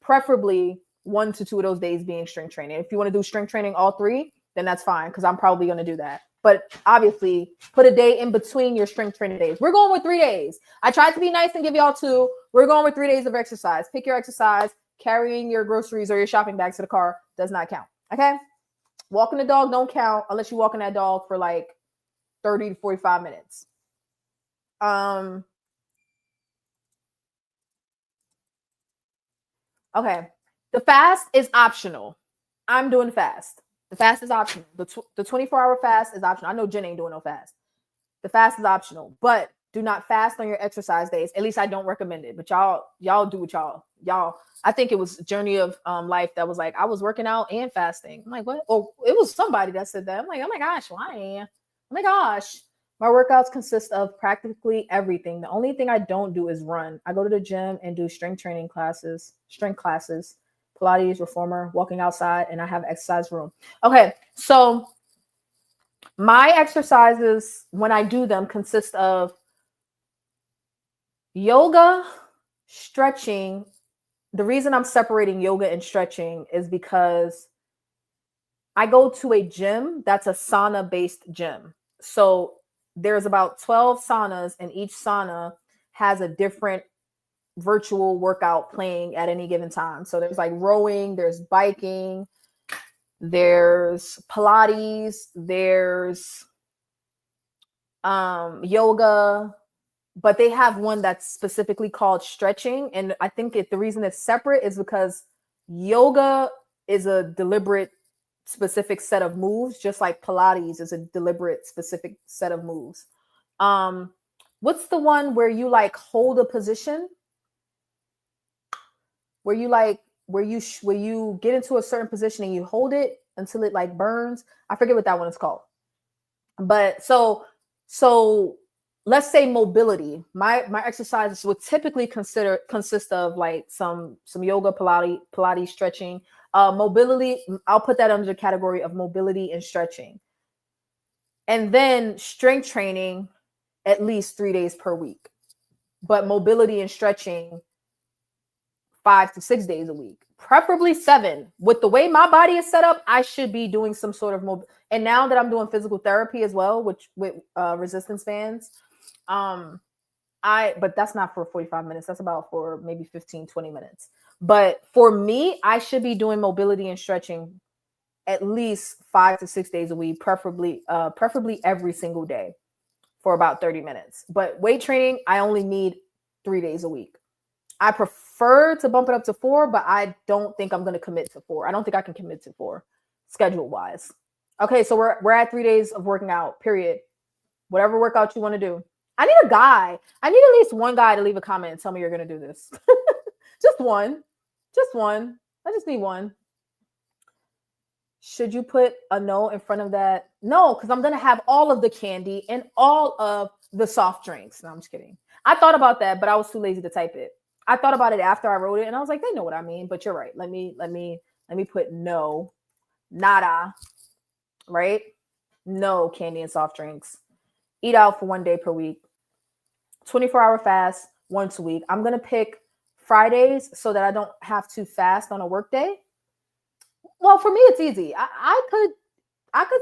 preferably 1 to 2 of those days being strength training. If you want to do strength training all 3, then that's fine, because I'm probably going to do that. But obviously, put a day in between your strength training days. We're going with 3 days. I tried to be nice and give y'all 2. We're going with 3 days of exercise. Pick your exercise. Carrying your groceries or your shopping bags to the car does not count. Okay? Walking the dog don't count unless you're walking that dog for like 30 to 45 minutes. Okay. The fast is optional. I'm doing fast. The fast is optional. The 24-hour fast is optional. I know Jen ain't doing no fast. The fast is optional, but do not fast on your exercise days. At least I don't recommend it. But y'all do what y'all. I think it was Journey of Life that was like, I was working out and fasting. I'm like, what? Oh, it was somebody that said that. I'm like, oh my gosh, why? Oh my gosh. My workouts consist of practically everything. The only thing I don't do is run. I go to the gym and do strength classes, Pilates, reformer, walking outside, and I have exercise room. Okay, so my exercises, when I do them, consist of yoga, stretching. The reason I'm separating yoga and stretching is because I go to a gym that's a sauna-based gym. So there's about 12 saunas, and each sauna has a different virtual workout playing at any given time. So there's like rowing, there's biking, there's Pilates, there's yoga, but they have one that's specifically called stretching. And I think the reason it's separate is because yoga is a deliberate specific set of moves, just like Pilates is a deliberate specific set of moves. What's the one where you like hold a position? Where you get into a certain position and you hold it until it like burns. I forget what that one is called. But so let's say mobility. My exercises would typically consist of like some yoga, Pilates, stretching. Mobility, I'll put that under the category of mobility and stretching. And then strength training at least 3 days per week. But mobility and stretching 5 to 6 days a week, preferably 7. With the way my body is set up, I should be doing some sort of and now that I'm doing physical therapy as well, with resistance bands, but that's not for 45 minutes. That's about for maybe 15, 20 minutes. But for me, I should be doing mobility and stretching at least 5 to 6 days a week, preferably every single day for about 30 minutes. But weight training, I only need 3 days a week. I prefer to bump it up to 4, but I don't think I'm going to commit to 4. I don't think I can commit to 4 schedule wise. Okay, so we're at 3 days of working out, period. Whatever workout you want to do. I need a guy. I need at least one guy to leave a comment and tell me you're going to do this. Just one. I just need one. Should you put a no in front of that? No, because I'm going to have all of the candy and all of the soft drinks. No, I'm just kidding. I thought about that, but I was too lazy to type it. I thought about it after I wrote it, and I was like, they know what I mean. But you're right. Let me put no, nada, right? No candy and soft drinks. Eat out for 1 day per week. 24-hour fast once a week. I'm gonna pick Fridays so that I don't have to fast on a work day. Well, for me, it's easy. I could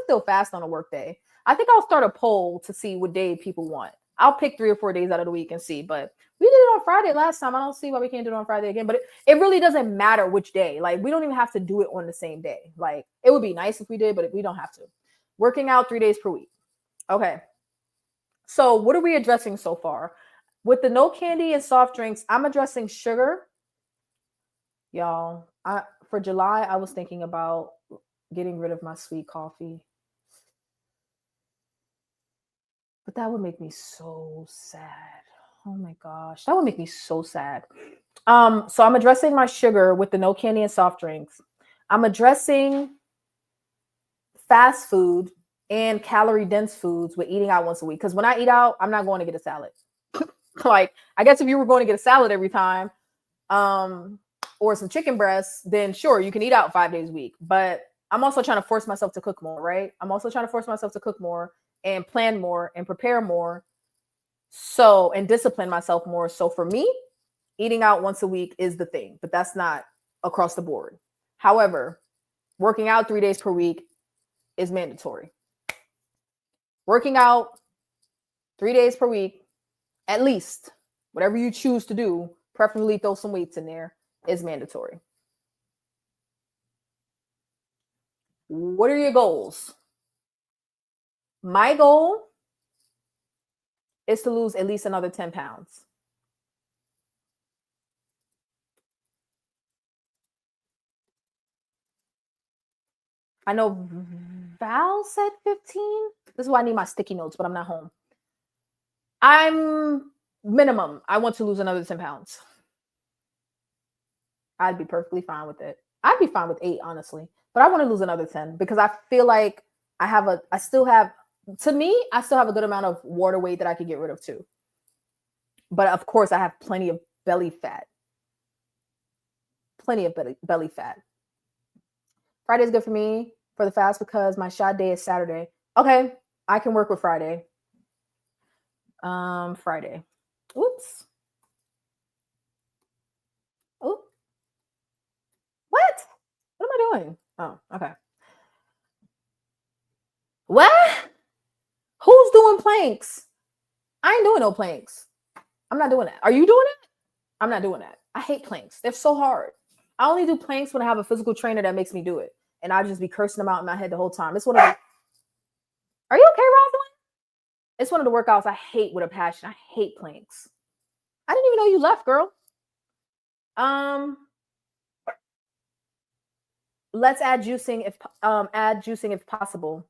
still fast on a work day. I think I'll start a poll to see what day people want. I'll pick 3 or 4 days out of the week and see. But we did it on Friday last time. I don't see why we can't do it on Friday again. But it really doesn't matter which day. Like, we don't even have to do it on the same day. Like, it would be nice if we did, but we don't have to. Working out 3 days per week. Okay. So what are we addressing so far? With the no candy and soft drinks, I'm addressing sugar. Y'all, for July, I was thinking about getting rid of my sweet coffee. But that would make me so sad. Oh my gosh, that would make me so sad. So I'm addressing my sugar with the no candy and soft drinks. I'm addressing fast food and calorie dense foods with eating out once a week. Because when I eat out, I'm not going to get a salad. Like, I guess if you were going to get a salad every time, or some chicken breasts, then sure, you can eat out 5 days a week. But I'm also trying to force myself to cook more, right? I'm also trying to force myself to cook more and plan more and prepare more. So, and discipline myself more. So for me, eating out once a week is the thing, but that's not across the board. However, working out 3 days per week is mandatory. Working out 3 days per week, at least, whatever you choose to do, preferably throw some weights in there, is mandatory. What are your goals? My goal is to lose at least another 10 pounds. I know Val said 15. This is why I need my sticky notes, but I'm not home. I'm minimum. I want to lose another 10 pounds. I'd be perfectly fine with it. I'd be fine with 8, honestly. But I want to lose another 10 because I feel like I still have a good amount of water weight that I could get rid of too. But of course, I have plenty of belly fat. Plenty of belly fat. Friday is good for me for the fast because my shot day is Saturday. Okay, I can work with Friday. Friday. Oops. Oh. What? What am I doing? Oh, okay. What? Who's doing planks? I ain't doing no planks. I'm not doing that. Are you doing it? I'm not doing that. I hate planks. They're so hard. I only do planks when I have a physical trainer that makes me do it. And I just be cursing them out in my head the whole time. It's one of the... Are you okay, Rosalind? It's one of the workouts I hate with a passion. I hate planks. I didn't even know you left, girl. Let's add juicing if possible.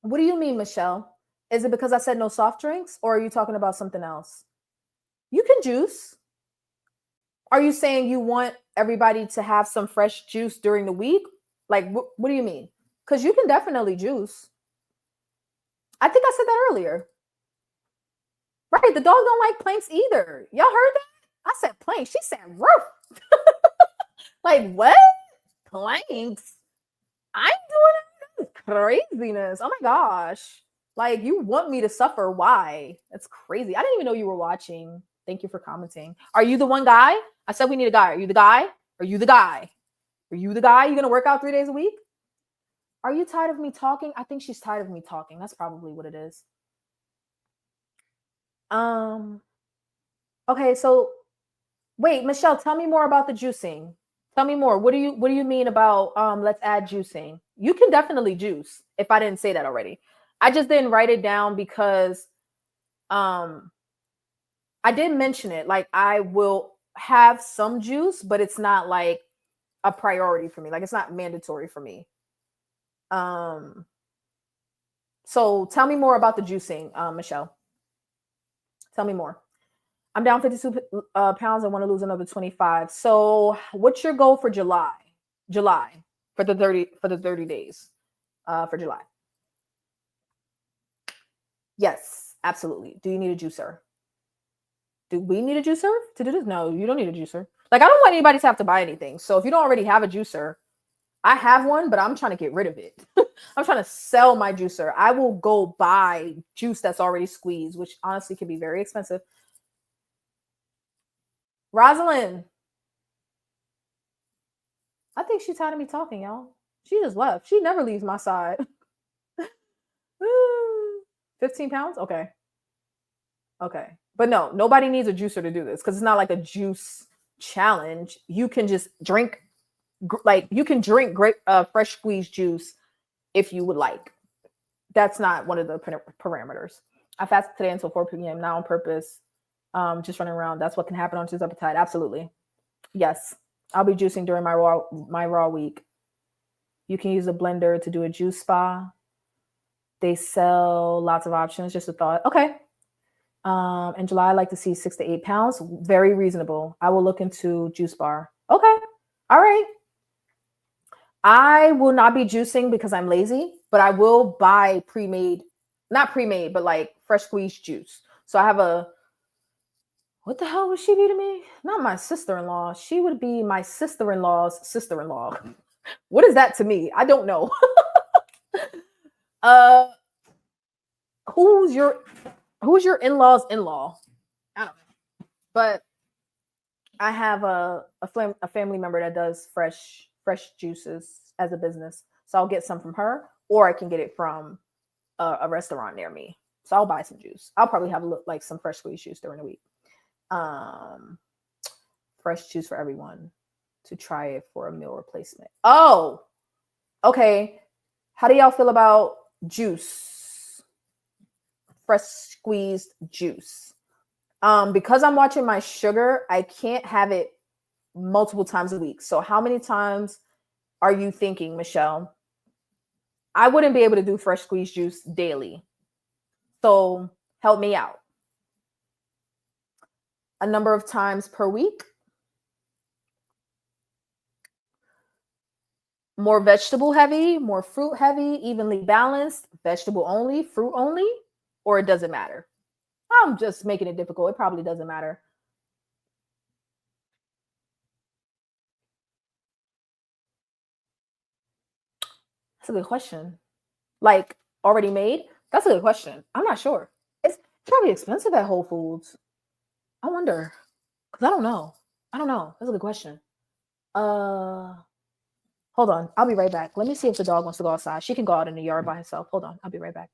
What do you mean, Michelle? Is it because I said no soft drinks, or are you talking about something else? You can juice. Are you saying you want everybody to have some fresh juice during the week? Like, what do you mean? Because you can definitely juice. I think I said that earlier. Right, the dog don't like planks either. Y'all heard that? I said planks. She said roof. Like, what? Planks? I ain't doing it. Craziness. Oh my gosh. Like, you want me to suffer. Why? That's crazy. I didn't even know you were watching. Thank you for commenting. Are you the one guy? I said we need a guy. Are you the guy? Are you the guy? Are you the guy? You going to work out 3 days a week? Are you tired of me talking? I think she's tired of me talking. That's probably what it is. Okay, so wait, Michelle, tell me more about the juicing. Tell me more. What do you mean about let's add juicing? You can definitely juice if I didn't say that already. I just didn't write it down because I did mention it. Like, I will have some juice, but it's not like a priority for me. Like, it's not mandatory for me. So tell me more about the juicing, Michelle. Tell me more. I'm down 52 pounds. I want to lose another 25. So what's your goal for July? July for the 30 days for July. Yes, absolutely. Do you need a juicer? Do we need a juicer to do this? No, you don't need a juicer. Like, I don't want anybody to have to buy anything. So if you don't already have a juicer, I have one, but I'm trying to get rid of it. I'm trying to sell my juicer. I will go buy juice that's already squeezed, which honestly can be very expensive. Rosalind, I think she's tired of me talking, y'all. She just left. She never leaves my side. 15 pounds? Okay. Okay. But no, nobody needs a juicer to do this because it's not like a juice challenge. You can just drink, like, you can drink great fresh squeezed juice if you would like. That's not one of the parameters. I fasted today until 4 p.m. Not on purpose. Just running around. That's what can happen on Tuesday appetite. Absolutely. Yes. I'll be juicing during my raw week. You can use a blender to do a juice spa. They sell lots of options. Just a thought. Okay. In July, I like to see 6 to 8 pounds. Very reasonable. I will look into juice bar. Okay. All right. I will not be juicing because I'm lazy, but I will buy pre-made, not pre-made, but like fresh squeezed juice. So I have a, what the hell would she be to me? Not my sister-in-law. She would be my sister-in-law's sister-in-law. What is that to me? I don't know. uh, who's your in-law's in-law? I don't know. But I have a family member that does fresh juices as a business. So I'll get some from her, or I can get it from a restaurant near me. So I'll buy some juice. I'll probably have like some fresh squeezed juice during the week. Fresh juice for everyone to try it for a meal replacement. Oh, okay. How do y'all feel about juice? Fresh squeezed juice. Because I'm watching my sugar, I can't have it multiple times a week. So how many times are you thinking, Michelle? I wouldn't be able to do fresh squeezed juice daily. So help me out. A number of times per week? More vegetable heavy, more fruit heavy, evenly balanced, vegetable only, fruit only, or it doesn't matter? I'm just making it difficult. It probably doesn't matter. That's a good question. Like already made? That's a good question. I'm not sure. It's probably expensive at Whole Foods. I wonder. Because I don't know. I don't know. That's a good question. Uh Hold on. I'll be right back. Let me see if the dog wants to go outside. She can go out in the yard by herself. Hold on. I'll be right back.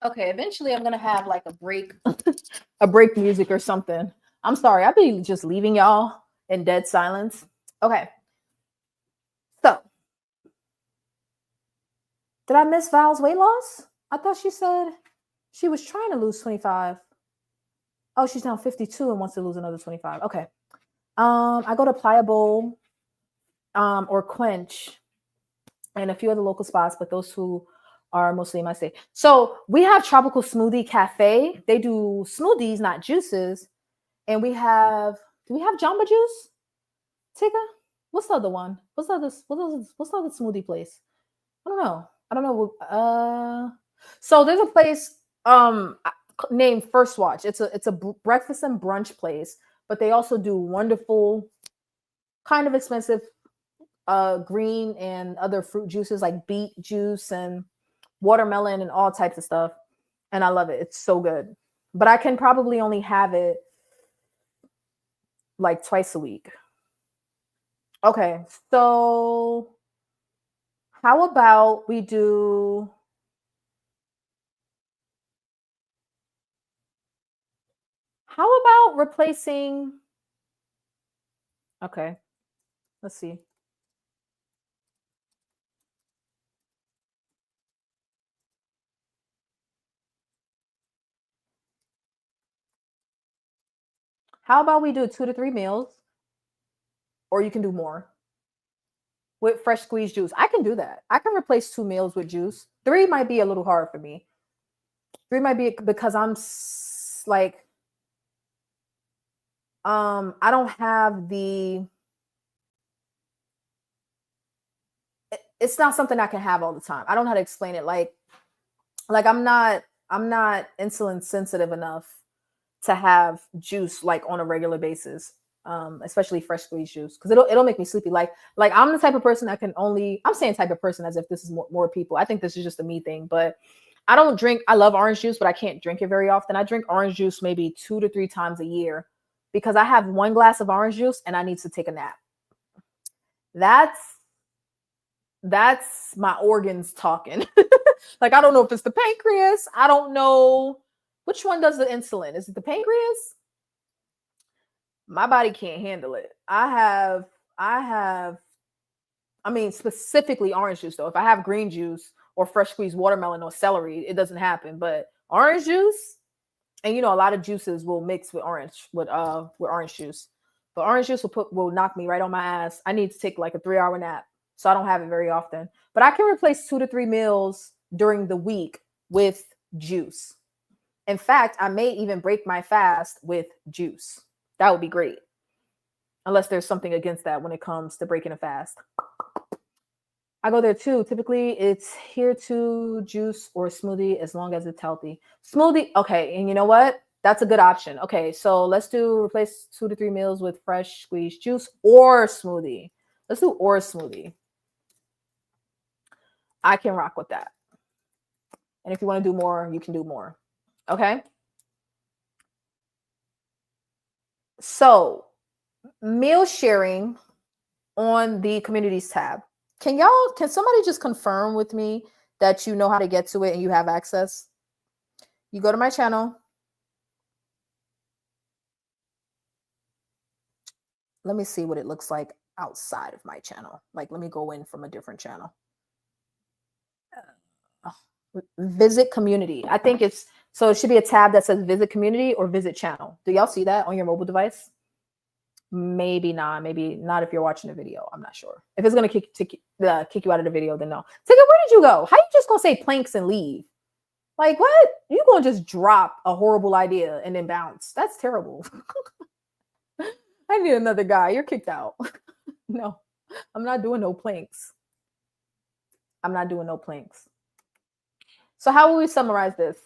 Okay, eventually I'm gonna have like a break, a break music or something. I'm sorry, I've been just leaving y'all in dead silence. Okay, so did I miss Val's weight loss? I thought she said she was trying to lose 25. Oh, she's now 52 and wants to lose another 25. Okay. I go to Pliable, or Quench, and a few other local spots, but those who are mostly in my state. So we have Tropical Smoothie Cafe. They do smoothies, not juices. And we have, do we have Jamba Juice? Tika? What's the other one? What's the other smoothie place? I don't know. So there's a place named First Watch. It's a breakfast and brunch place, but they also do wonderful, kind of expensive green and other fruit juices like beet juice and watermelon and all types of stuff. And I love it. It's so good. But I can probably only have it like twice a week. Okay, so how about we do how about replacing okay, let's see. How about we do 2 to 3 meals, or you can do more with fresh squeezed juice. I can do that. I can replace 2 meals with juice. 3 might be a little hard for me. 3 might be because I'm like, I don't have the. It's not something I can have all the time. I don't know how to explain it. Like I'm not insulin sensitive enough to have juice like on a regular basis, especially fresh squeezed juice, because it'll make me sleepy. Like I'm the type of person that can only, I'm saying type of person as if this is more people. I think this is just a me thing, but I don't drink. I love orange juice, but I can't drink it very often. I drink orange juice maybe 2 to 3 times a year because I have 1 glass of orange juice and I need to take a nap. That's my organs talking. Like, I don't know if it's the pancreas. I don't know which one does the insulin. Is it the pancreas? My body can't handle it. I mean, specifically orange juice though. If I have green juice or fresh squeezed watermelon or celery, it doesn't happen. But orange juice, and a lot of juices will mix with orange juice. But orange juice will knock me right on my ass. I need to take like a 3-hour nap. So I don't have it very often. But I can replace 2 to 3 meals during the week with juice. In fact, I may even break my fast with juice. That would be great. Unless there's something against that when it comes to breaking a fast. I go there too. Typically, it's here to juice or smoothie as long as it's healthy. Smoothie, okay. And you know what? That's a good option. Okay, so let's replace 2 to 3 meals with fresh squeezed juice or smoothie. Let's do or smoothie. I can rock with that. And if you want to do more, you can do more. Okay. So, meal sharing on the communities tab. Can somebody just confirm with me that you know how to get to it and you have access? You go to my channel. Let me see what it looks like outside of my channel. Like, let me go in from a different channel. Visit community. I think it should be a tab that says visit community or visit channel. Do y'all see that on your mobile device? Maybe not. Maybe not if you're watching a video. I'm not sure. If it's going to kick you out of the video, then no. Ticket, where did you go? How you just going to say planks and leave? Like, what? You going to just drop a horrible idea and then bounce? That's terrible. I need another guy. You're kicked out. No, I'm not doing no planks. I'm not doing no planks. So how will we summarize this?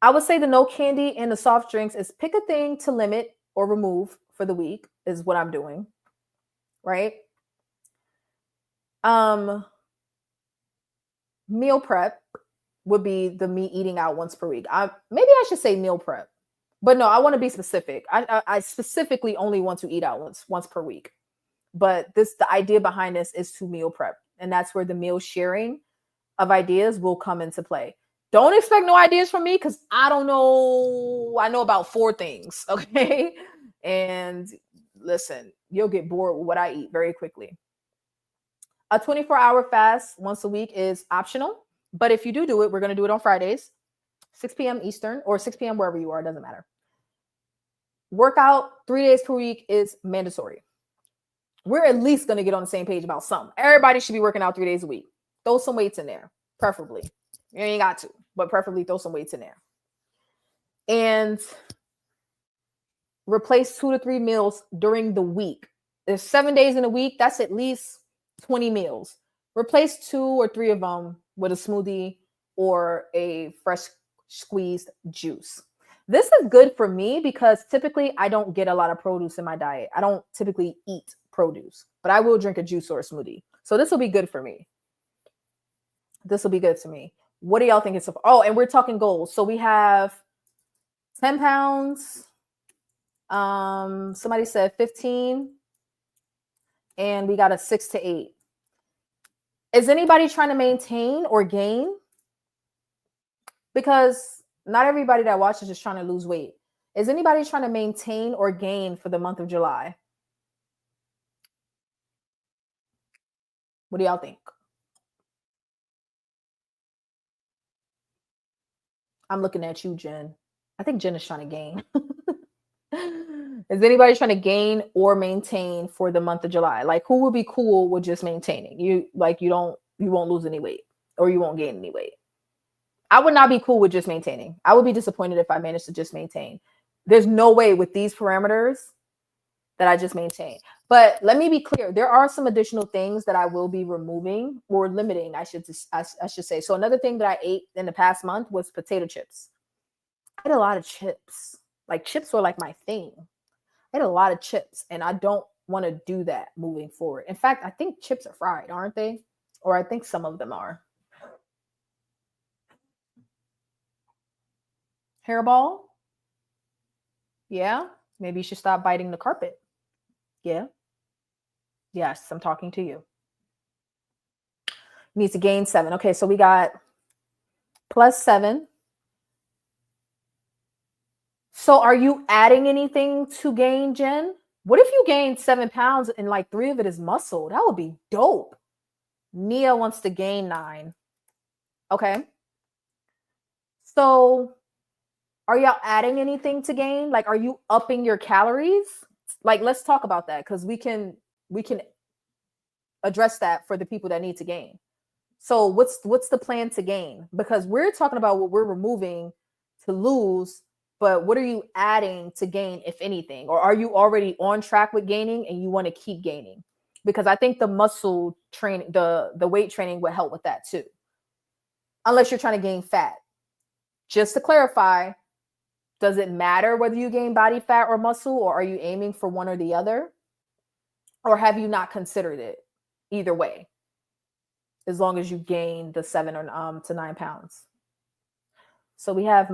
I would say the no candy and the soft drinks is pick a thing to limit or remove for the week is what I'm doing. Right? Meal prep would be the me eating out once per week. Maybe I should say meal prep. But no, I want to be specific. I specifically only want to eat out once per week. But the idea behind this is to meal prep. And that's where the meal sharing of ideas will come into play. Don't expect no ideas from me because I don't know. I know about 4 things, okay? And listen, you'll get bored with what I eat very quickly. A 24-hour fast once a week is optional. But if you do it, we're going to do it on Fridays, 6 p.m. Eastern or 6 p.m. wherever you are. It doesn't matter. Workout 3 days per week is mandatory. We're at least going to get on the same page about something. Everybody should be working out 3 days a week. Throw some weights in there, preferably. You ain't got to, but preferably throw some weights in there. And replace 2 to 3 meals during the week. There's 7 days in a week. That's at least 20 meals. Replace 2 or 3 of them with a smoothie or a fresh squeezed juice. This is good for me because typically I don't get a lot of produce in my diet. I don't typically eat produce, but I will drink a juice or a smoothie. So this will be good for me. This will be good to me. What do y'all think it's? Oh, and we're talking goals. So we have 10 pounds. Somebody said 15. And we got a 6 to 8. Is anybody trying to maintain or gain? Because not everybody that watches is trying to lose weight. Is anybody trying to maintain or gain for the month of July? What do y'all think? I'm looking at you, Jen. I think Jen is trying to gain. Is anybody trying to gain or maintain for the month of July? Like, who would be cool with just maintaining? You won't lose any weight or you won't gain any weight. I would not be cool with just maintaining. I would be disappointed if I managed to just maintain. There's no way with these parameters that I just maintain. But let me be clear. There are some additional things that I will be removing or limiting, I should say. So another thing that I ate in the past month was potato chips. I ate a lot of chips. Like, chips were like my thing. I ate a lot of chips, and I don't want to do that moving forward. In fact, I think chips are fried, aren't they? Or I think some of them are. Hairball? Yeah. Maybe you should stop biting the carpet. Yeah. Yes, I'm talking to you. Needs to gain 7. Okay, so we got +7. So are you adding anything to gain, Jen? What if you gain 7 pounds and like 3 of it is muscle? That would be dope. Nia wants to gain 9. Okay. So are y'all adding anything to gain? Like, are you upping your calories? Like, let's talk about that because we can address that for the people that need to gain. So what's the plan to gain? Because we're talking about what we're removing to lose, but what are you adding to gain, if anything? Or are you already on track with gaining and you want to keep gaining? Because I think the muscle training, the weight training would help with that too. Unless you're trying to gain fat. Just to clarify, does it matter whether you gain body fat or muscle, or are you aiming for one or the other? Or have you not considered it? Either way, as long as you gain the 7 or to 9 pounds. So we have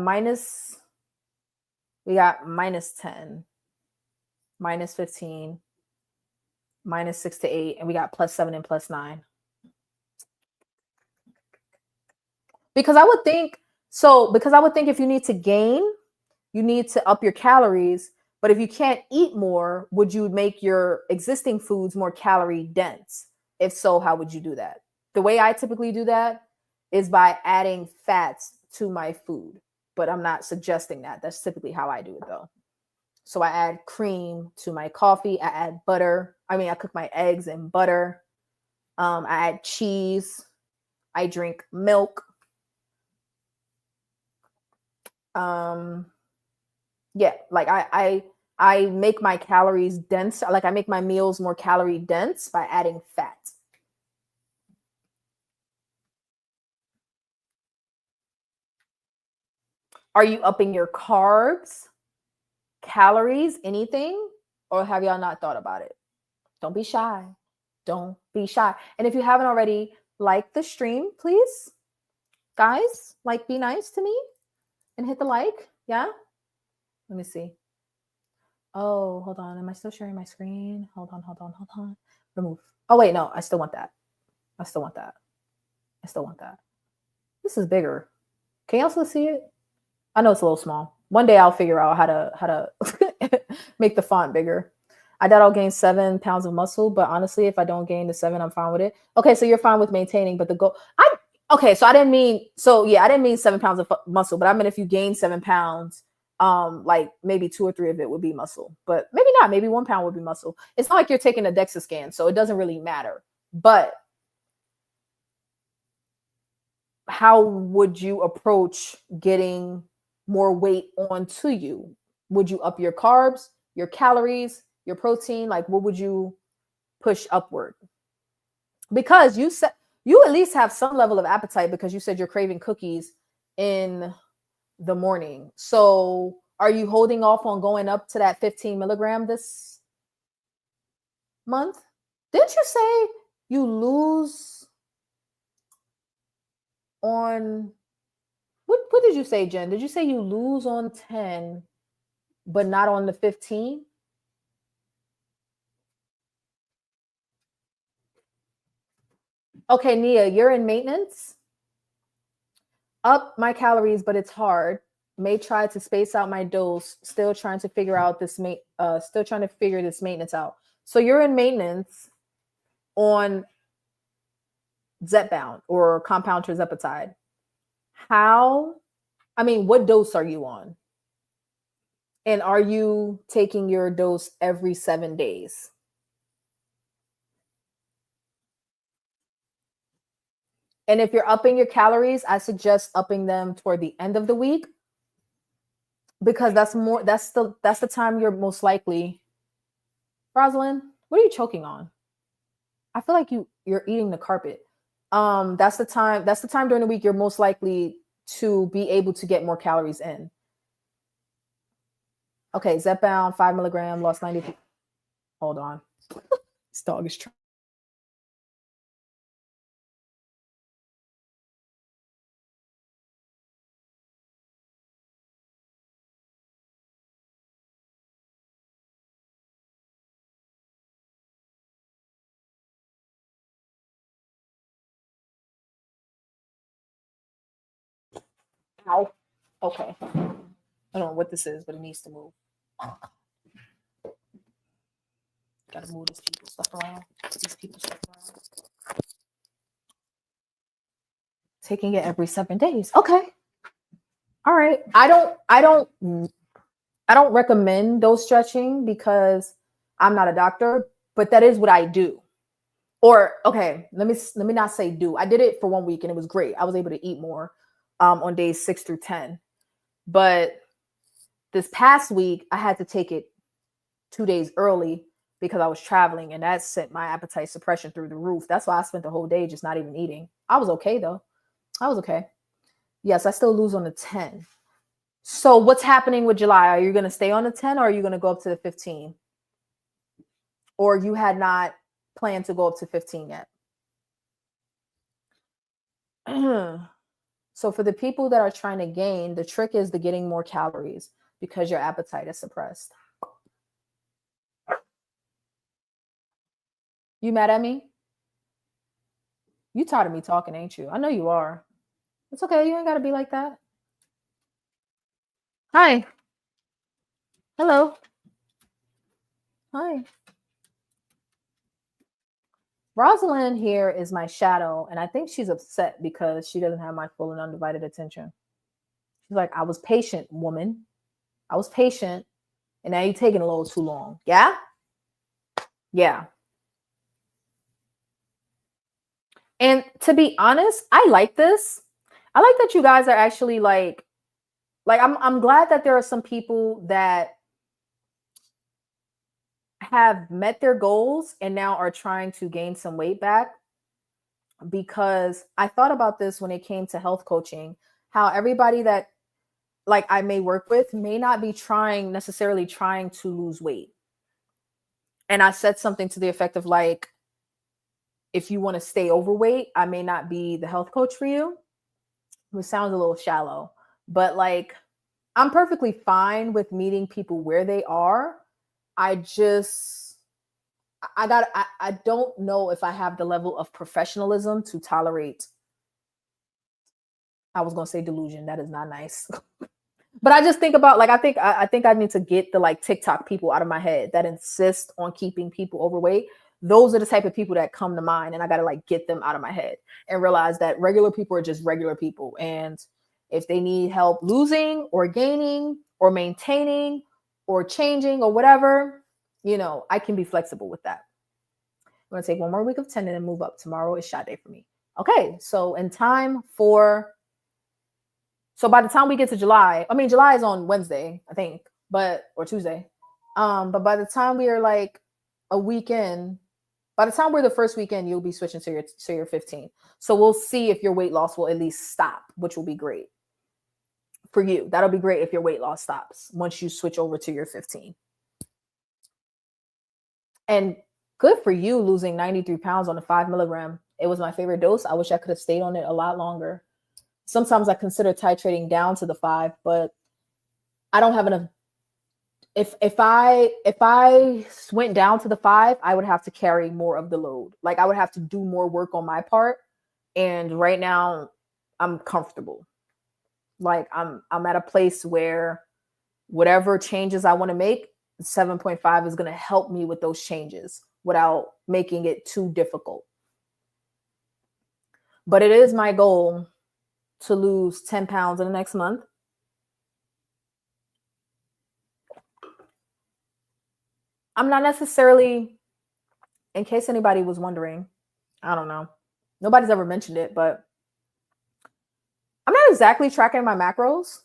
we got -10, -15, -6 to 8, and we got +7 and +9. Because I would think if you need to gain, you need to up your calories. But if you can't eat more, would you make your existing foods more calorie dense? If so, how would you do that? The way I typically do that is by adding fats to my food. But I'm not suggesting that. That's typically how I do it, though. So I add cream to my coffee. I add butter. I cook my eggs in butter. I add cheese. I drink milk. Yeah, like I make my calories dense. Like, I make my meals more calorie dense by adding fat. Are you upping your carbs, calories, anything? Or have y'all not thought about it? Don't be shy. Don't be shy. And if you haven't already, like the stream, please. Guys, like, be nice to me and hit the like. Yeah? Let me see. Oh, hold on. Am I still sharing my screen? Hold on. Remove. Oh, wait, no. I still want that. This is bigger. Can you also see it? I know it's a little small. One day I'll figure out how to make the font bigger. I doubt I'll gain 7 pounds of muscle, but honestly, if I don't gain the 7, I'm fine with it. Okay, so you're fine with maintaining, but the goal. So I didn't mean 7 pounds of muscle, but I meant if you gain 7 pounds, like maybe 2 or 3 of it would be muscle, but maybe not. Maybe 1 pound would be muscle. It's not like you're taking a DEXA scan, so it doesn't really matter. But how would you approach getting more weight onto you? Would you up your carbs, your calories, your protein? Like, what would you push upward? Because you said, you at least have some level of appetite because you said you're craving cookies in the morning. So are you holding off on going up to that 15 milligram this month? Didn't you say you lose on what did you say, Jen? Did you say you lose on 10 but not on the 15? Okay, Nia, you're in maintenance. Up my calories, but it's hard. May try to space out my dose. Still trying to figure out this still trying to figure this maintenance out. So you're in maintenance on Zepbound or compound tirzepatide. What dose are you on? And are you taking your dose every 7 days? And if you're upping your calories, I suggest upping them toward the end of the week because that's the time you're most likely. Rosalind, what are you choking on? I feel like you're eating the carpet. That's the time during the week you're most likely to be able to get more calories in. Okay, Zepbound, 5 milligram, lost 90. Hold on. This dog is trying. Ow. Okay. I don't know what this is, but it needs to move. Gotta move these people stuff around. Taking it every 7 days. Okay. All right. I don't recommend dose stretching because I'm not a doctor, but that is what I do. Or okay, let me not say do. I did it for 1 week and it was great. I was able to eat more on days 6 through 10. But this past week, I had to take it 2 days early because I was traveling, and that sent my appetite suppression through the roof. That's why I spent the whole day just not even eating. I was okay though. I was okay. Yes, I still lose on the 10. So what's happening with July? Are you going to stay on the 10 or are you going to go up to the 15? Or you had not planned to go up to 15 yet? So for the people that are trying to gain, the trick is the getting more calories because your appetite is suppressed. You mad at me? You tired of me talking, ain't you? I know you are. It's okay. You ain't got to be like that. Hi. Hello. Hi. Rosalind here is my shadow, and I think she's upset because she doesn't have my full and undivided attention. She's like, I was patient, woman. I was patient, and now you're taking a little too long. Yeah? Yeah. And to be honest, I like this. I like that you guys are actually like I'm glad that there are some people that have met their goals and now are trying to gain some weight back, because I thought about this when it came to health coaching, how everybody that like I may work with may not be necessarily trying to lose weight. And I said something to the effect of like, if you want to stay overweight, I may not be the health coach for you. Which sounds a little shallow, but like I'm perfectly fine with meeting people where they are. I don't know if I have the level of professionalism to tolerate. I was going to say delusion. That is not nice. But I just think about like I think I need to get the like TikTok people out of my head that insist on keeping people overweight. Those are the type of people that come to mind, and I got to like get them out of my head and realize that regular people are just regular people, and if they need help losing or gaining or maintaining or changing or whatever, I can be flexible with that. I'm going to take one more week of 10 and then move up. Tomorrow is shot day for me. Okay, so so by the time we get to July, I mean, July is on Wednesday, I think, or Tuesday. But by the time we are like a weekend, By the time we're the first weekend, you'll be switching to your 15. So we'll see if your weight loss will at least stop, which will be great for you. That'll be great if your weight loss stops once you switch over to your 15. And good for you losing 93 pounds on the 5 milligram. It was my favorite dose. I wish I could have stayed on it a lot longer. Sometimes I consider titrating down to the 5, but I don't have enough. If I went down to the 5, I would have to carry more of the load. Like I would have to do more work on my part. And right now I'm comfortable. Like I'm at a place where whatever changes I want to make, 7.5 is going to help me with those changes without making it too difficult. But it is my goal to lose 10 pounds in the next month. I'm not necessarily, in case anybody was wondering, I don't know. Nobody's ever mentioned it, but I'm not exactly tracking my macros.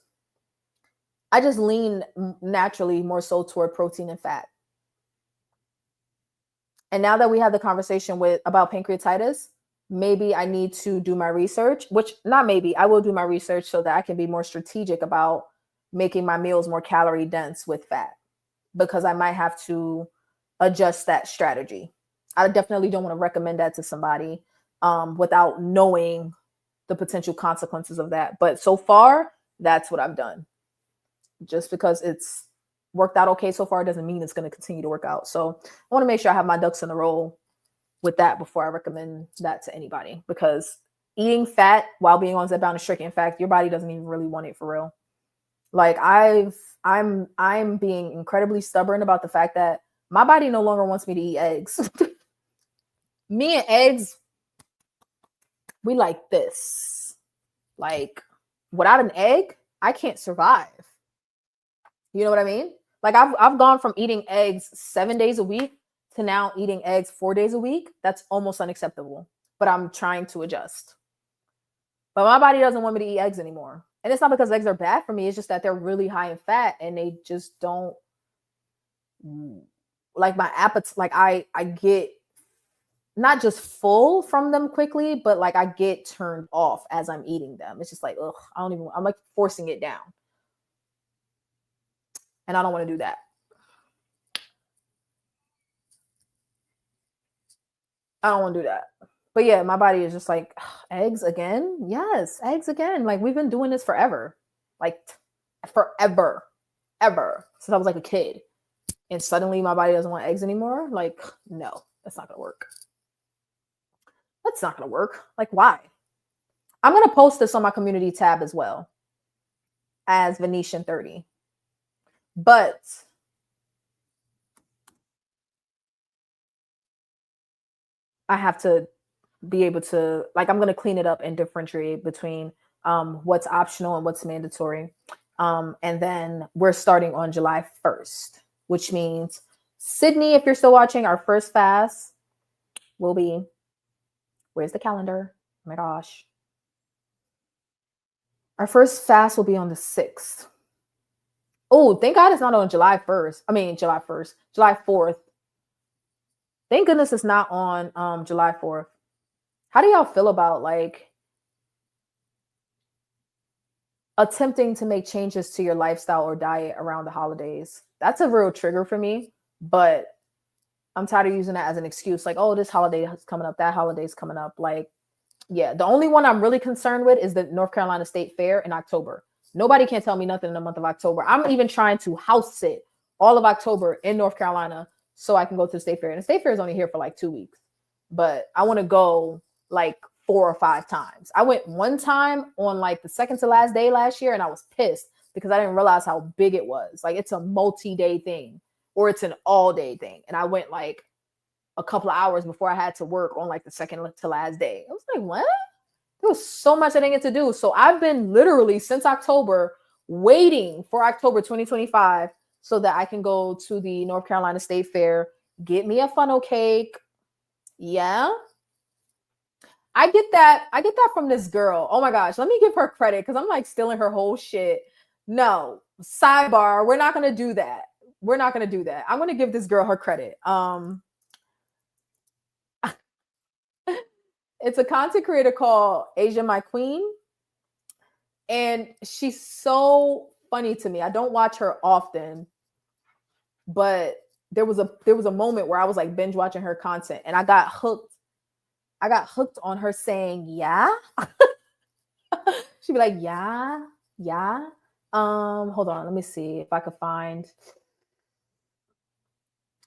I just lean naturally more so toward protein and fat. And now that we have the conversation about pancreatitis, maybe I need to do my research, which not maybe, I will do my research so that I can be more strategic about making my meals more calorie dense with fat, because I might have to adjust that strategy. I definitely don't want to recommend that to somebody without knowing the potential consequences of that. But so far, that's what I've done. Just because it's worked out okay so far doesn't mean it's going to continue to work out. So I want to make sure I have my ducks in a row with that before I recommend that to anybody, because eating fat while being on Zepbound is tricky. In fact, your body doesn't even really want it for real. Like I'm being incredibly stubborn about the fact that my body no longer wants me to eat eggs. Me and eggs, we like this. Like without an egg, I can't survive. You know what I mean? Like I've gone from eating eggs 7 days a week to now eating eggs 4 days a week. That's almost unacceptable, but I'm trying to adjust. But my body doesn't want me to eat eggs anymore. And it's not because eggs are bad for me. It's just that they're really high in fat and they just don't like my appetite. Like I get not just full from them quickly, but like I get turned off as I'm eating them. It's just like, ugh, I'm like forcing it down. And I don't want to do that. I don't want to do that. But yeah, my body is just like, eggs again? Yes, eggs again. Like we've been doing this forever. Like forever. Ever. Since I was like a kid. And suddenly my body doesn't want eggs anymore. Like, no, that's not gonna work. That's not gonna work. Like, why? I'm gonna post this on my community tab as well as Venetian 30. But I have to be able to, like, I'm going to clean it up and differentiate between what's optional and what's mandatory. And then we're starting on July 1st, which means Sydney, if you're still watching, our first fast will be, where's the calendar? Oh my gosh. Our first fast will be on the 6th. Oh, thank God it's not on July 1st. I mean, July 1st, July 4th. Thank goodness it's not on July 4th. How do y'all feel about like attempting to make changes to your lifestyle or diet around the holidays? That's a real trigger for me, but I'm tired of using that as an excuse. Like, oh, this holiday is coming up, that holiday's coming up. Like, yeah, the only one I'm really concerned with is the North Carolina State Fair in October. Nobody can tell me nothing in the month of October. I'm even trying to house sit all of October in North Carolina so I can go to the State Fair. And the State Fair is only here for like 2 weeks, but I want to go like 4 or 5 times. I went one time on like the second to last day last year and I was pissed because I didn't realize how big it was. Like it's a multi-day thing or it's an all-day thing. And I went like a couple of hours before I had to work on like the second to last day. I was like, what? There was so much I didn't get to do. So I've been literally since October waiting for October 2025 so that I can go to the North Carolina State Fair, get me a funnel cake. Yeah. I get that from this girl. Oh my gosh, let me give her credit because I'm like stealing her whole shit. No, sidebar, we're not gonna do that. We're not gonna do that. I'm gonna give this girl her credit. It's a content creator called Asia My Queen. And she's so funny to me. I don't watch her often, but there was a moment where I was like binge watching her content and I got hooked. I got hooked on her saying, yeah. She'd be like, yeah, yeah. Hold on, let me see if I could find.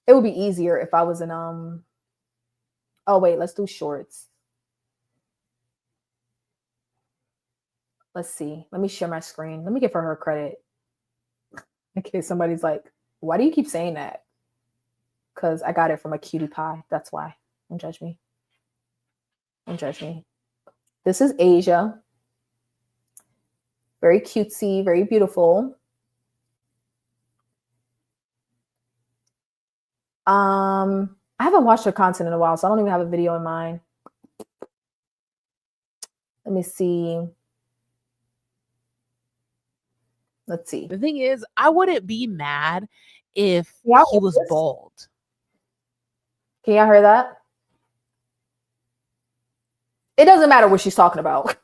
It would be easier if I was in oh wait, let's do shorts. Let's see. Let me share my screen. Let me give her credit. In case somebody's like, why do you keep saying that? Because I got it from a cutie pie. That's why. Don't judge me. Don't judge me. This is Asia. Very cutesy, very beautiful. I haven't watched her content in a while, so I don't even have a video in mind. Let me see. Let's see. The thing is, I wouldn't be mad if he was bald. Can y'all hear that? It doesn't matter what she's talking about.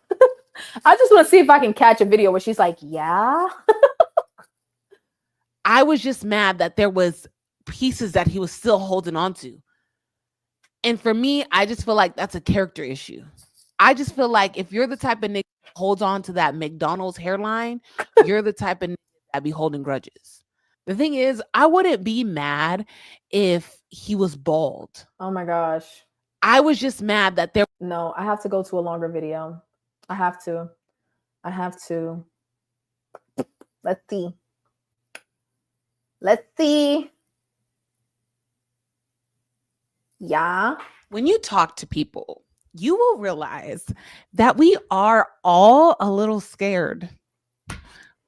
I just want to see if I can catch a video where she's like, yeah. I was just mad that there was pieces that he was still holding on to. And for me, I just feel like that's a character issue. I just feel like if you're the type of nigga that holds on to that McDonald's hairline, you're the type of nigga that be holding grudges. The thing is, I wouldn't be mad if he was bald. Oh my gosh. I was just mad that there. No, I have to go to a longer video. I have to. Let's see. Let's see. Yeah. When you talk to people, you will realize that we are all a little scared.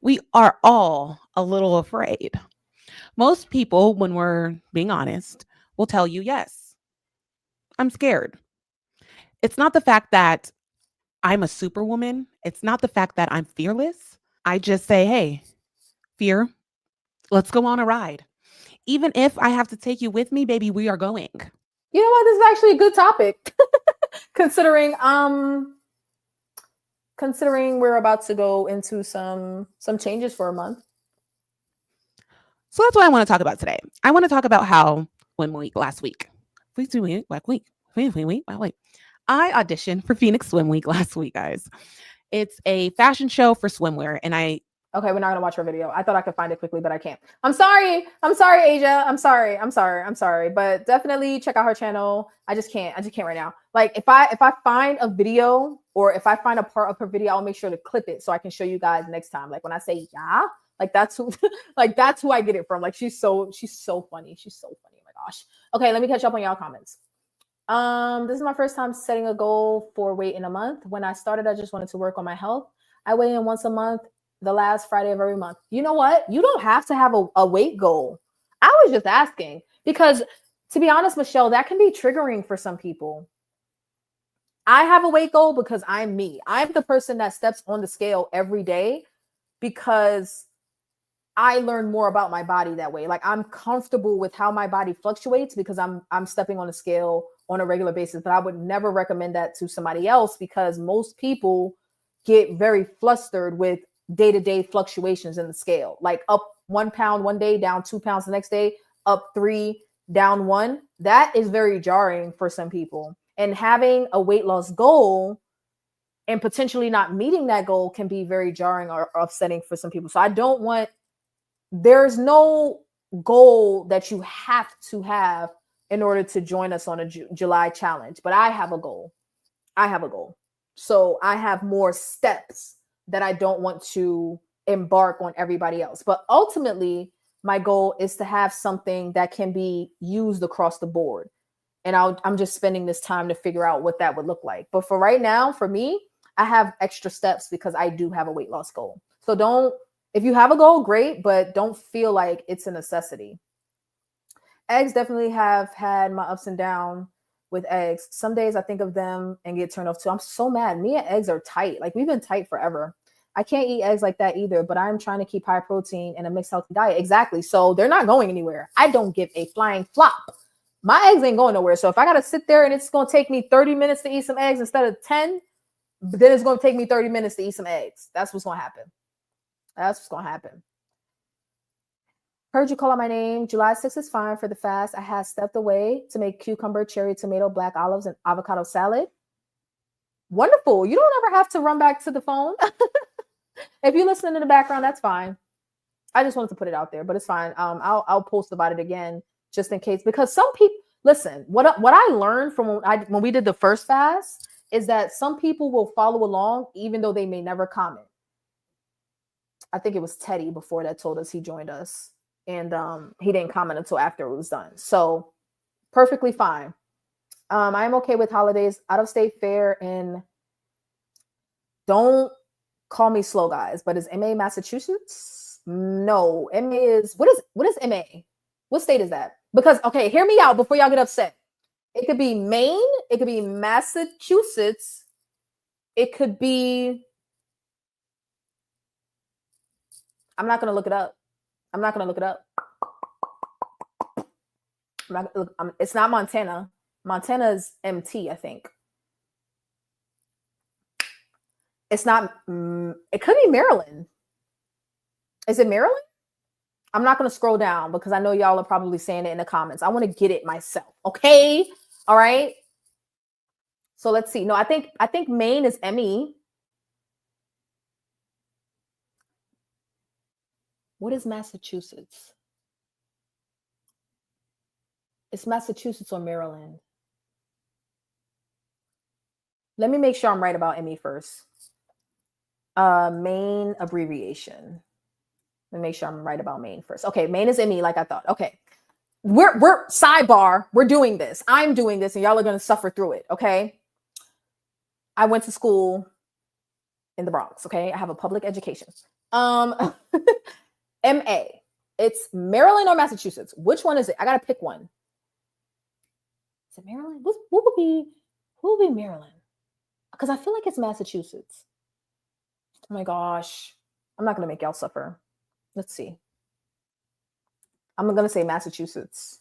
We are all a little afraid. Most people, when we're being honest, will tell you, yes, I'm scared. It's not the fact that I'm a superwoman. It's not the fact that I'm fearless. I just say, hey, fear, let's go on a ride. Even if I have to take you with me, baby, we are going. You know what? This is actually a good topic. Considering we're about to go into some changes for a month. So that's what I want to talk about today. I want to talk about how last week. I auditioned for Phoenix Swim Week last week, guys. It's a fashion show for swimwear, and okay, we're not gonna watch her video. I thought I could find it quickly, but I can't. I'm sorry, Asia. I'm sorry. But definitely check out her channel. I just can't right now. Like if I find a video or if I find a part of her video, I'll make sure to clip it so I can show you guys next time. Like when I say yeah, like that's who that's who I get it from. Like she's so funny. She's so funny. Oh my gosh. Okay, let me catch up on y'all comments. This is my first time setting a goal for weight in a month. When I started, I just wanted to work on my health. I weigh in once a month, the last Friday of every month. You know what? You don't have to have a weight goal. I was just asking because, to be honest, Michelle, that can be triggering for some people. I have a weight goal because I'm me. I'm the person that steps on the scale every day because I learn more about my body that way. Like I'm comfortable with how my body fluctuates because I'm stepping on a scale on a regular basis, but I would never recommend that to somebody else because most people get very flustered with day-to-day fluctuations in the scale, like up 1 pound one day, down 2 pounds the next day, up 3, down 1. That is very jarring for some people. And having a weight loss goal and potentially not meeting that goal can be very jarring or upsetting for some people. So there's no goal that you have to have in order to join us on a July challenge, but I have a goal. So I have more steps that I don't want to embark on everybody else. But ultimately, my goal is to have something that can be used across the board. And I'm just spending this time to figure out what that would look like. But for right now, for me, I have extra steps because I do have a weight loss goal. So if you have a goal, great, but don't feel like it's a necessity. Eggs definitely have had my ups and downs with eggs. Some days I think of them and get turned off too. I'm so mad. Me and eggs are tight. Like we've been tight forever. I can't eat eggs like that either, but I'm trying to keep high protein and a mixed healthy diet. Exactly. So they're not going anywhere. I don't give a flying flop my eggs ain't going nowhere. So if I got to sit there and it's going to take me 30 minutes to eat some eggs instead of 10, then it's going to take me 30 minutes to eat some eggs. That's what's going to happen. That's what's going to happen. Heard you call out my name. July 6th is fine for the fast. I had stepped away to make cucumber, cherry, tomato, black olives, and avocado salad. Wonderful. You don't ever have to run back to the phone. If you listen in the background, that's fine. I just wanted to put it out there, but it's fine. I'll post about it again just in case, because some people listen. What I learned from when we did the first fast is that some people will follow along even though they may never comment. I think it was Teddy before that told us he joined us, and he didn't comment until after it was done. So perfectly fine. I am okay with holidays, out of state fair, and don't call me slow, guys. But is MA Massachusetts? No, MA is what is MA? What state is that? Because okay, hear me out before y'all get upset. It could be Maine, it could be Massachusetts, it could be. I'm not gonna look it up. I'm not gonna look it up. It's not Montana. Montana is MT, I think. It's not. It could be Maryland. Is it Maryland? I'm not going to scroll down because I know y'all are probably saying it in the comments. I want to get it myself. Okay. All right. So let's see. No, I think Maine is ME. What is Massachusetts? It's Massachusetts or Maryland. Let me make sure I'm right about ME first. Maine abbreviation. Let me make sure I'm right about Maine first. Okay, Maine is ME like I thought. Okay. We're sidebar. We're doing this. I'm doing this and y'all are going to suffer through it, okay? I went to school in the Bronx, okay? I have a public education. MA. It's Maryland or Massachusetts. Which one is it? I got to pick one. Is it Maryland? Who would be Maryland? Because I feel like it's Massachusetts. Oh my gosh. I'm not going to make y'all suffer. Let's see. I'm going to say Massachusetts.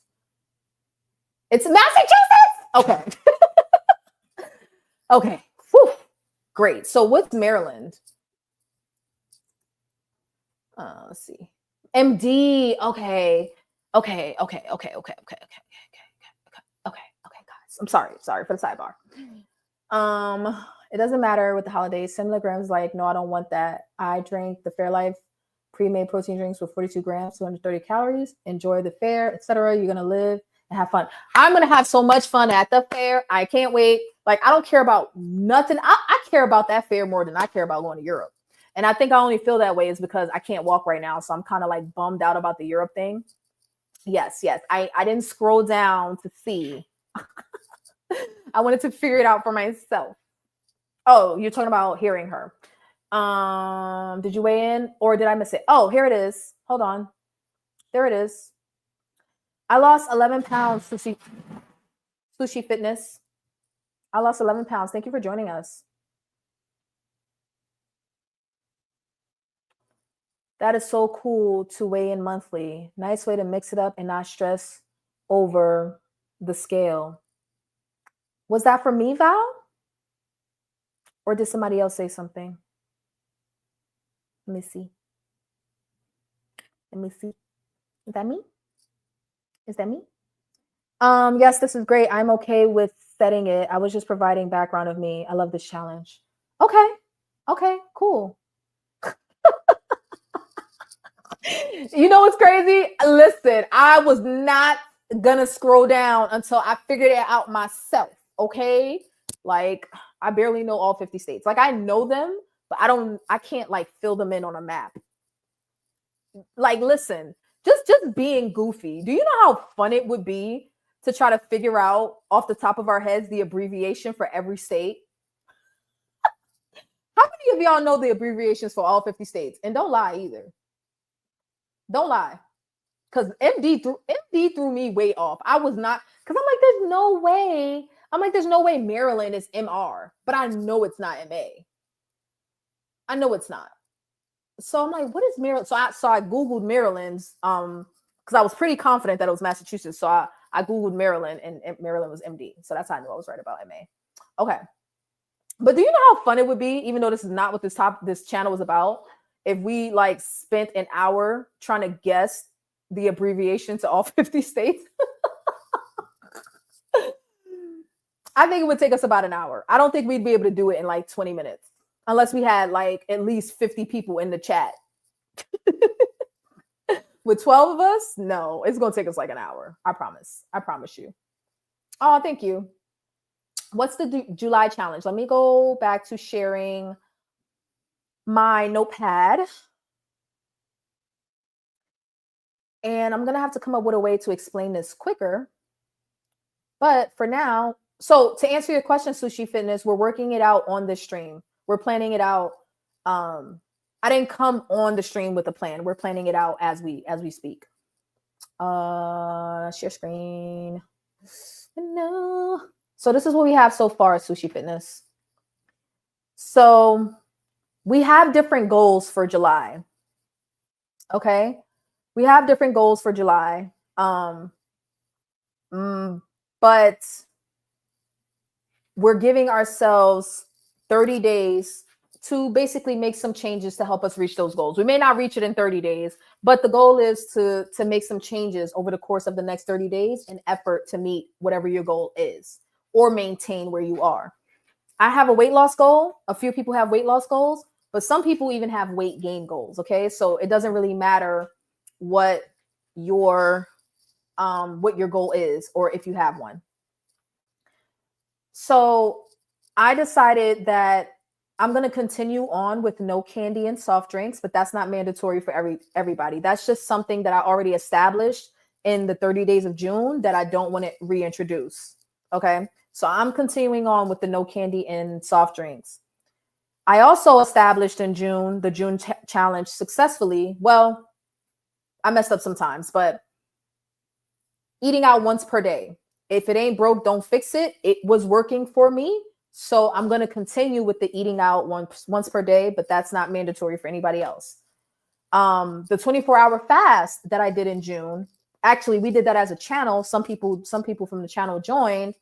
It's Massachusetts! Okay. Okay. Whew. Great. So what's Maryland? Let's see. MD. Okay. Okay, guys. I'm sorry for the sidebar. It doesn't matter with the holidays. Similar grams like, no, I don't want that. I drank the Fairlife pre-made protein drinks with 42 grams, 230 calories. Enjoy the fair, etc. You're gonna live and have fun. I'm gonna have so much fun at the fair. I can't wait. Like, I don't care about nothing. I care about that fair more than I care about going to Europe. And I think I only feel that way is because I can't walk right now. So I'm kind of like bummed out about the Europe thing. Yes. I didn't scroll down to see. I wanted to figure it out for myself. Oh, you're talking about hearing her. Did you weigh in or did I miss it? Oh, here it is. Hold on. There it is. I lost 11 pounds, Sushi Fitness. I lost 11 pounds. Thank you for joining us. That is so cool to weigh in monthly. Nice way to mix it up and not stress over the scale. Was that for me, Val? Or did somebody else say something? Let me see. Is that me? Yes, this is great. I'm okay with setting it. I was just providing background of me. I love this challenge. Okay, cool. You know what's crazy? Listen, I was not gonna scroll down until I figured it out myself. Okay, like I barely know all 50 states. Like I know them, but I can't like fill them in on a map. Like, listen, just being goofy. Do you know how fun it would be to try to figure out off the top of our heads the abbreviation for every state? How many of y'all know the abbreviations for all 50 states? And don't lie either. Don't lie. Because MD threw me way off. I was not, because I'm like, there's no way Maryland is MR, but I know it's not MA. I know it's not. So I'm like, what is Maryland? So I Googled Maryland's, because I was pretty confident that it was Massachusetts. So I Googled Maryland and Maryland was MD. So that's how I knew I was right about MA. Okay. But do you know how fun it would be, even though this is not what this channel was about, if we like spent an hour trying to guess the abbreviation to all 50 states? I think it would take us about an hour. I don't think we'd be able to do it in like 20 minutes unless we had like at least 50 people in the chat. With 12 of us, no, it's going to take us like an hour. I promise. I promise you. Oh, thank you. What's the July challenge? Let me go back to sharing my notepad. And I'm going to have to come up with a way to explain this quicker. But for now, so to answer your question, Sushi Fitness, we're working it out on the stream. We're planning it out. I didn't come on the stream with a plan. We're planning it out as we speak. Share screen. No. So this is what we have so far at Sushi Fitness. So we have different goals for July. Okay. We have different goals for July. But we're giving ourselves 30 days to basically make some changes to help us reach those goals. We may not reach it in 30 days, but the goal is to make some changes over the course of the next 30 days in effort to meet whatever your goal is or maintain where you are. I have a weight loss goal. A few people have weight loss goals, but some people even have weight gain goals. Okay. So it doesn't really matter what your goal is or if you have one. So I decided that I'm going to continue on with no candy and soft drinks, but that's not mandatory for everybody. That's just something that I already established in the 30 days of June that I don't want to reintroduce. Okay. So I'm continuing on with the no candy and soft drinks. I also established in June, the June challenge successfully. Well, I messed up sometimes, but eating out once per day. If it ain't broke, don't fix it. It was working for me. So I'm going to continue with the eating out once per day, but that's not mandatory for anybody else. The 24-hour fast that I did in June, actually, we did that as a channel. Some people from the channel joined.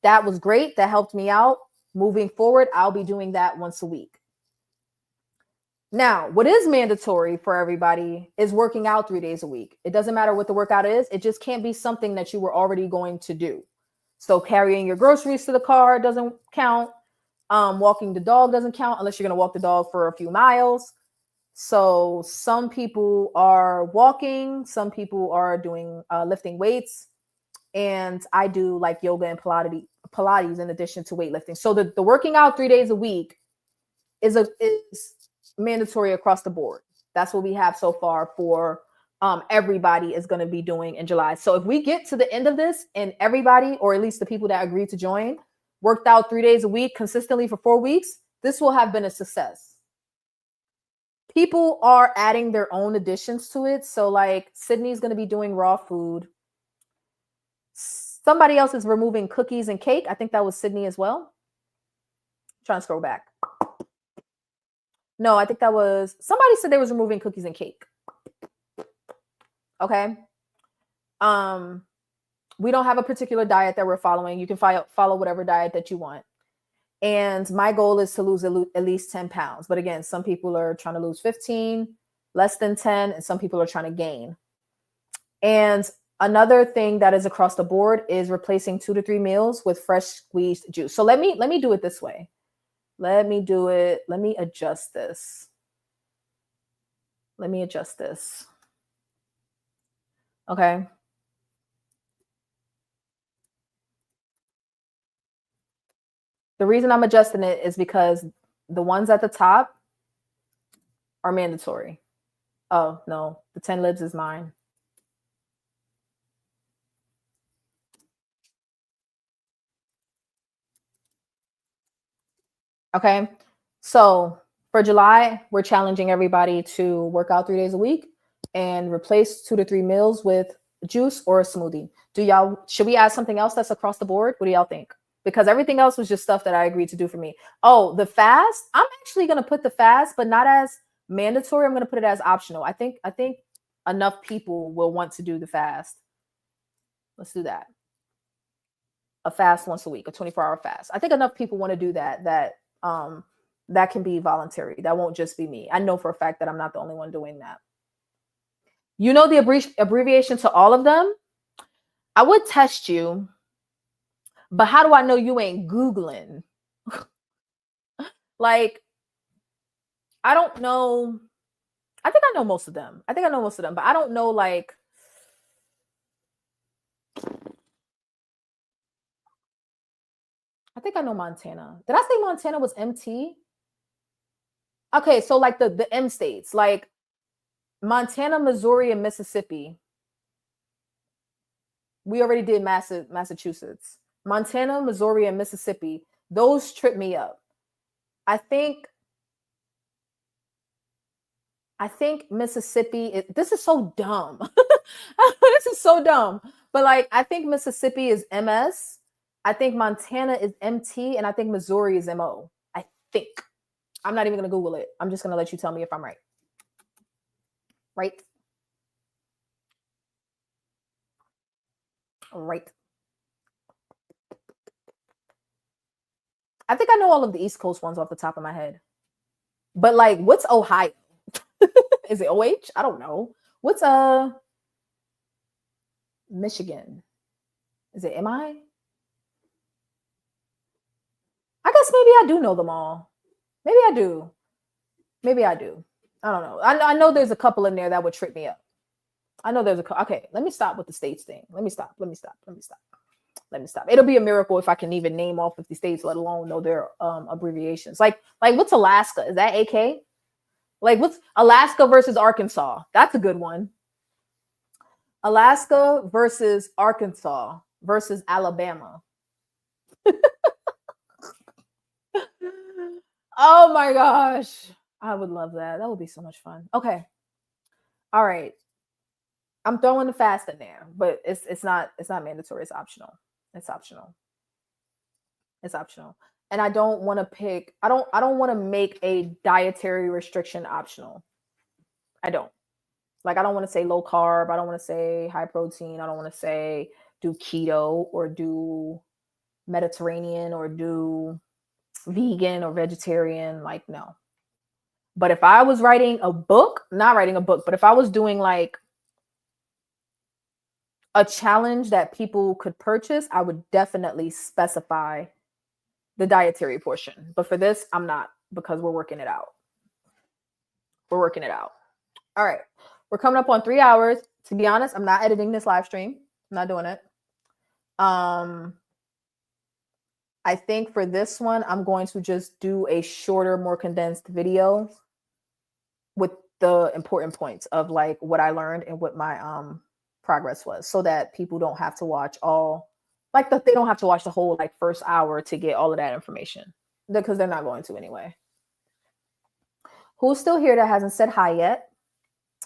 That was great. That helped me out. Moving forward, I'll be doing that once a week. Now, what is mandatory for everybody is working out 3 days a week. It doesn't matter what the workout is. It just can't be something that you were already going to do. So carrying your groceries to the car doesn't count. Walking the dog doesn't count unless you're going to walk the dog for a few miles. So some people are walking. Some people are doing lifting weights. And I do like yoga and Pilates in addition to weightlifting. So the working out 3 days a week is mandatory across the board. That's what we have so far for everybody is going to be doing in July. So if we get to the end of this and everybody, or at least the people that agreed to join, worked out 3 days a week consistently for 4 weeks, this will have been a success. People are adding their own additions to it. So like Sydney's going to be doing raw food. Somebody else is removing cookies and cake. I think that was Sydney as well. I'm trying to scroll back. No, I think that was somebody said they was removing cookies and cake. Okay. We don't have a particular diet that we're following. You can follow whatever diet that you want. And my goal is to lose at least 10 pounds. But again, some people are trying to lose 15, less than 10, and some people are trying to gain. And another thing that is across the board is replacing 2 to 3 meals with fresh squeezed juice. So let me do it this way. Let me do it. Let me adjust this. Okay. The reason I'm adjusting it is because the ones at the top are mandatory. Oh, no. The 10 libs is mine. Okay. So for July, we're challenging everybody to work out 3 days a week and replace 2 to 3 meals with juice or a smoothie. Should we add something else that's across the board? What do y'all think? Because everything else was just stuff that I agreed to do for me. Oh, the fast. I'm actually going to put the fast, but not as mandatory. I'm going to put it as optional. I think enough people will want to do the fast. Let's do that. A fast once a week, a 24-hour fast. I think enough people want to do that, that can be voluntary. That won't just be me. I know for a fact that I'm not the only one doing that. You know the abbreviation to all of them? I would test you, but how do I know you ain't Googling? Like, I don't know. I think I know most of them. But I don't know, like, I think I know Montana. Did I say Montana was MT? Okay, so like the M states, like Montana, Missouri, and Mississippi. We already did Massachusetts. Montana, Missouri, and Mississippi. Those trip me up. I think Mississippi, this is so dumb. This is so dumb. But like, I think Mississippi is MS. I think Montana is MT, and I think Missouri is MO. I think. I'm not even going to Google it. I'm just going to let you tell me if I'm right. Right? Right. I think I know all of the East Coast ones off the top of my head. But like, what's Ohio? Is it OH? I don't know. What's Michigan? Is it MI? I guess maybe I do know them all. Maybe I do. I don't know. I know there's a couple in there that would trip me up. I know there's okay, let me stop with the states thing. Let me stop. It'll be a miracle if I can even name all 50 states, let alone know their abbreviations. Like what's Alaska? Is that AK? Like, what's Alaska versus Arkansas? That's a good one. Alaska versus Arkansas versus Alabama. Oh my gosh. I would love that. That would be so much fun. Okay. All right. I'm throwing the fast in there, but it's not mandatory. It's optional. And I don't want to pick, I don't want to make a dietary restriction optional. I don't want to say low carb. I don't want to say high protein. I don't want to say do keto or do Mediterranean or do vegan or vegetarian. Like, no. But if I was writing a book, but if I was doing like a challenge that people could purchase, I would definitely specify the dietary portion. But for this, I'm not, because we're working it out. All right. We're coming up on 3 hours. To be honest, I'm not editing this live stream. I'm not doing it. I think for this one, I'm going to just do a shorter, more condensed video with the important points of like what I learned and what my progress was, so that people don't have to watch they don't have to watch the whole like first hour to get all of that information, because they're not going to anyway. Who's still here that hasn't said hi yet?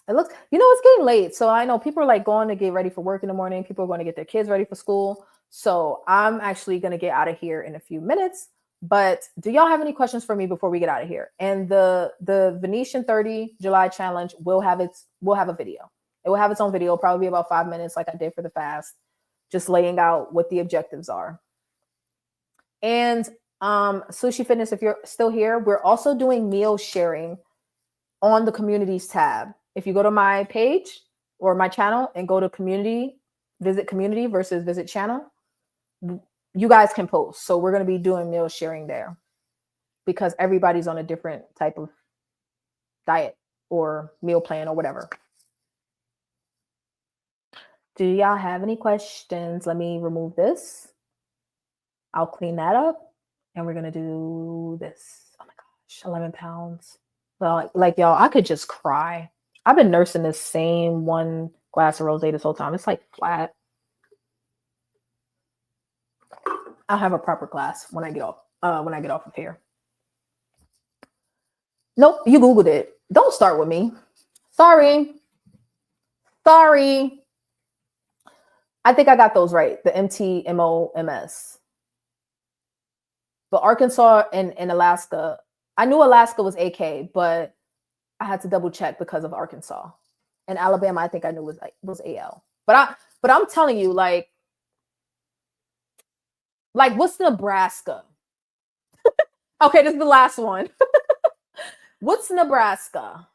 It looks, it's getting late. So I know people are like going to get ready for work in the morning. People are going to get their kids ready for school. So I'm actually going to get out of here in a few minutes. But do y'all have any questions for me before we get out of here? And the Venetian 30 July challenge will have a video. It will have its own video, probably about 5 minutes, like I did for the fast, just laying out what the objectives are. And Sushi Fitness, if you're still here, we're also doing meal sharing on the communities tab. If you go to my page or my channel and go to community, visit community versus visit channel, you guys can post. So we're going to be doing meal sharing there, because everybody's on a different type of diet or meal plan or whatever. Do y'all have any questions? Let me remove this. I'll clean that up, and we're going to do this. Oh my gosh, 11 pounds. Well, like y'all, I could just cry. I've been nursing this same one glass of rosé this whole time. It's like flat. I'll have a proper glass when I get off of here. Nope, you Googled it. Don't start with me. Sorry. I think I got those right. The MT, MO, MS. But Arkansas and Alaska, I knew Alaska was AK, but I had to double check because of Arkansas. And Alabama, I think I knew was AL. But I'm telling you, like, Like, what's Nebraska? Okay, this is the last one. What's Nebraska?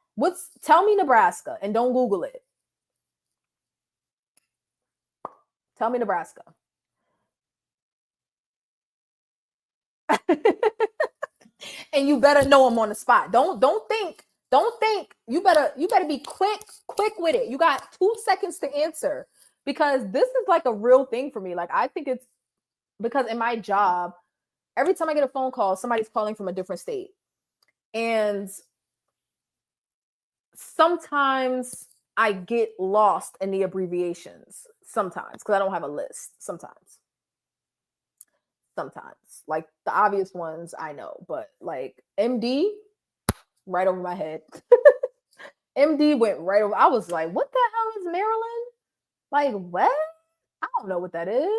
Tell me Nebraska and don't Google it. Tell me Nebraska. And you better know them on the spot. Don't think. You better be quick with it. You got 2 seconds to answer because this is like a real thing for me. Like, I think it's because in my job, every time I get a phone call, somebody's calling from a different state. And sometimes I get lost in the abbreviations sometimes because I don't have a list sometimes. Like the obvious ones I know, but like MD, right over my head. MD went right over. I was like, what the hell is Maryland? Like, what? I don't know what that is.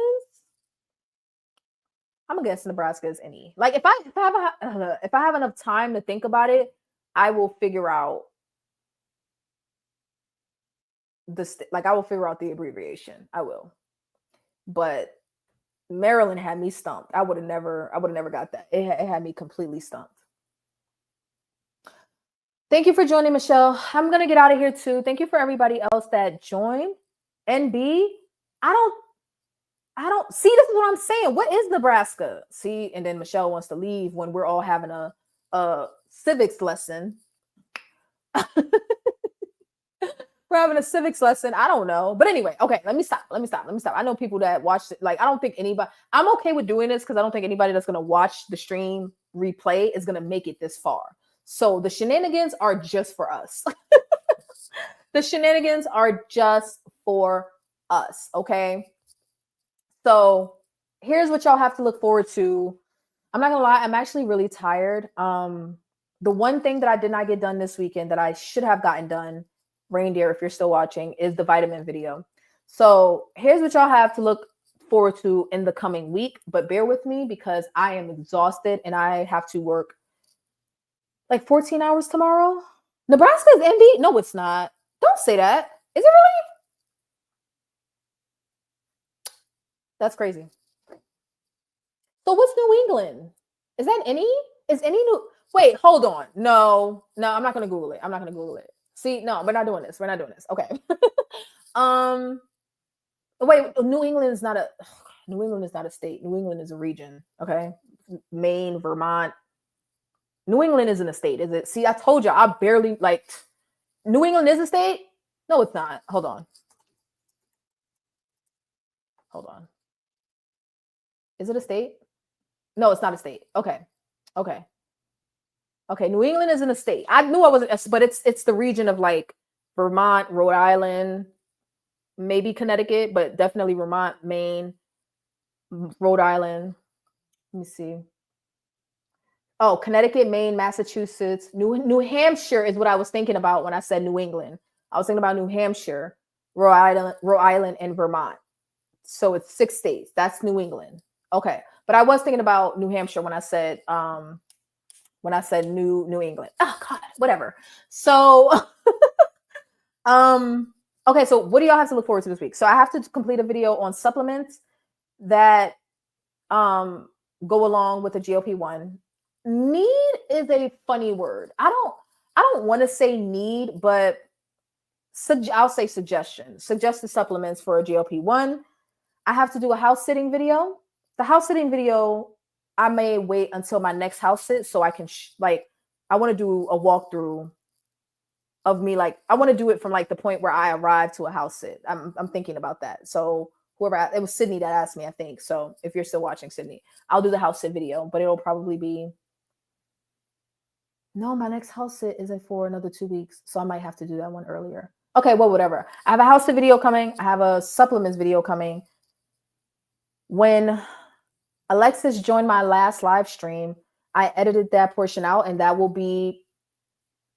I'm gonna guess Nebraska is any. Like, if I have enough time to think about it, I will figure out I will figure out the abbreviation. I will. But Maryland had me stumped. I would have never got that. It had me completely stumped. Thank you for joining, Michelle. I'm going to get out of here too. Thank you for everybody else that joined. NB, I don't see, this is what I'm saying. What is Nebraska? See, and then Michelle wants to leave when we're all having a civics lesson. We're having a civics lesson. I don't know. But anyway, okay, let me stop. I know people that watched it. Like, I don't think anybody, I'm okay with doing this because I don't think anybody that's going to watch the stream replay is going to make it this far. So the shenanigans are just for us. The shenanigans are just for us. Okay. So here's what y'all have to look forward to. I'm not going to lie. I'm actually really tired. The one thing that I did not get done this weekend that I should have gotten done, Reindeer, if you're still watching, is the vitamin video. So here's what y'all have to look forward to in the coming week, but bear with me because I am exhausted and I have to work like 14 hours tomorrow. Nebraska is NB? No, it's not. Don't say that. Is it really? That's crazy. So what's New England? Is that any? Is any new? Wait, hold on. No, I'm not going to Google it. See, no, we're not doing this. Okay. Wait, New England is not a state. New England is a region. Okay. Maine, Vermont. New England isn't a state, is it? See, I told you, I barely like New England is a state. No, it's not. Hold on. Is it a state? No, it's not a state. Okay. New England isn't a state. I knew I wasn't, but it's the region of like Vermont, Rhode Island, maybe Connecticut, but definitely Vermont, Maine, Rhode Island. Let me see. Oh, Connecticut, Maine, Massachusetts, New Hampshire is what I was thinking about when I said New England. I was thinking about New Hampshire, Rhode Island, and Vermont. So it's 6 states. That's New England. Okay, but I was thinking about New Hampshire when I said New England. Oh God, whatever. So, okay. So what do y'all have to look forward to this week? So I have to complete a video on supplements that go along with the GLP-1. Need is a funny word. I don't want to say need, but I'll say suggestions. Suggested supplements for a GLP-1. I have to do a house sitting video. The house sitting video, I may wait until my next house sit so I can I want to do a walkthrough of me. Like, I want to do it from like the point where I arrive to a house sit. I'm thinking about that. So it was Sydney that asked me, I think. So if you're still watching, Sydney, I'll do the house sit video, but it'll probably be, no, my next house sit isn't for another 2 weeks. So I might have to do that one earlier. Okay, well, whatever. I have a house sit video coming. I have a supplements video coming. When Alexis joined my last live stream, I edited that portion out, and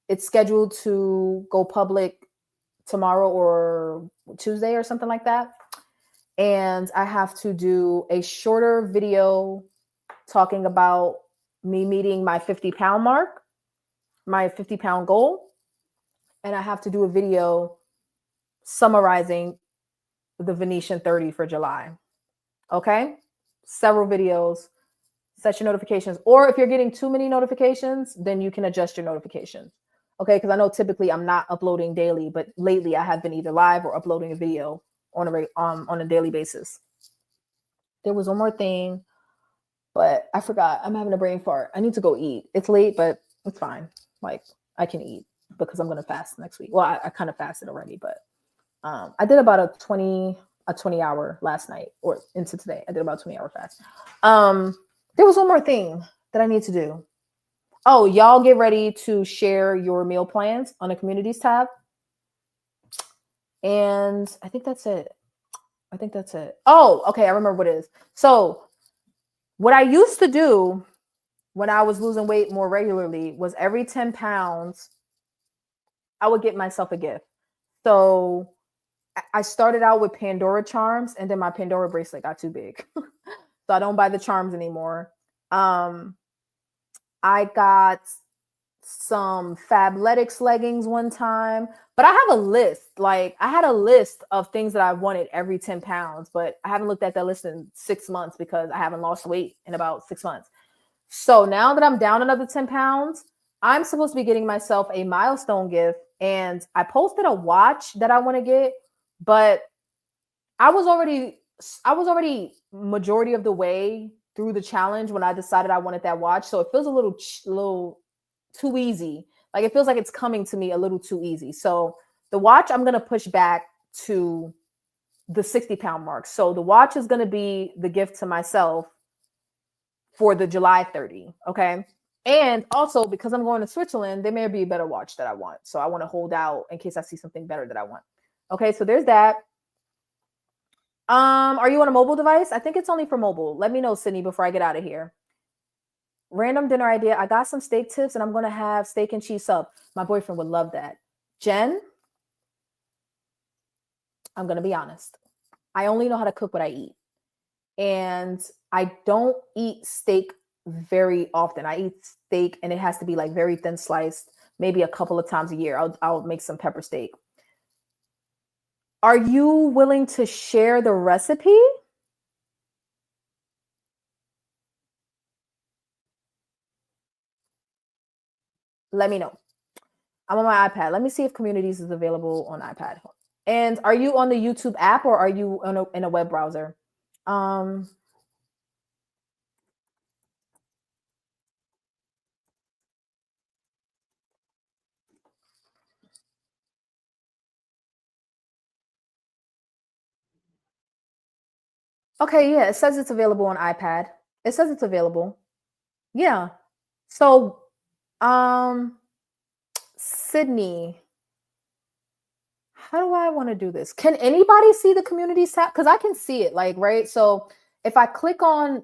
it's scheduled to go public tomorrow or Tuesday or something like that. And I have to do a shorter video talking about me meeting my 50-pound mark, my 50-pound goal. And I have to do a video summarizing the Venetian 30 for July. Okay. several videos, set your notifications. Or if you're getting too many notifications, then you can adjust your notifications. Okay, because I know typically I'm not uploading daily, but lately I have been either live or uploading a video on a daily basis. There was one more thing, but I forgot. I'm having a brain fart. I need to go eat. It's late, but it's fine. Like I can eat because I'm gonna fast next week. Well, I kind of fasted already, but I did about a 20 hour last night or into today. I did about a 20-hour fast. There was one more thing that I need to do. Oh, y'all get ready to share your meal plans on the communities tab. And I think that's it. Oh, okay. I remember what it is. So what I used to do when I was losing weight more regularly was every 10 pounds, I would get myself a gift. So I started out with Pandora charms, and then my Pandora bracelet got too big. So I don't buy the charms anymore. I got some Fabletics leggings one time, but I have a list. Like I had a list of things that I wanted every 10 pounds, but I haven't looked at that list in 6 months because I haven't lost weight in about 6 months. So now that I'm down another 10 pounds, I'm supposed to be getting myself a milestone gift. And I posted a watch that I want to get, but I was already majority of the way through the challenge when I decided I wanted that watch. So it feels a little too easy. Like it feels like it's coming to me a little too easy. So the watch I'm going to push back to the 60-pound mark. So the watch is going to be the gift to myself for the July 30. Okay. And also because I'm going to Switzerland, there may be a better watch that I want. So I want to hold out in case I see something better that I want. Okay. So there's that. Are you on a mobile device? I think it's only for mobile. Let me know, Sydney, before I get out of here. Random dinner idea. I got some steak tips and I'm going to have steak and cheese sub. My boyfriend would love that. Jen, I'm going to be honest. I only know how to cook what I eat. And I don't eat steak very often. I eat steak and it has to be like very thin sliced, maybe a couple of times a year. I'll make some pepper steak. Are you willing to share the recipe? Let me know. I'm on my iPad. Let me see if Communities is available on iPad. And are you on the YouTube app or are you in a web browser? Okay, yeah, it says it's available on iPad. It says it's available. Yeah. So, Sydney, how do I want to do this? Can anybody see the Communities tab? Because I can see it, like, right? So if I click on,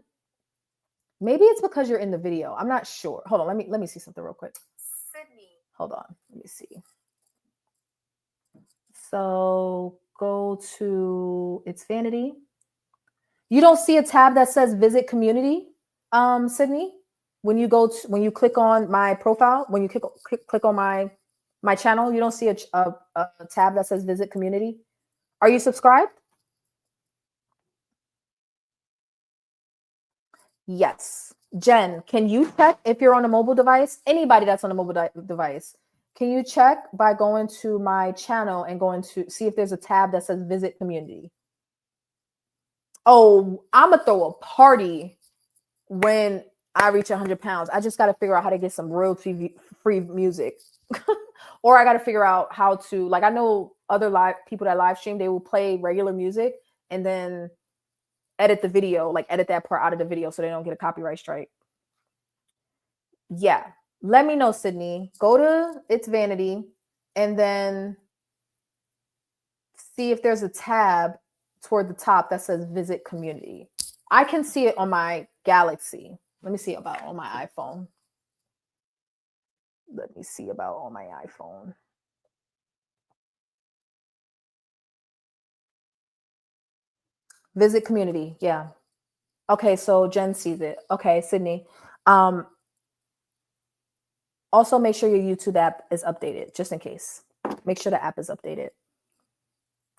maybe it's because you're in the video. I'm not sure. Hold on, let me see something real quick. Sydney. Hold on, let me see. So go to it's Vanity. You don't see a tab that says visit community, Sydney? When you click on my profile, when you click on my channel, you don't see a tab that says visit community. Are you subscribed? Yes. Jen, can you check if you're on a mobile device? Anybody that's on a mobile device, can you check by going to my channel and going to see if there's a tab that says visit community? Oh, I'm gonna throw a party when I reach 100 pounds. I just got to figure out how to get some royalty-free music. Or I got to figure out how to, like, I know other people that live stream, they will play regular music and then edit the video, like edit that part out of the video so they don't get a copyright strike. Yeah. Let me know, Sydney. Go to It's Vanity and then see if there's a tab toward the top that says visit community. I can see it on my Galaxy. Let me see about on my iPhone. Let me see about on my iPhone. Visit community. Yeah. Okay, so Jen sees it. Okay, Sydney. Also make sure your YouTube app is updated, just in case. Make sure the app is updated.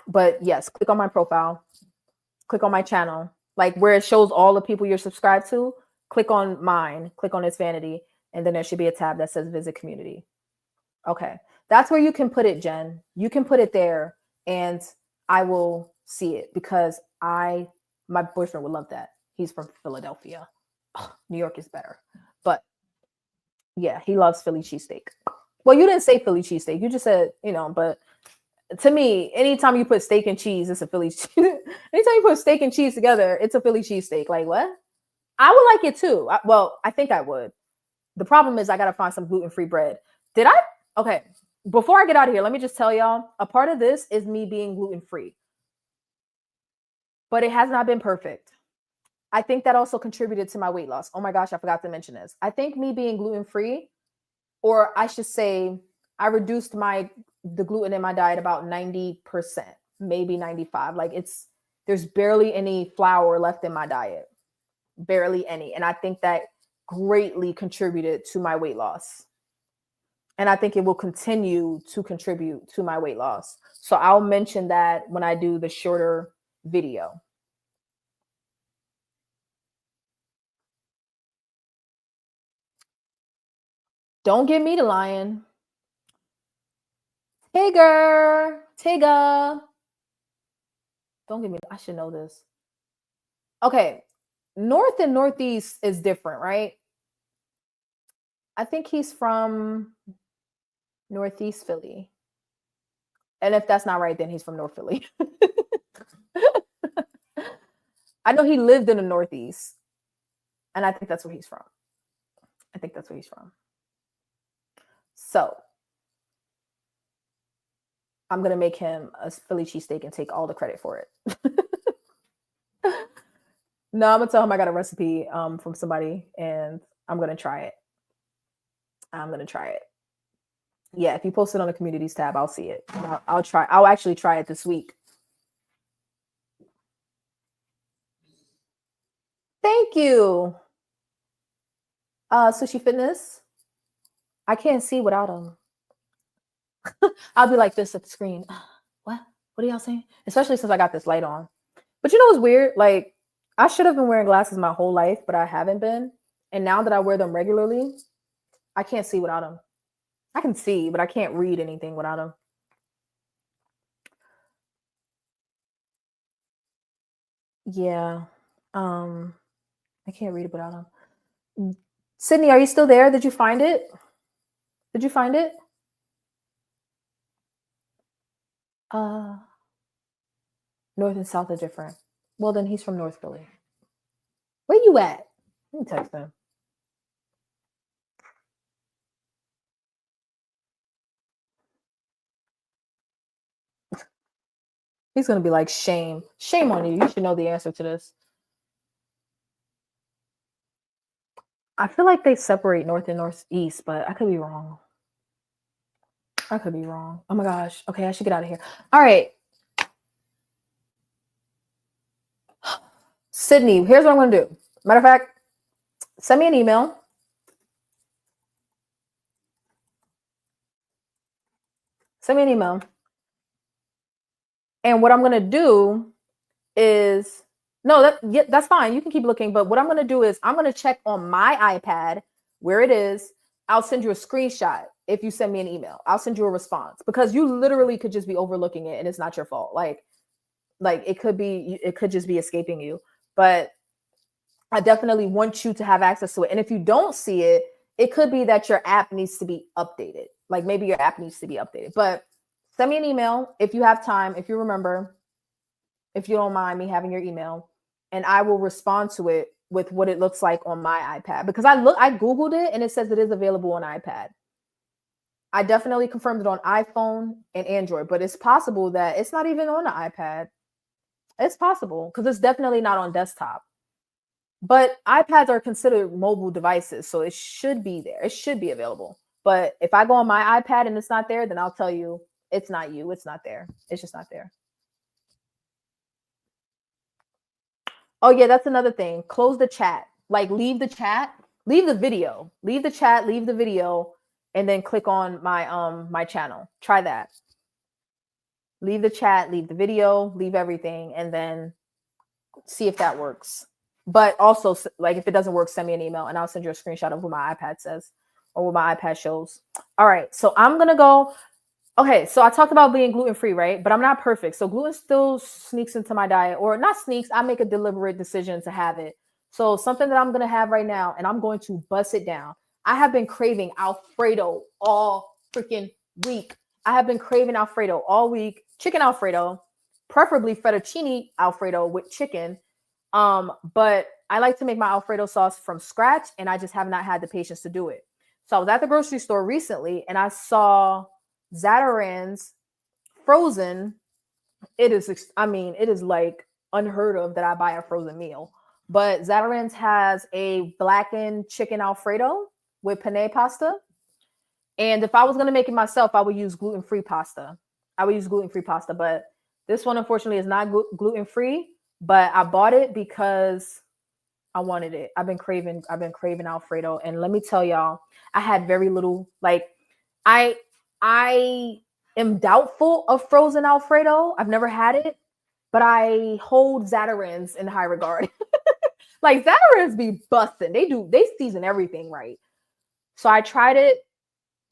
But yes, click on my profile. Click on my channel. like where it shows all the people you're subscribed to, click on mine, click on It's Vanity, and then there should be a tab that says visit community. Okay. That's where you can put it, Jen. You can put it there and I will see it because my boyfriend would love that. He's from Philadelphia. Oh, New York is better. But yeah, he loves Philly cheesesteak. Well, you didn't say Philly cheesesteak. You just said, but to me, anytime you put steak and cheese, it's a Philly cheese. Anytime you put steak and cheese together, it's a Philly cheesesteak. Like what? I would like it too. I think I would. The problem is I got to find some gluten-free bread. Okay. Before I get out of here, let me just tell y'all, a part of this is me being gluten-free. But it has not been perfect. I think that also contributed to my weight loss. Oh my gosh, I forgot to mention this. I think me being gluten-free, or I should say, I reduced the gluten in my diet about 90%, maybe 95%. Like there's barely any flour left in my diet. Barely any. And I think that greatly contributed to my weight loss. And I think it will continue to contribute to my weight loss. So I'll mention that when I do the shorter video. Don't give me the lion. Tigger. Don't give me, I should know this. Okay. North and Northeast is different, right? I think he's from Northeast Philly. And if that's not right, then he's from North Philly. I know he lived in the Northeast. And I think that's where he's from. So I'm going to make him a Philly cheesesteak and take all the credit for it. No, I'm going to tell him I got a recipe from somebody and I'm going to try it. Yeah, if you post it on the communities tab, I'll see it. I'll actually try it this week. Thank you. Sushi Fitness. I can't see without him. I'll be like this at the screen. What are y'all saying? Especially since I got this light on. But what's weird? Like, I should have been wearing glasses my whole life, but I haven't been. And now that I wear them regularly, I can't see without them. I can see, but I can't read anything without them. Yeah. I can't read it without them. Sydney, are you still there? Did you find it? North and South are different. Well, then he's from North Philly. Where you at? Let me text him. He's going to be like, shame. Shame on you. You should know the answer to this. I feel like they separate North and Northeast, but I could be wrong. Oh my gosh. Okay, I should get out of here. All right. Sydney, here's what I'm going to do. Matter of fact, send me an email. And what I'm going to do is, that's fine. You can keep looking. But what I'm going to do is I'm going to check on my iPad where it is. I'll send you a screenshot if you send me an email. I'll send you a response because you literally could just be overlooking it and it's not your fault. Like it could just be escaping you. But I definitely want you to have access to it. And if you don't see it, it could be that your app needs to be updated. Like maybe your app needs to be updated. But send me an email if you have time, if you remember, if you don't mind me having your email, and I will respond to it with what it looks like on my iPad. Because I Googled it and it says it is available on iPad. I definitely confirmed it on iPhone and Android, but it's possible that it's not even on the iPad. It's possible because it's definitely not on desktop. But iPads are considered mobile devices, so it should be there. It should be available. But if I go on my iPad and it's not there, then I'll tell you it's not you. It's not there. It's just not there. Oh, yeah, that's another thing. Close the chat. Like, leave the chat. Leave the video. Leave the chat. Leave the video. And then click on my channel. Try that. Leave the chat. Leave the video. Leave everything. And then see if that works. But also, like, if it doesn't work, send me an email and I'll send you a screenshot of what my iPad says or what my iPad shows. All right, so I'm gonna go. Okay, so I talked about being gluten-free, right? But I'm not perfect. So gluten still sneaks into my diet, or not sneaks, I make a deliberate decision to have it. So something that I'm gonna have right now, and I'm going to bust it down. I have been craving Alfredo all freaking week. I have been craving Alfredo all week, chicken Alfredo, preferably fettuccine Alfredo with chicken. But I like to make my Alfredo sauce from scratch, and I just have not had the patience to do it. So I was at the grocery store recently and I saw Zatarain's frozen. It is, I mean, it is like unheard of that I buy a frozen meal. But Zatarain's has a blackened chicken Alfredo with penne pasta. And if I was going to make it myself, I would use gluten-free pasta. I would use gluten-free pasta, but this one unfortunately is not gluten-free, but I bought it because I wanted it. I've been craving Alfredo, and let me tell y'all, I had very little, like, I am doubtful of frozen Alfredo. I've never had it, but I hold Zatarain's in high regard. Like, Zatarain's be busting. They season everything right. So I tried it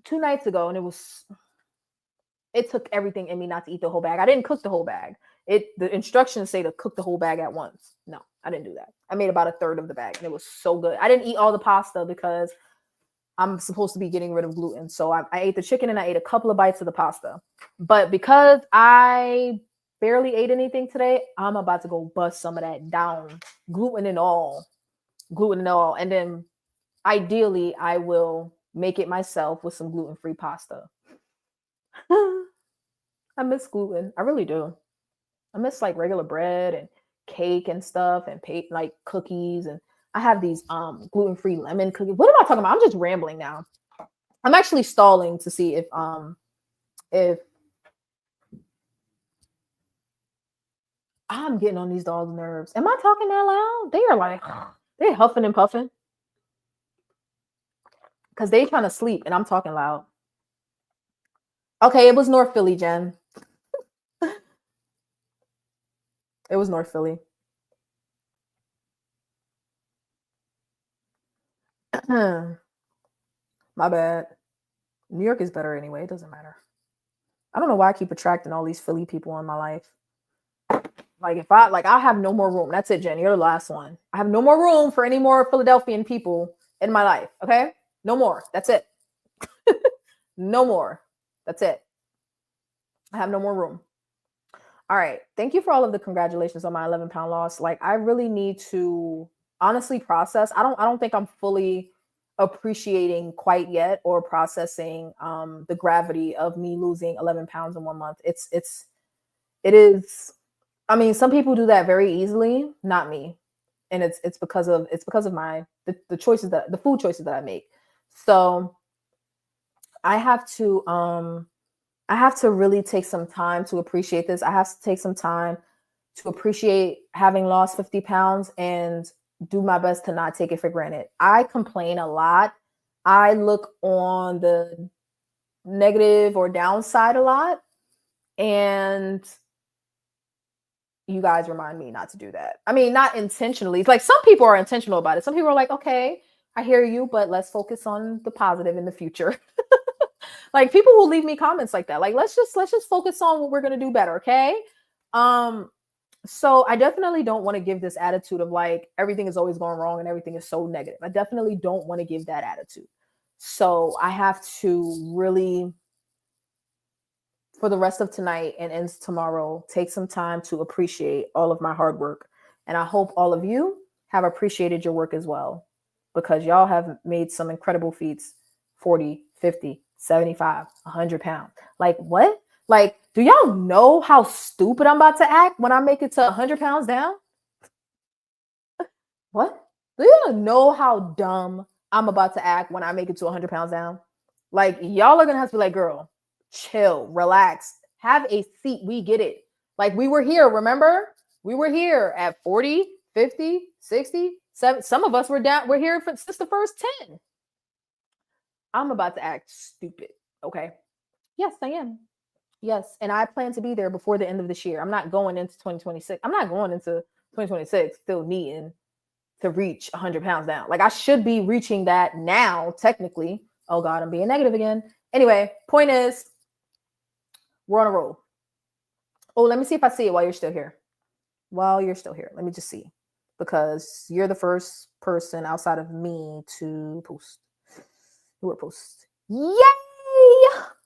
2 nights ago, and it took everything in me not to eat the whole bag. I didn't cook the whole bag. The instructions say to cook the whole bag at once. No, I didn't do that. I made about a third of the bag, and it was so good. I didn't eat all the pasta because I'm supposed to be getting rid of gluten. So I ate the chicken and I ate a couple of bites of the pasta. But because I barely ate anything today, I'm about to go bust some of that down, gluten and all. And then ideally, I will make it myself with some gluten-free pasta. I miss gluten. I really do. I miss like regular bread and cake and stuff and like cookies, and I have these gluten-free lemon cookies. What am I talking about? I'm just rambling now. I'm actually stalling to see if I'm getting on these dogs' nerves. Am I talking that loud? They are like they're huffing and puffing because they trying to sleep and I'm talking loud. Okay, it was North Philly, Jen. It was North Philly. My bad. New York is better anyway. It doesn't matter. I don't know why I keep attracting all these Philly people in my life. Like, I have no more room. That's it, Jen. You're the last one. I have no more room for any more Philadelphian people in my life. Okay? No more. That's it. No more. That's it. I have no more room. All right. Thank you for all of the congratulations on my 11-pound loss. Like, I really need to honestly process. I don't think I'm fully appreciating quite yet or processing the gravity of me losing 11 pounds in 1 month. It is. I mean, some people do that very easily, not me. And it's because of my the choices that the food choices that I make. So I have to really take some time to appreciate this. I have to take some time to appreciate having lost 50 pounds and do my best to not take it for granted. I complain a lot. I look on the negative or downside a lot. And you guys remind me not to do that. I mean, not intentionally. It's like some people are intentional about it. Some people are like, okay, I hear you, but let's focus on the positive in the future. Like, people will leave me comments like that. Like, let's just focus on what we're going to do better. Okay. So I definitely don't want to give this attitude of like, everything is always going wrong and everything is so negative. I definitely don't want to give that attitude. So I have to really, for the rest of tonight and ends tomorrow, take some time to appreciate all of my hard work. And I hope all of you have appreciated your work as well, because y'all have made some incredible feats. 40, 50, 75, 100 pounds. Like, what? Like, do y'all know how stupid I'm about to act when I make it to 100 pounds down? What? Do y'all know how dumb I'm about to act when I make it to 100 pounds down? Like, y'all are going to have to be like, girl, chill, relax, have a seat. We get it. Like, we were here, remember? We were here at 40, 50, 60, 70. Some of us were down. We're here since the first 10. I'm about to act stupid. Okay. Yes, I am. Yes. And I plan to be there before the end of this year. I'm not going into 2026. I'm not going into 2026, still needing to reach 100 pounds down. Like I should be reaching that now, technically. Oh God, I'm being negative again. Anyway, point is, we're on a roll. Oh, let me see if I see it while you're still here. While you're still here, let me just see, because you're the first person outside of me to post. You were post. Yay!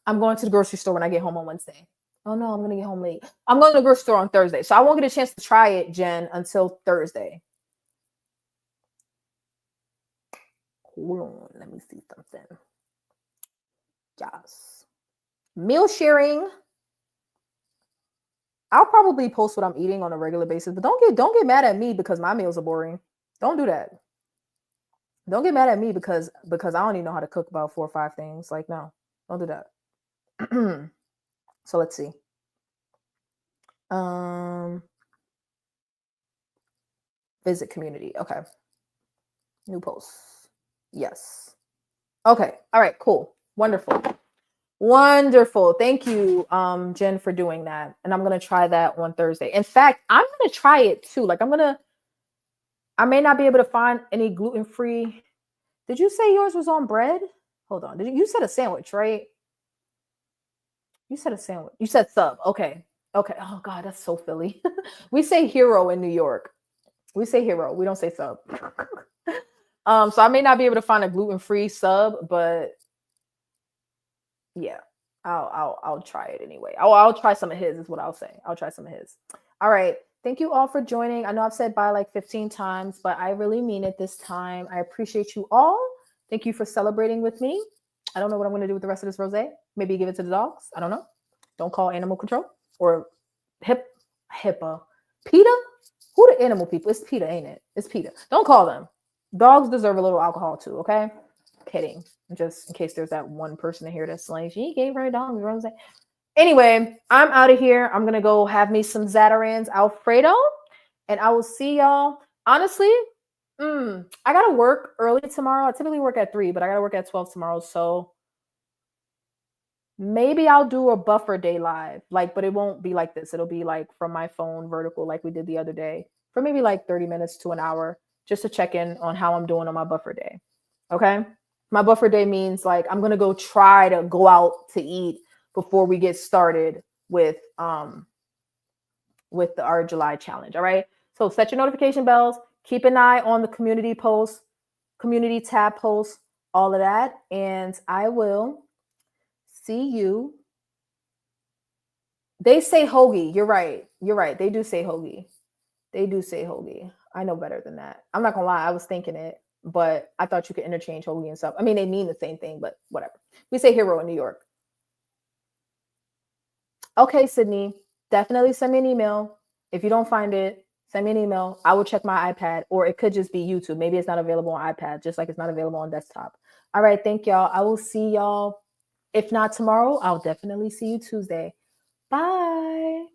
I'm going to the grocery store when I get home on Wednesday. Oh no, I'm gonna get home late. I'm going to the grocery store on Thursday, so I won't get a chance to try it, Jen, until Thursday. Hold on, let me see something. Yes. Meal sharing. I'll probably post what I'm eating on a regular basis, but don't get mad at me because my meals are boring. Don't do that. Don't get mad at me because I don't even know how to cook about 4 or 5 things. Like, no, don't do that. So let's see. Visit community. Okay. New posts. Yes. Okay. All right, cool. Wonderful. Wonderful. Thank you, Jen, for doing that. And I'm gonna try that on Thursday. In fact, I'm gonna try it too. Like I may not be able to find any gluten-free. Did you say yours was on bread? Hold on. You said a sandwich, right? You said a sandwich. You said sub. Okay. Okay. Oh God, that's so Philly. We say hero in New York. We say hero. We don't say sub. So I may not be able to find a gluten-free sub, but yeah, I'll try it anyway. I'll try some of his is what I'll say. I'll try some of his. All right. Thank you all for joining. I know I've said bye like 15 times, but I really mean it this time. I appreciate you all. Thank you for celebrating with me. I don't know what I'm going to do with the rest of this rosé. Maybe give it to the dogs. I don't know. Don't call animal control or HIPAA. PETA? Who the animal people? It's PETA, ain't it? It's PETA. Don't call them. Dogs deserve a little alcohol too, okay? Kidding. Just in case there's that one person in here that's like, she gave her dog rosé. Anyway, I'm out of here. I'm going to go have me some Zatarain's Alfredo, and I will see y'all. Honestly, I got to work early tomorrow. I typically work at 3, but I got to work at 12 tomorrow. So maybe I'll do a buffer day live, but it won't be like this. It'll be like from my phone vertical, like we did the other day, for maybe like 30 minutes to an hour, just to check in on how I'm doing on my buffer day. Okay. My buffer day means like I'm going to go try to go out to eat before we get started with our July challenge. All right. So set your notification bells. Keep an eye on the community posts, community tab posts, all of that. And I will see you. They say hoagie. You're right. You're right. They do say hoagie. They do say hoagie. I know better than that. I'm not going to lie. I was thinking it, but I thought you could interchange hoagie and stuff. I mean, they mean the same thing, but whatever. We say hero in New York. Okay, Sydney, definitely send me an email. If you don't find it, send me an email. I will check my iPad, or it could just be YouTube. Maybe it's not available on iPad, just like it's not available on desktop. All right, thank y'all. I will see y'all. If not tomorrow, I'll definitely see you Tuesday. Bye.